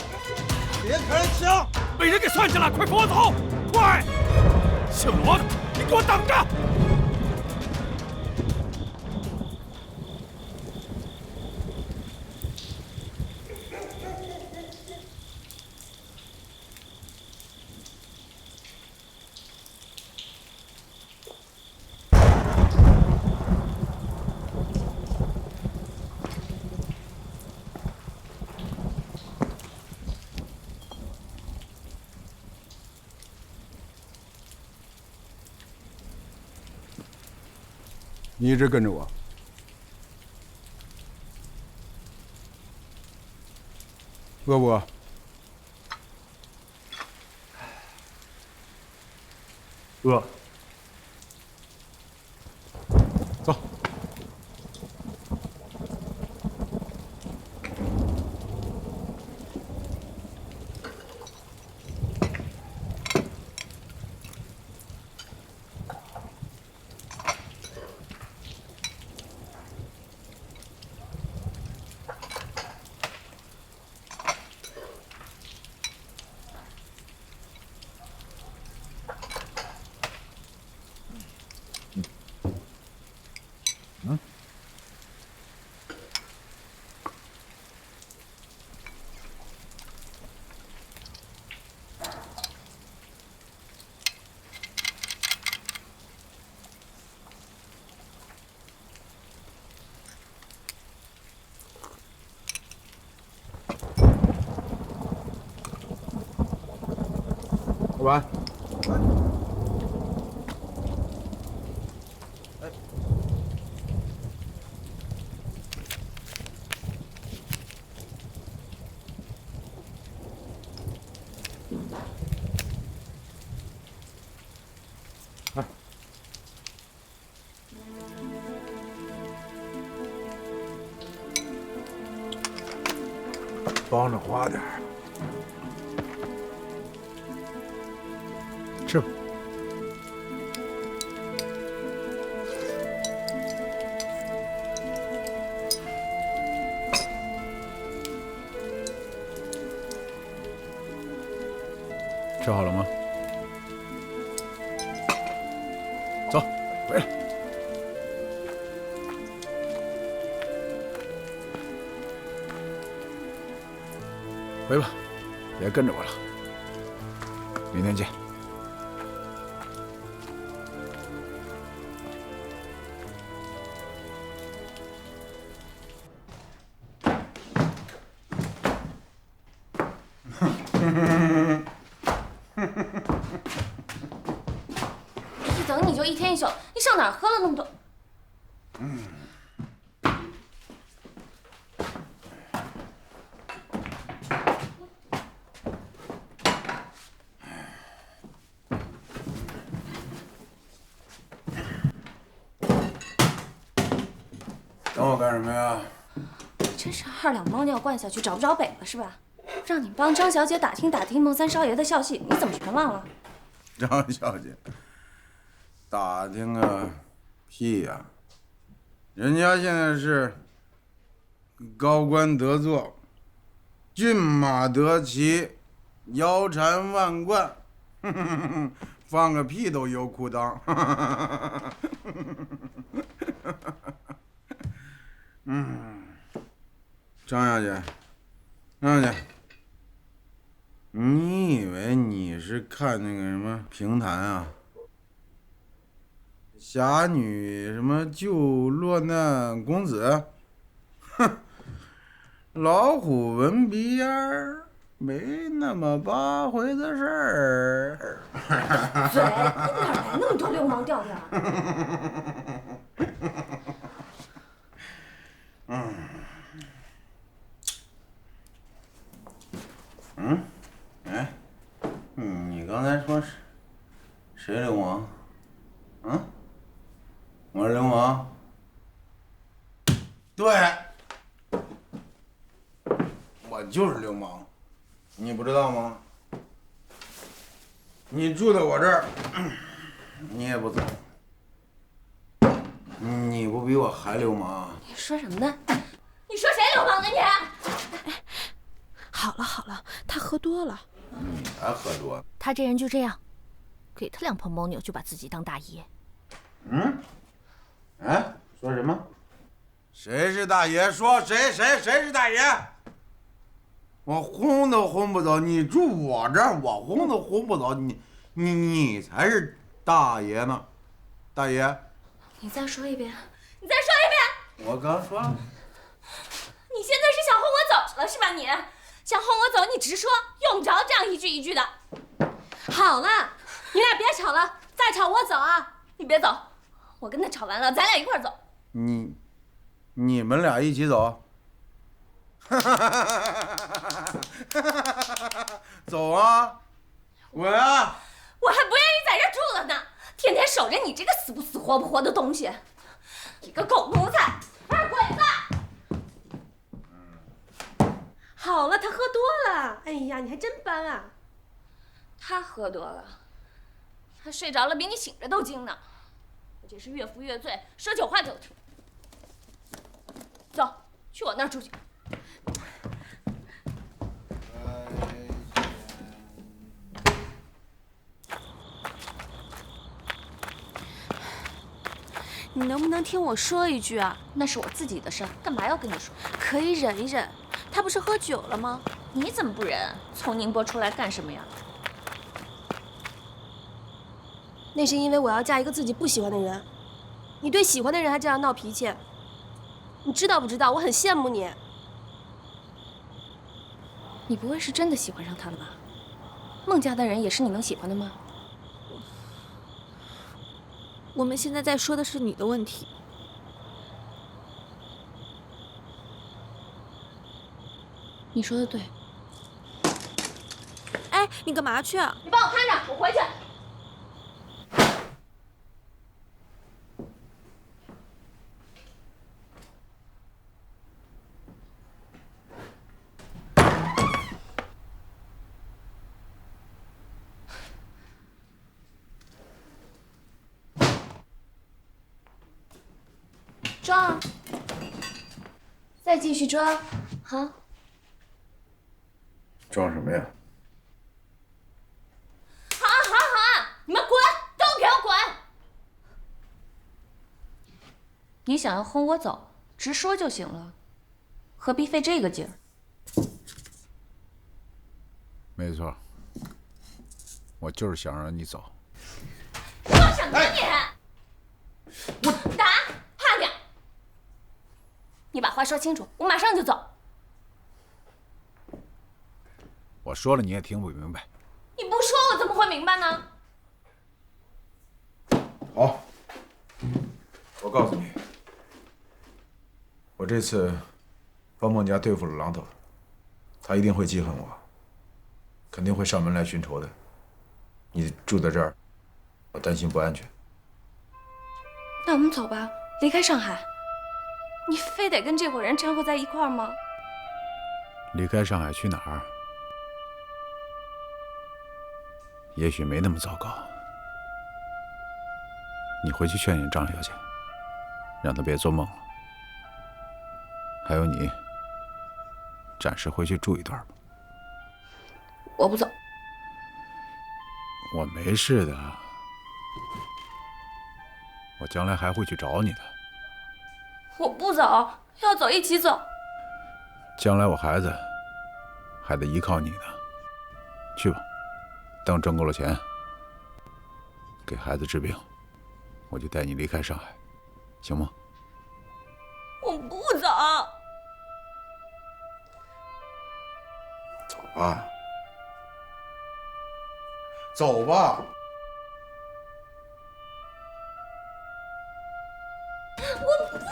别开枪！被人给算计了，快扶我走！快！姓罗的，你给我等着！你一直跟着我，饿不饿？饿。走。老板。帮着花点儿，吃吧。吃好了吗？走，回来。回吧，别跟着我了。明天见。一等你就一天一宿，你上哪儿喝了那么多？等我干什么呀？真是2两猫尿灌下去找不着北了是吧？让你帮张小姐打听打听孟三少爷的消息，你怎么全忘了？张小姐，打听个屁呀！人家现在是高官得坐，骏马得骑，腰缠万贯，放个屁都有裤裆。张小姐，张小姐，你以为你是看那个什么评弹啊？侠女什么救落难公子？哼，老虎纹鼻烟儿，没那么8回的事儿。嘴，你哪来那么多流氓调调？哎，你刚才说谁流氓？我是流氓？对，我就是流氓，你不知道吗？你住在我这儿，你也不走，你不比我还流氓？你说什么呢？你说谁流氓呢你？好了好了，他喝多了。你才喝多。他这人就这样，给他2泡猫尿就把自己当大爷。哎，说什么？谁是大爷？说谁是大爷？我轰都轰不走，你住我这儿，我轰都轰不走，你才是大爷呢，大爷。你再说一遍，你再说一遍。我刚说了。你现在是想轰我走了是吧？你想轰我走，你直说，用不着这样一句一句的。好了，你俩别吵了，再吵我走啊！你别走，我跟他吵完了，咱俩一块儿走。你们俩一起走？走啊，滚啊！我还不愿意在这住了呢，天天守着你这个死不死活不活的东西，一个狗奴才，二鬼子！好了，他喝多了。哎呀，你还真搬啊！他喝多了，他睡着了比你醒着都精呢。我这是越扶越醉，说酒话就听。走，去我那儿住去。你能不能听我说一句啊？那是我自己的事儿，干嘛要跟你说？可以忍一忍。他不是喝酒了吗？你怎么不忍？从宁波出来干什么呀？那是因为我要嫁一个自己不喜欢的人。你对喜欢的人还这样闹脾气，你知道不知道？我很羡慕你。你不会是真的喜欢上他了吧？孟家的人也是你能喜欢的吗？我们现在在说的是你的问题。你说的对。哎，你干嘛去啊？你帮我看着，我回去。装，再继续装，好。装什么呀？好啊，好啊，好啊！你们滚，都给我滚！你想要轰我走，直说就行了，何必费这个劲儿？没错，我就是想让你走。说什么你？打，怕点！你把话说清楚，我马上就走。我说了你也听不明白。你不说我怎么会明白呢？好，我告诉你，我这次帮孟家对付了榔头，他一定会记恨我，肯定会上门来寻仇的。你住在这儿，我担心不安全。那我们走吧，离开上海。你非得跟这伙人掺和在一块儿吗？离开上海去哪儿？也许没那么糟糕。你回去劝劝张小姐，让她别做梦了。还有你，暂时回去住一段吧。我不走。我没事的，我将来还会去找你的。我不走，要走一起走。将来我孩子还得依靠你呢。去吧，等挣够了钱，给孩子治病，我就带你离开上海，行吗？我不走。走吧，走吧。我不走。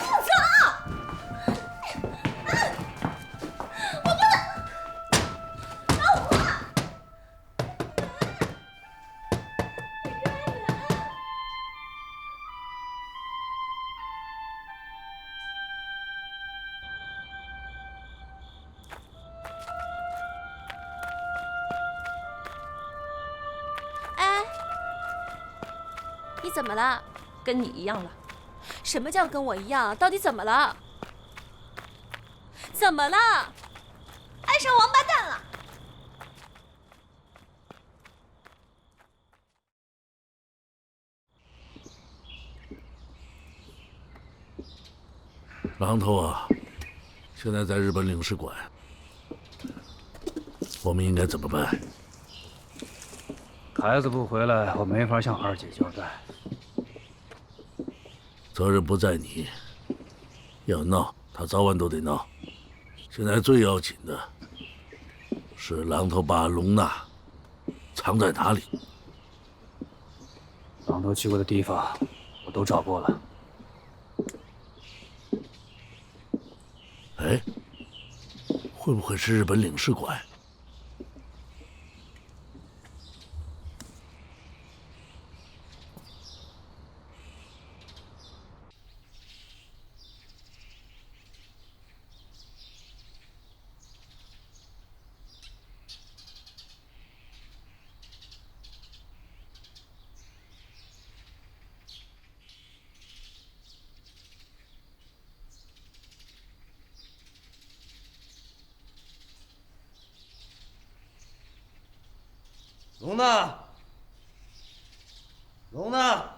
我不走。老婆。哎，你怎么了？跟你一样了。什么叫跟我一样？到底怎么了？怎么了？爱上王八蛋了。榔头啊，现在在日本领事馆，我们应该怎么办？孩子不回来，我没法向二姐交代。责任不在你，要闹他早晚都得闹。现在最要紧的是榔头把龙娜藏在哪里。榔头去过的地方，我都找过了。哎，会不会是日本领事馆？龙呢？龙呢？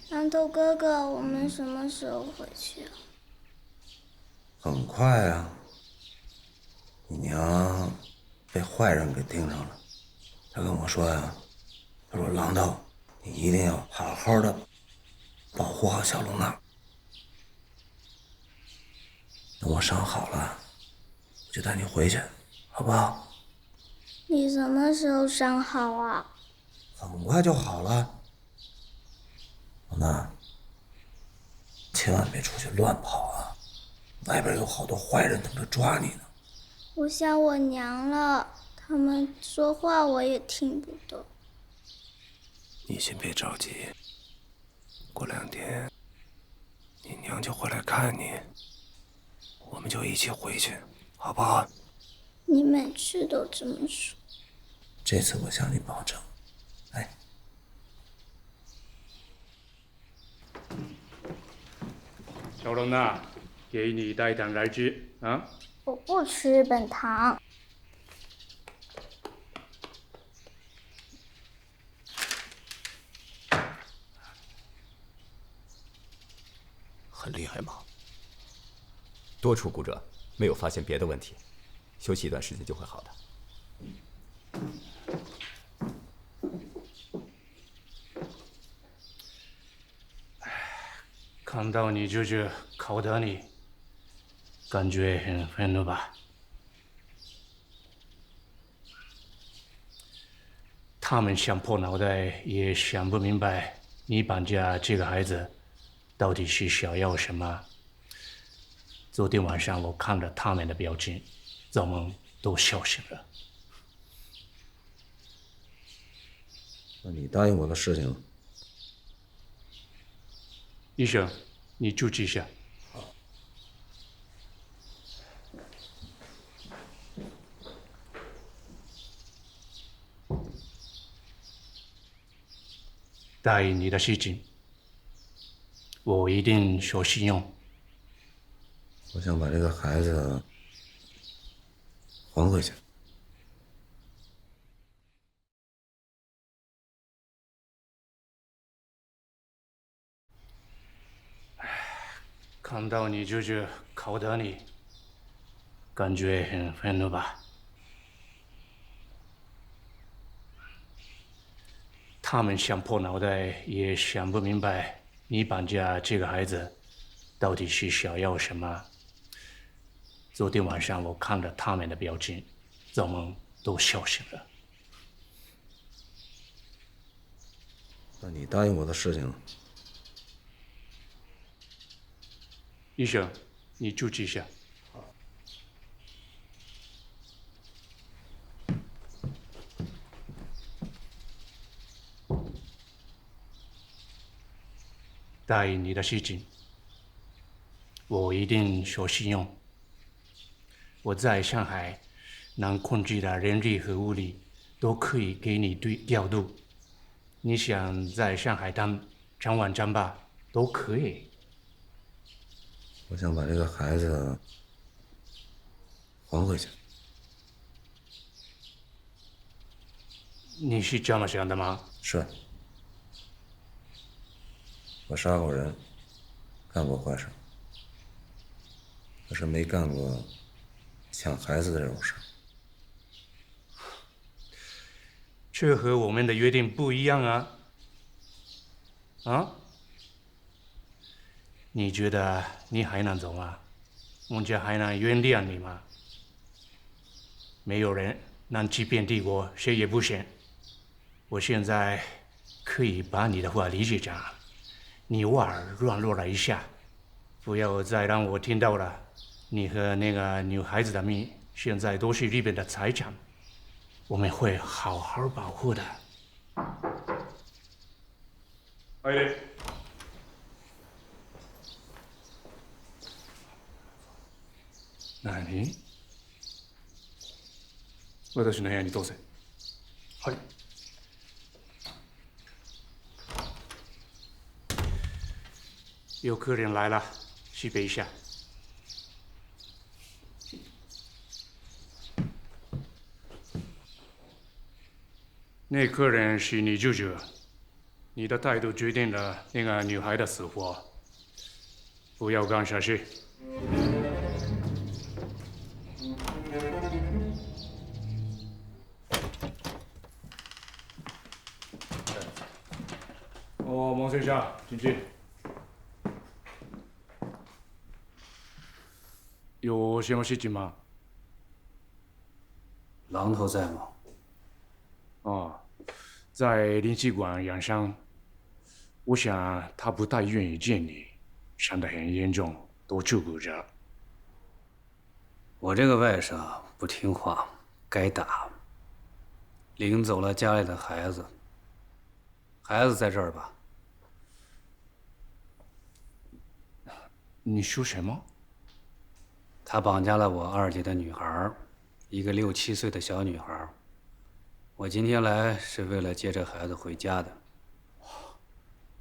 馒头哥哥，我们什么时候回去啊？很快啊。你娘被坏人给盯上了，她跟我说呀，她说榔头，你一定要好好的保护好小龙娜。等我伤好了，我就带你回去，好不好？你什么时候伤好啊？很快就好了。龙娜，千万别出去乱跑啊！外边有好多坏人等着抓你呢。我想我娘了，他们说话我也听不懂。你先别着急，过2天，你娘就回来看你，我们就一起回去，好不好？你每次都这么说。这次我向你保证。哎，小龙呐，给你带糖来吃啊。我不吃日本糖。很厉害吗？多处骨折，没有发现别的问题，休息一段时间就会好的。看到你就是考得你，感觉很愤怒吧？他们想破脑袋也想不明白，你绑架这个孩子到底是想要什么。昨天晚上我看了他们的表情，怎么都笑醒了。那你答应我的事情？医生，你注意一下。答应你的事情，我一定守信用。我想把这个孩子还回去。看到你就是考得你，感觉很愤怒吧？他们想破脑袋也想不明白，你绑架这个孩子到底是想要什么。昨天晚上我看了他们的表情，怎么都笑醒了。那你答应我的事情？医生，你注意一下。答应你的事情，我一定守信用。我在上海能控制的人力和物力都可以给你调度。你想在上海当常晚张吧，都可以。我想把这个孩子还回去。你是这么想的吗？是。我杀过人，干过坏事，可是没干过抢孩子的这种事。这和我们的约定不一样啊！啊？你觉得你还能走吗？孟家还能原谅你吗？没有人能欺骗帝国，谁也不行。我现在可以把你的话理解成，你偶尔软弱了一下，不要再让我听到了。你和那个女孩子的命现在都是日本的财产，我们会好好保护的。はい。何？私の部屋に通せ。はい。有客人来了，去备一下。那客人是你舅舅，你的态度决定了那个女孩的死活，不要干傻事。孟先生，进去。有什么事情吗？榔头在吗？哦，在灵气馆养伤。我想他不太愿意见你，伤得很严重，多照顾着。我这个外甥不听话，该打。领走了家里的孩子，孩子在这儿吧？你说什么？他绑架了我二姐的女孩，一个6、7岁的小女孩。我今天来是为了接这孩子回家的。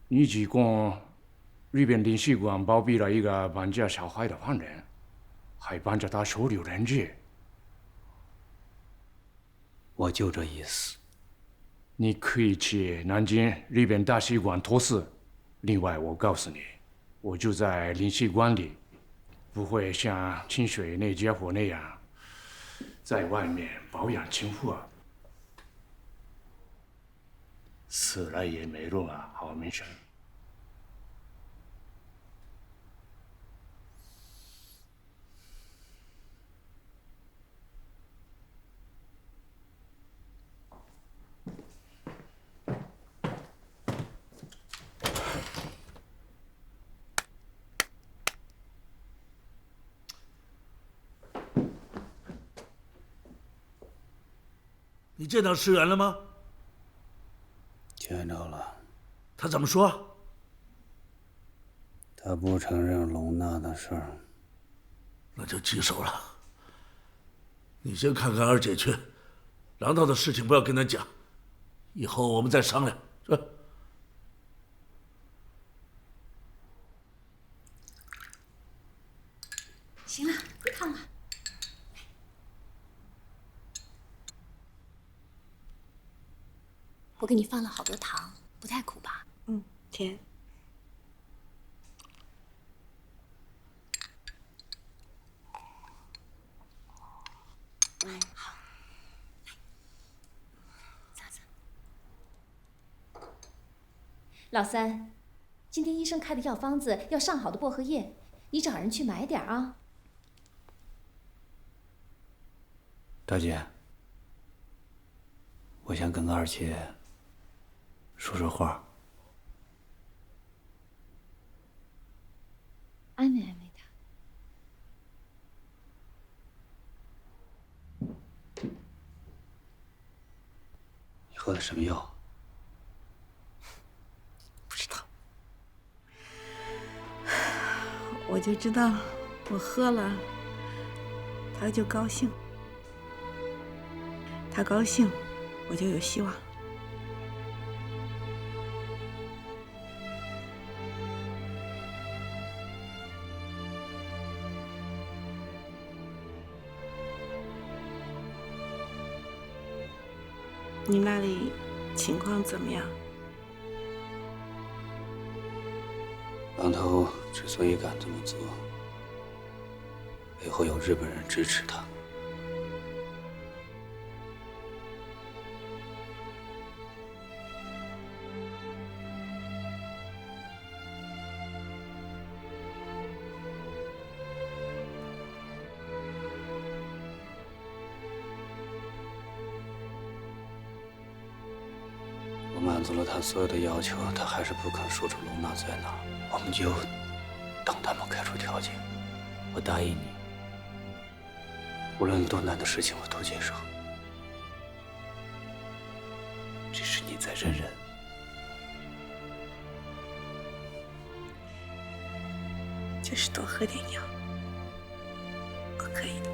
你指控日本领事馆包庇了一个绑架小孩的犯人，还帮着他收留人质。我就这意思。你可以去南京日本大使馆托事。另外，我告诉你，我就在领事馆里，不会像清水那家伙那样，在外面保养情妇。死了也没用啊，郝明生。你见到石原了吗？见着了。他怎么说？他不承认龙娜的事儿。那就棘手了。你先看看二姐去，榔头的事情不要跟他讲，以后我们再商量，是吧？行了，别看了。我给你放了好多糖，不太苦吧？嗯，甜。好。擦擦。老三，今天医生开的药方子要上好的薄荷叶，你找人去买点啊。大姐，我想跟二姐说说话，安慰安慰他。你喝的什么药？不知道。我就知道，我喝了，他就高兴。他高兴，我就有希望。你那里情况怎么样？榔头之所以敢这么做，背后有日本人支持他。我满足了他所有的要求，他还是不肯说出龙娜在哪儿。我们就等他们开出条件。我答应你，无论多难的事情我都接受，只是你再忍忍。就是多喝点药，我可以的。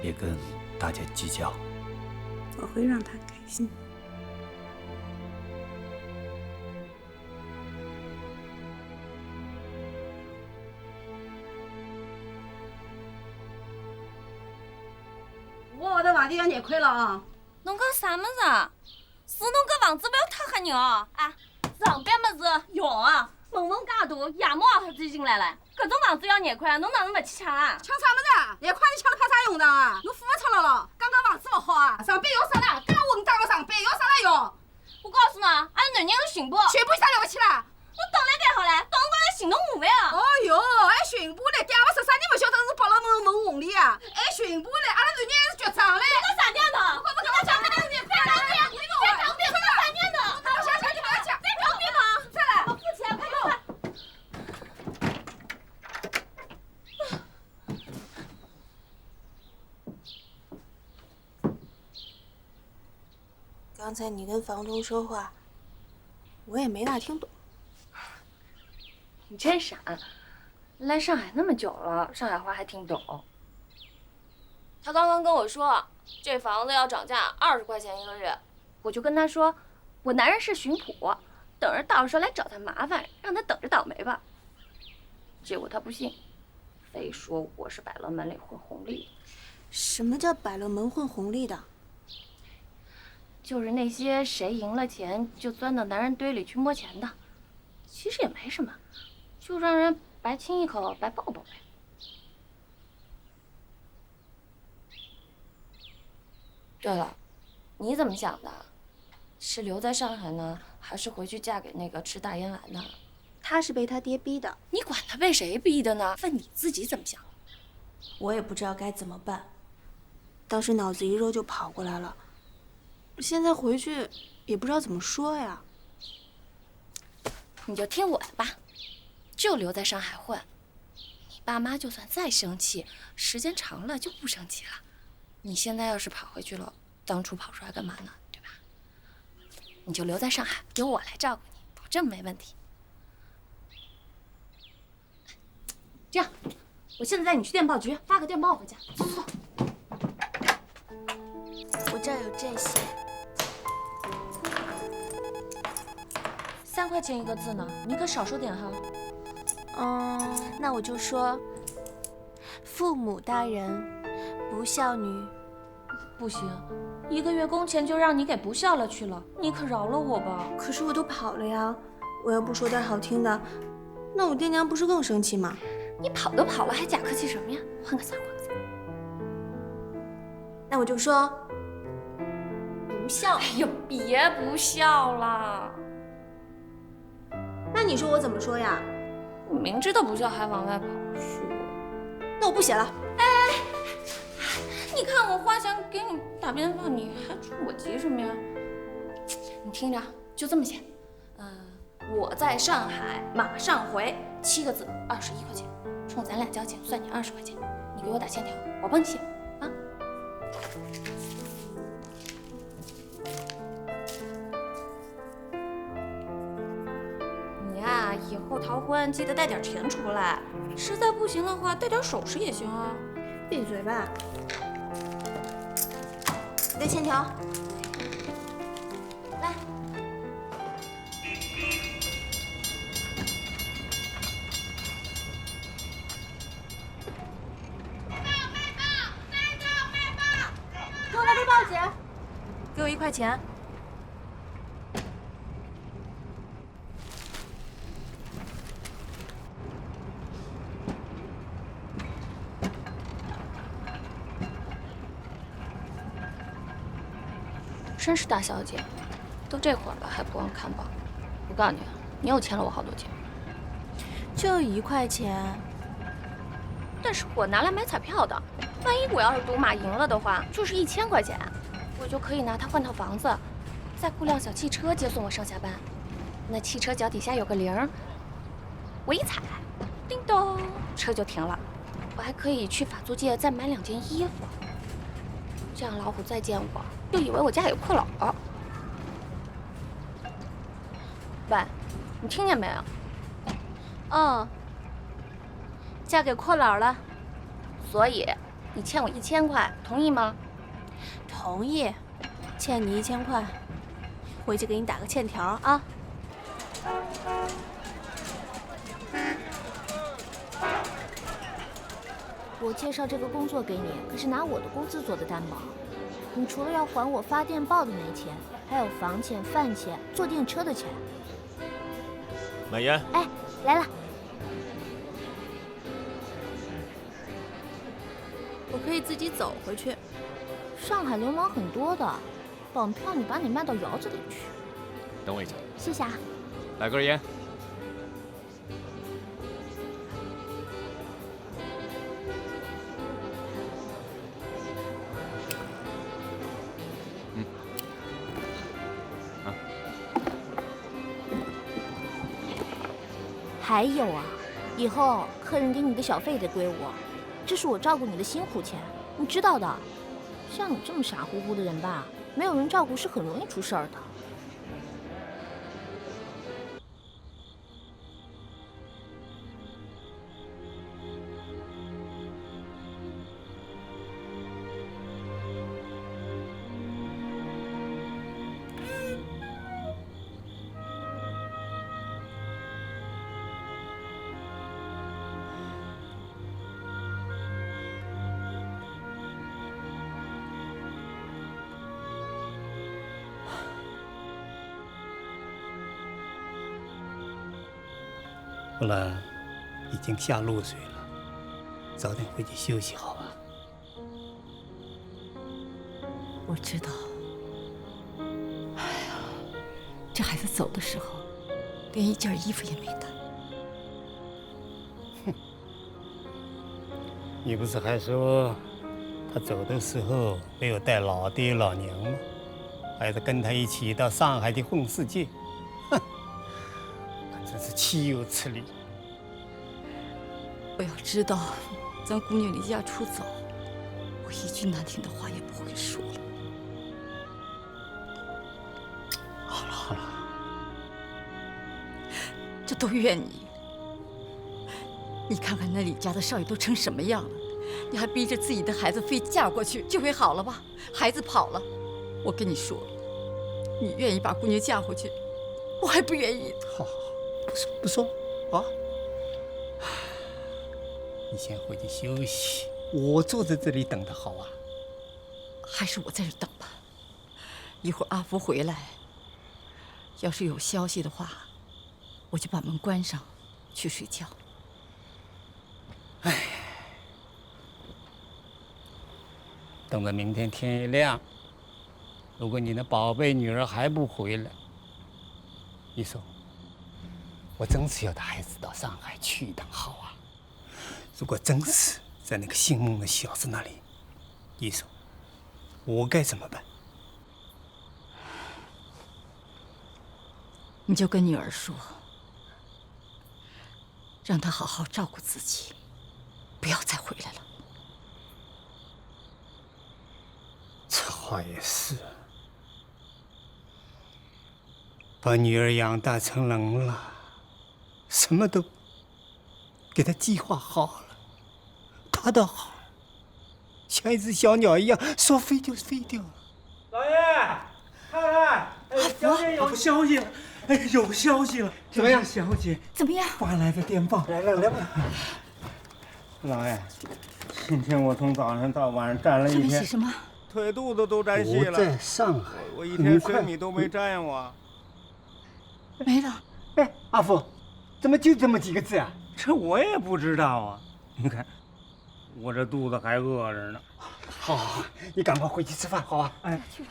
别跟大姐计较。我会让她开心。我的房地要捏亏了啊！侬讲啥么子啊？是侬搿房子不要太吓人哦！啊，上班么子要啊，门缝介大，夜猫也好追进来了。搿种房子要捏亏啊，侬哪能勿去抢啊？抢啥么子？捏亏你抢了派啥用场啊？侬付勿出来了，刚刚房子勿好啊，上班要啥啦？介混账个上班要啥啦要？我告诉侬，阿拉男人是巡捕，巡捕有啥了不起啦？我打来盖好了，当光来行动麻烦啊！哦哟，还巡捕嘞，嗲勿说啥人勿晓得是跑了门红里啊？还巡捕嘞，阿拉男人还是局长嘞！你讲啥娘的？我不跟他讲，别讲别讲，你再讲别说啥娘的！我想想你不要讲，再讲别讲，再来，我付钱，快快！刚才你跟房东说话，我也没大听懂。你真傻，来上海那么久了，上海话还听懂？他刚刚跟我说，这房子要涨价20块钱一个月，我就跟他说，我男人是巡捕，等着到时候来找他麻烦，让他等着倒霉吧。结果他不信，非说我是百乐门里混红利。什么叫百乐门混红利的？就是那些谁赢了钱就钻到男人堆里去摸钱的，其实也没什么，就让人白亲一口白抱抱呗。对了，你怎么想的？是留在上海呢，还是回去嫁给那个吃大烟丸的？他是被他爹逼的。你管他被谁逼的呢？问你自己怎么想？我也不知道该怎么办，当时脑子一热就跑过来了。现在回去也不知道怎么说呀。你就听我的吧，就留在上海混。你爸妈就算再生气，时间长了就不生气了。你现在要是跑回去了，当初跑出来干嘛呢？对吧？你就留在上海，由我来照顾你，保证没问题。这样，我现在带你去电报局发个电报回家。走走走。我这儿有这些。3块钱一个字呢，你可少说点哈。那我就说，父母大人，不孝女。不行，1个月工钱就让你给不孝了去了，你可饶了我吧。可是我都跑了呀，我要不说点好听的，那我爹娘不是更生气吗？你跑都跑了，还假客气什么呀？换个3块钱。那我就说，不孝。哎呦，别不孝了。那你说我怎么说呀？你明知道不孝还往外跑，虚伪。那我不写了。哎，你看我话想给你打电话，你还着我急什么呀？你听着，就这么写。我在上海，马上回，7个字，21块钱，冲咱俩交情，算你20块钱。你给我打欠条，我帮你写啊。以后逃婚记得带点钱出来，实在不行的话带点首饰也行啊。闭嘴吧！你的欠条，来。给我来背包，姐。给我1块钱。真是大小姐，都这会儿了还不忘看报。我告诉你，你又欠了我好多钱。就1块钱，但是我拿来买彩票的，万一我要是赌马赢了的话，就是1000块钱，我就可以拿它换套房子，再雇辆小汽车接送我上下班。那汽车脚底下有个铃，我一踩，叮咚，车就停了。我还可以去法租界再买2件衣服，这样老虎再见我，就以为我家有阔佬。喂，你听见没有？嫁给阔佬了，所以你欠我1000块，同意吗？同意，欠你1000块，回去给你打个欠条啊。我介绍这个工作给你，可是拿我的工资做的担保。你除了要还我发电报的那钱，还有房钱、饭钱、坐电车的钱。买烟。哎，来了。我可以自己走回去。上海流氓很多的，绑票你把你卖到窑子里去。等我一下。谢谢啊。来根烟。还有啊，以后客人给你的小费得归我，这是我照顾你的辛苦钱，你知道的。像你这么傻乎乎的人吧，没有人照顾是很容易出事儿的。不然已经下露水了，早点回去休息好吧？我知道。哎呀，这孩子走的时候，连一件衣服也没带。哼，你不是还说他走的时候没有带老爹老娘吗？还是跟他一起到上海去混世界？哼！真是岂有此理！我要知道咱姑娘离家出走，我一句难听的话也不会说了。好了好了，这都怨你。你看看那李家的少爷都成什么样了，你还逼着自己的孩子非嫁过去就会好了吧？孩子跑了，我跟你说，你愿意把姑娘嫁回去，我还不愿意。好，不说啊。你先回去休息，我坐在这里等他好啊。还是我在这等吧。一会儿阿福回来，要是有消息的话，我就把门关上，去睡觉。唉，等到明天天一亮，如果你的宝贝女儿还不回来，你说，我真是要带孩子到上海去一趟好啊。如果真是在那个姓孟的小子那里，你说我该怎么办？你就跟女儿说，让她好好照顾自己，不要再回来了。这话也是，把女儿养大成人了，什么都给她计划好了。他倒好，像一只小鸟一样，说飞就飞掉了。老爷，太太，小姐有消息了，哎，有消息了。怎么样，小姐？怎么样？发来的电报。来吧。老爷，今天我从早上到晚上站了一天。这什么？腿肚子都沾稀了。我在上海，我一天水米都没沾我。没了。哎，阿福，怎么就这么几个字啊？这我也不知道啊。你看。我这肚子还饿着呢。好，你赶快回去吃饭，好吧？哎，去吧。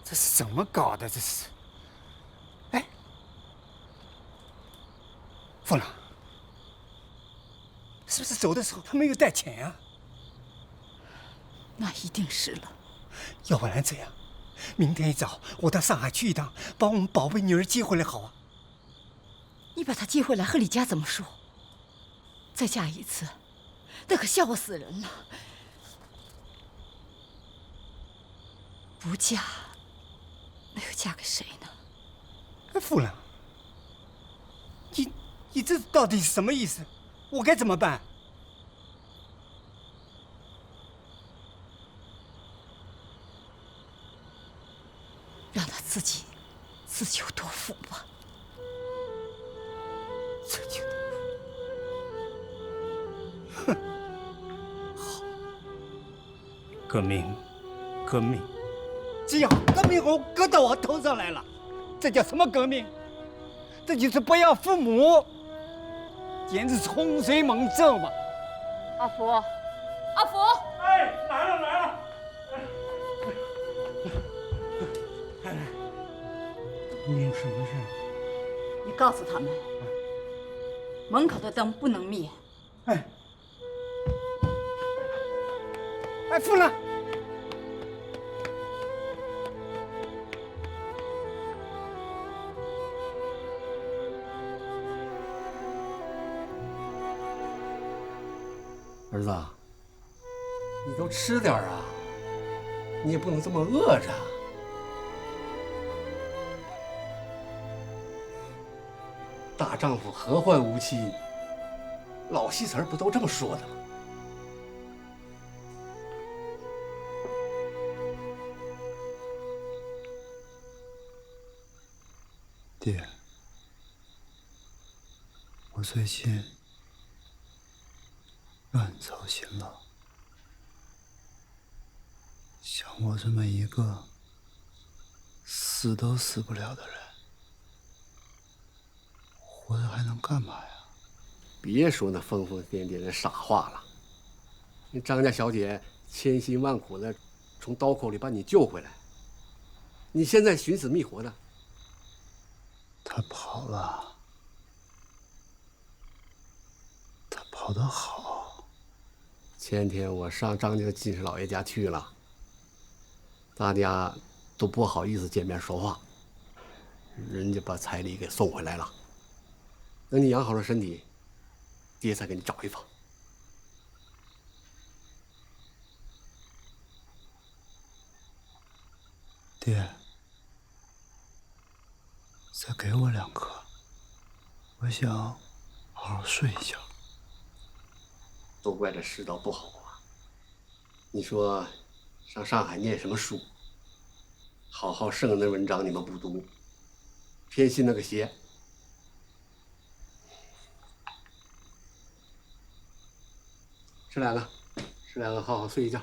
这是怎么搞的？这是？哎，凤郎，是不是走的时候他没有带钱啊？那一定是了。要不然这样，明天一早我到上海去一趟，把我们宝贝女儿接回来，好啊？你把她接回来，和李家怎么说？再嫁一次。那可笑话死人了！不嫁，那又嫁给谁呢？哎，夫人，你这到底是什么意思？我该怎么办？自求多福吧，自求多福。哼，好，革命，革命！只要革命后搁到我头上来了，这叫什么革命？这就是不要父母，简直是洪水猛兽嘛！阿福，阿福，哎，来了来了！你有什么事？你告诉他们，门口的灯不能灭。哎，夫人。儿子，你都吃点啊，你也不能这么饿着。大丈夫何患无妻？老戏词儿不都这么说的吗？爹，我最近让你操心了。像我这么一个死都死不了的人，活着还能干嘛呀？别说那疯疯癫癫的傻话了。那张家小姐千辛万苦的从刀口里把你救回来，你现在寻死觅活的。他跑了，他跑得好。前天我上张家金氏老爷家去了，大家都不好意思见面说话，人家把彩礼给送回来了。等你养好了身体，爹再给你找一房。爹，再给我2颗，我想好好睡一觉。都怪这世道不好啊！你说上上海念什么书？好好圣人的文章你们不读，偏信那个邪。吃2个，吃2个，好好睡一觉。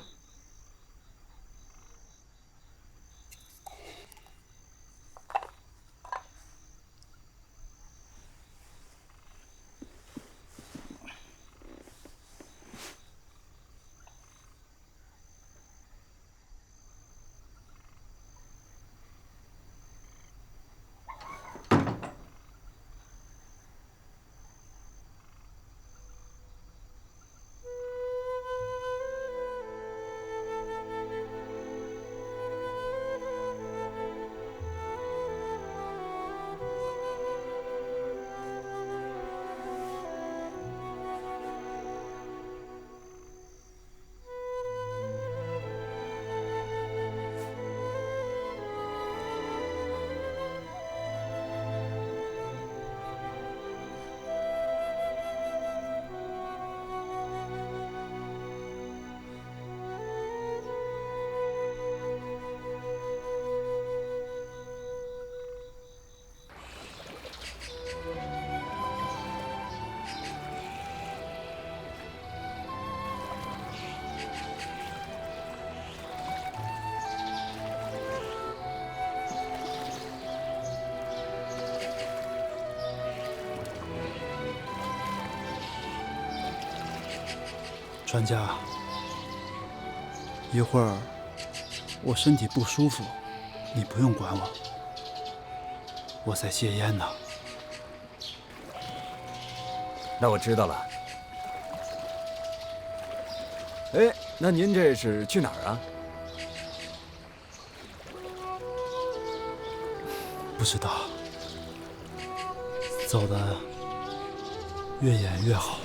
专家，一会儿我身体不舒服，你不用管我，我在戒烟呢。那我知道了。哎，那您这是去哪儿啊？不知道，走得越远越好。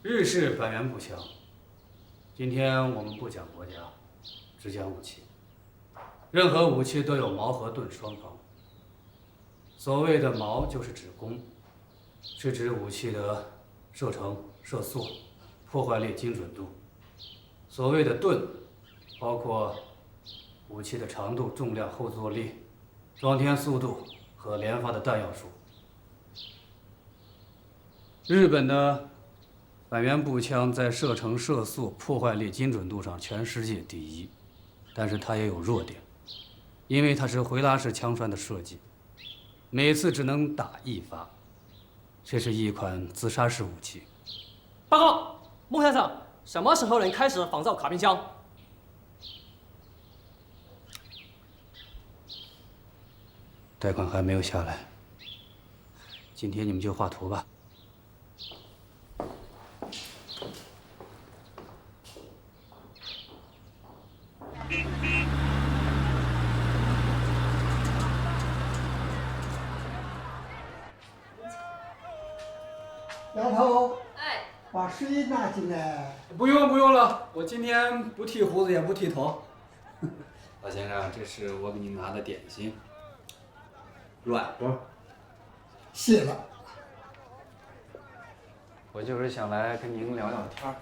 日式板垣步枪。今天我们不讲国家，只讲武器。任何武器都有矛和盾双方。所谓的矛就是指弓，是指武器的射程、射速、破坏力、精准度。所谓的盾，包括武器的长度、重量、后坐力、装填速度和连发的弹药数。日本的板垣步枪在射程、射速、破坏力、精准度上全世界第一，但是它也有弱点，因为它是回拉式枪栓的设计，每次只能打1发，这是一款自杀式武器。报告，孟先生，什么时候能开始仿造卡宾枪？贷款还没有下来，今天你们就画图吧。丫头，把水拿进来。不用了，我今天不剃胡子也不剃头。老先生，这是我给您拿的点心，软和。谢了。我就是想来跟您聊聊天儿。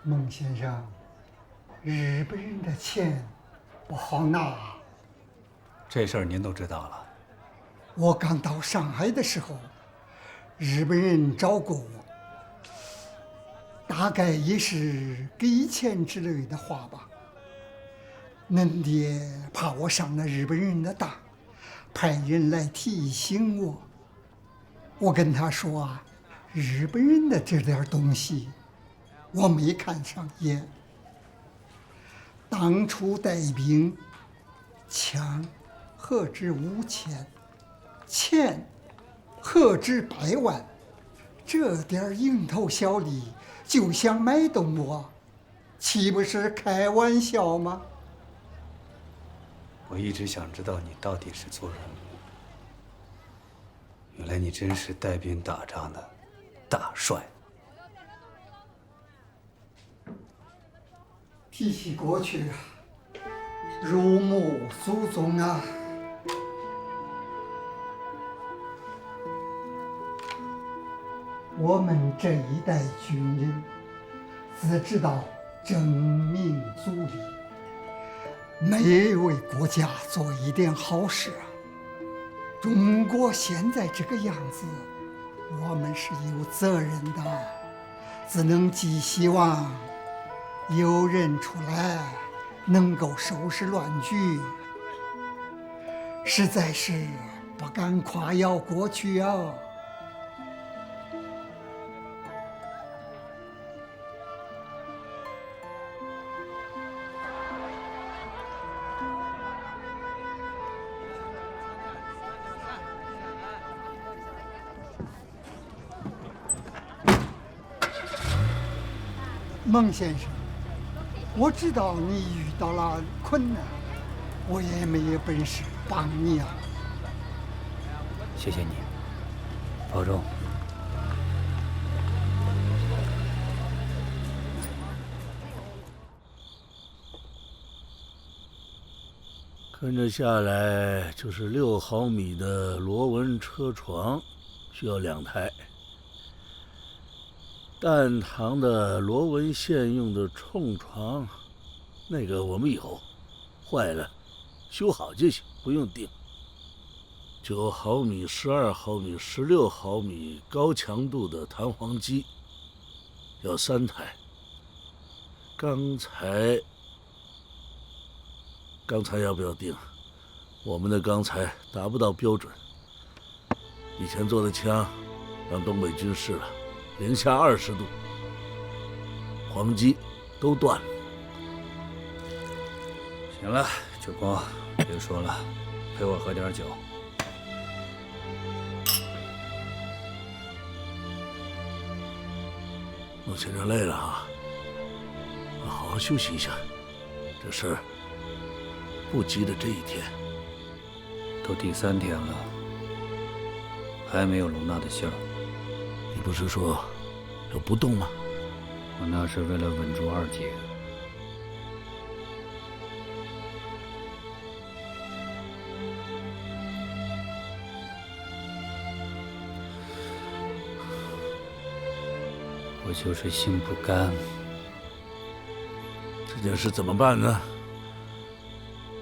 孟先生，日本人的钱不好拿。这事儿您都知道了。我刚到上海的时候，日本人找过我，大概也是给钱之类的话吧。恁爹怕我上了日本人的当，派人来提醒我。我跟他说啊，日本人的这点东西我没看上眼。当初带兵，枪何止5000，钱何止100万，这点蝇头小利就想买动我，岂不是开玩笑吗？我一直想知道你到底是做什么。原来你真是带兵打仗的大帅。提起过去啊，如沐祖宗啊。我们这一代军人只知道争名逐利，没为国家做一点好事啊。中国现在这个样子，我们是有责任的，只能寄希望有人出来能够收拾乱局。实在是不敢夸耀过去啊。孟先生，我知道你遇到了困难，我也没有本事帮你啊。谢谢你，保重。跟着下来就是6毫米的螺纹车床，需要2台。弹膛的螺纹线用的冲床，那个我们有，坏了修好就行，不用订。9毫米、12毫米、16毫米高强度的弹簧机，要3台。钢材要不要订？我们的钢材达不到标准，以前做的枪让东北军试了。-20度，黄机都断了。行了，九公，别说了，陪我喝点酒。孟先生累了啊，好休息一下。这事儿不急着这一天。都第3天了，还没有龙娜的信儿。你不是说要不动吗？我那是为了稳住二姐。我就是心不甘。这件事怎么办呢？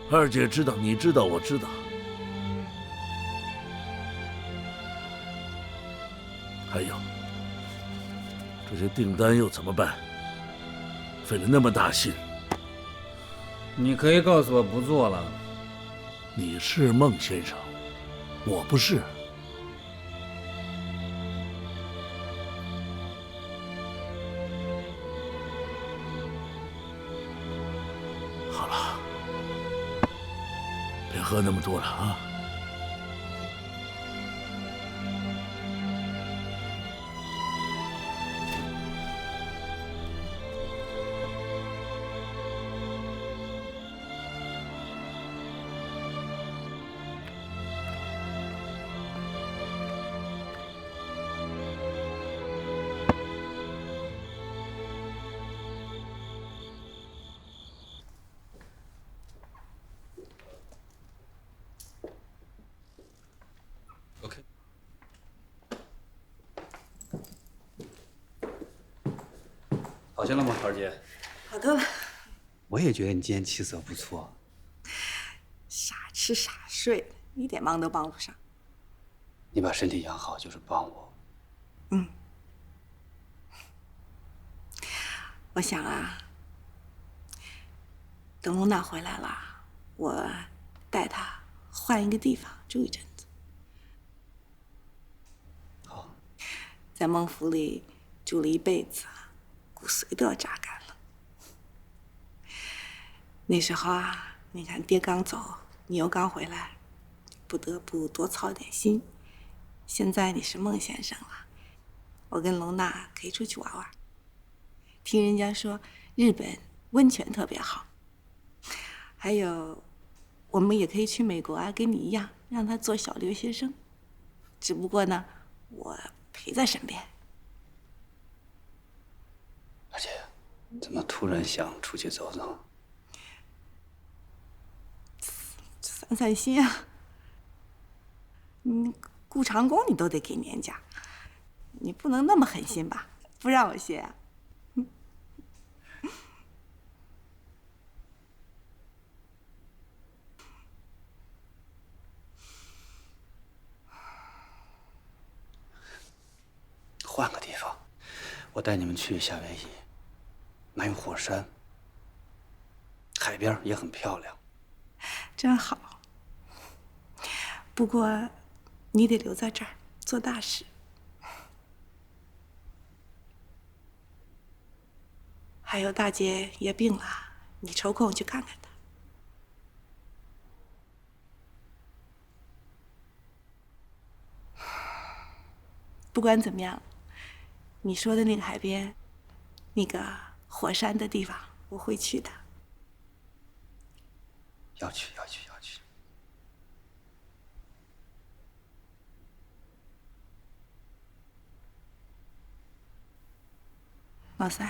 二姐知道，你知道，我知道。还有，这些订单又怎么办？费了那么大劲。你可以告诉我不做了。你是孟先生，我不是。好了，别喝那么多了啊。好些了吗，二姐？好多了。我也觉得你今天气色不错。傻吃傻睡，一点忙都帮不上。你把身体养好就是帮我。嗯。我想啊，等露娜回来了，我带她换一个地方住一阵子。好。在孟府里住了一辈子。骨髓都要榨干了。那时候啊，你看爹刚走，你又刚回来，不得不多操点心。现在你是孟先生了，我跟龙娜可以出去玩玩。听人家说日本温泉特别好，还有我们也可以去美国啊，跟你一样让他做小留学生。只不过呢，我陪在身边。二姐，怎么突然想出去走走？散散心啊！你顾长工你都得给年假，你不能那么狠心吧？不让我学啊？换个地方，我带你们去夏威夷。那有火山，海边也很漂亮。真好。不过，你得留在这儿做大事。还有大姐也病了，你抽空去看看她。不管怎么样，你说的那个海边，那个火山的地方，我会去的。要去，要去，要去。老三。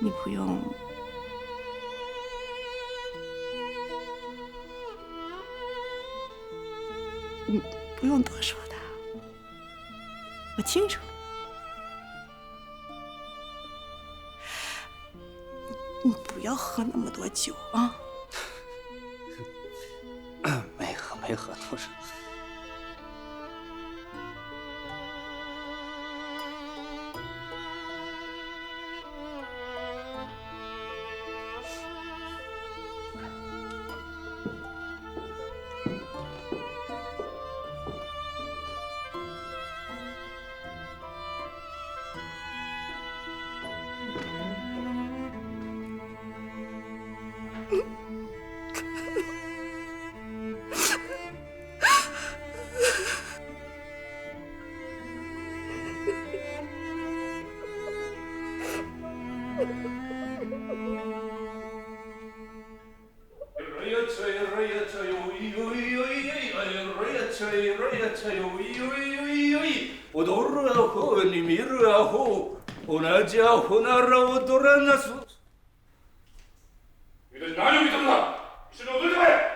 你不用。你不用多说的，我清楚。你不要喝那么多酒啊！没喝，没喝，都是。哪有你这么大？是我对的。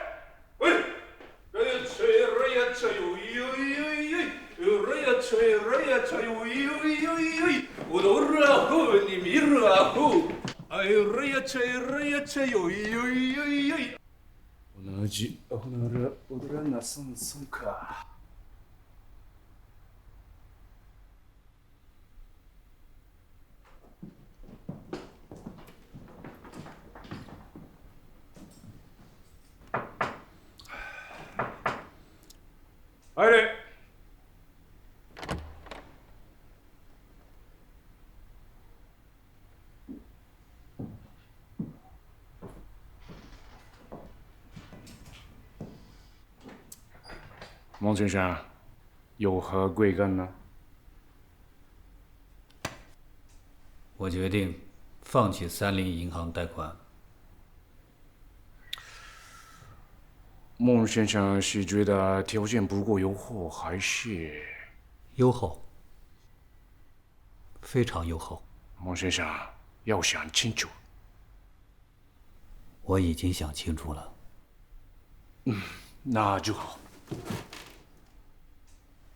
哎嘞！孟先生，有何贵干呢？我决定放弃三菱银行贷款。孟先生是觉得条件不够优厚，还是优厚？非常优厚。孟先生要想清楚。我已经想清楚了。那就好。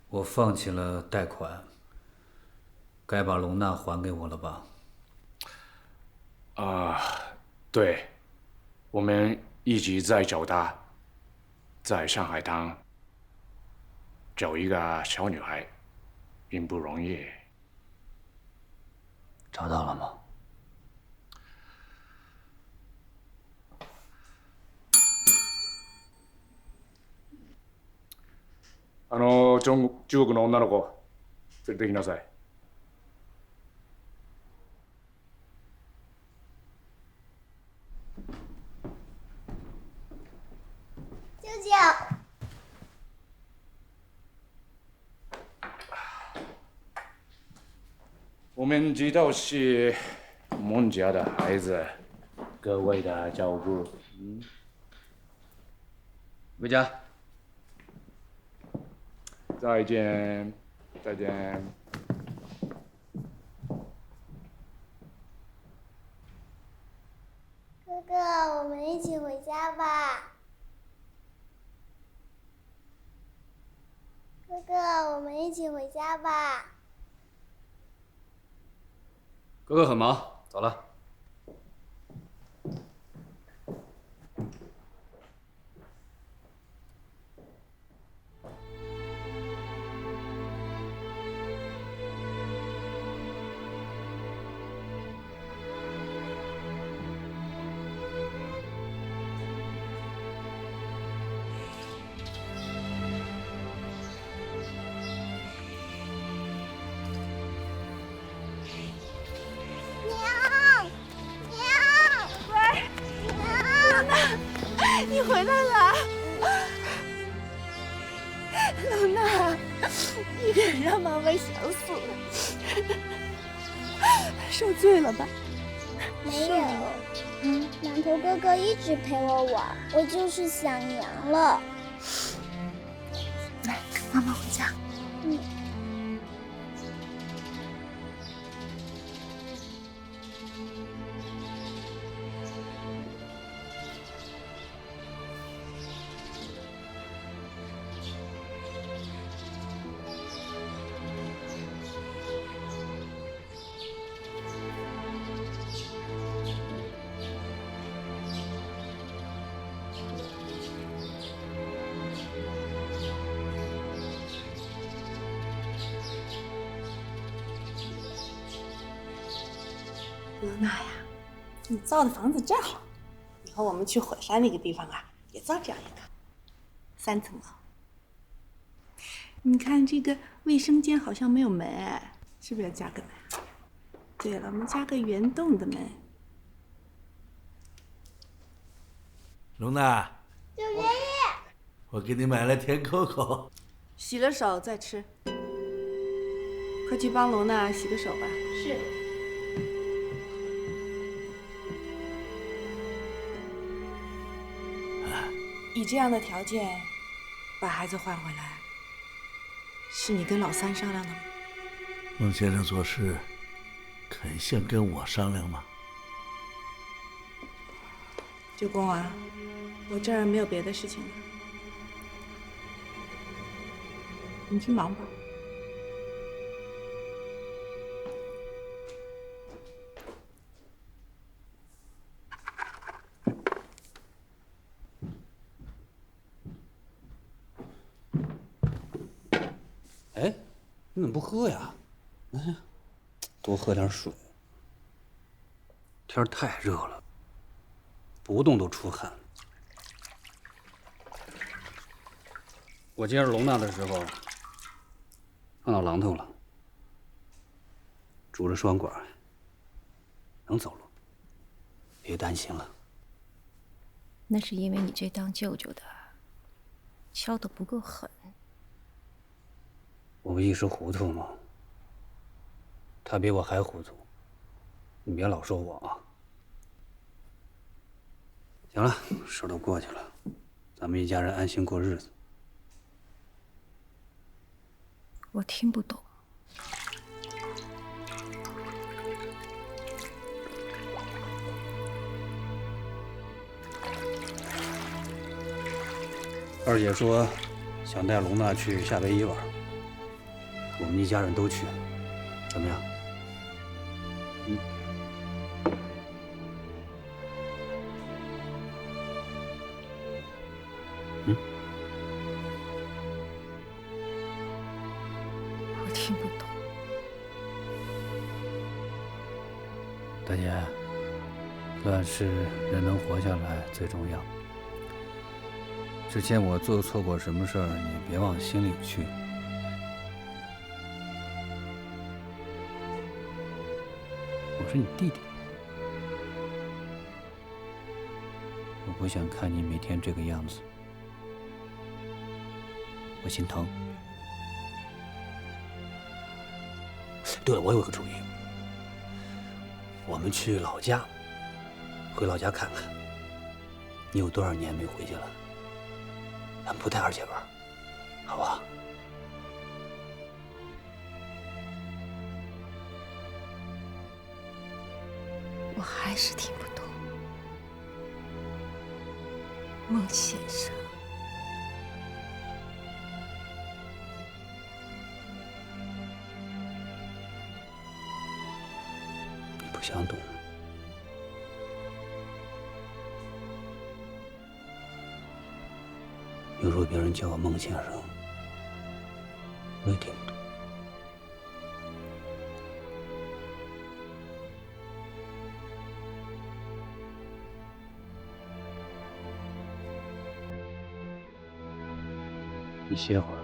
我放弃了贷款，该把龙娜还给我了吧？对，我们一直在找她，在上海滩找一个小女孩，并不容易。找到了吗？中国の女の子連れてきなさい。舅舅。我们知道是孟家的孩子，各位的照顾。回家。再见，再见。哥哥，我们一起回家吧。哥哥，我们一起回家吧。哥哥很忙，走了。你回来了，老衲，你别让妈妈想死了。受罪了吧？没有，馒头哥哥一直陪我玩，我就是想娘了。来，跟妈妈回家。罗娜呀，你造的房子真好，以后我们去火山那个地方啊，也造这样一个，3层楼。你看这个卫生间好像没有门，是不是要加个门？对了，我们加个圆洞的门。龙娜，舅爷爷，我给你买了甜口口。洗了手再吃，快去帮龙娜洗个手吧。是。以这样的条件把孩子换回来，是你跟老三商量的吗？孟先生做事肯先跟我商量吗？舅公啊，我这儿没有别的事情了，你去忙吧。哎，你怎么不喝呀？哎呀，多喝点水。天太热了，不动都出汗。我接着龙娜的时候，碰到榔头了，拄着双管，能走路，别担心了。那是因为你这当舅舅的敲得不够狠。我不一时糊涂吗？他比我还糊涂，你别老说我啊。行了，事都过去了，咱们一家人安心过日子。我听不懂。二姐说想带龙娜去夏威夷玩，我们一家人都去，怎么样？我听不懂。大姐，凡是人能活下来最重要。之前我做错过什么事儿，你别往心里去。我是你弟弟，我不想看你每天这个样子，我心疼。对了，我有个主意，我们去老家，回老家看看。你有多少年没回去了？咱不带二姐玩，好不好？我还是听不懂，孟先生。你不想懂。有时候别人叫我孟先生，我也听不懂。你歇会儿。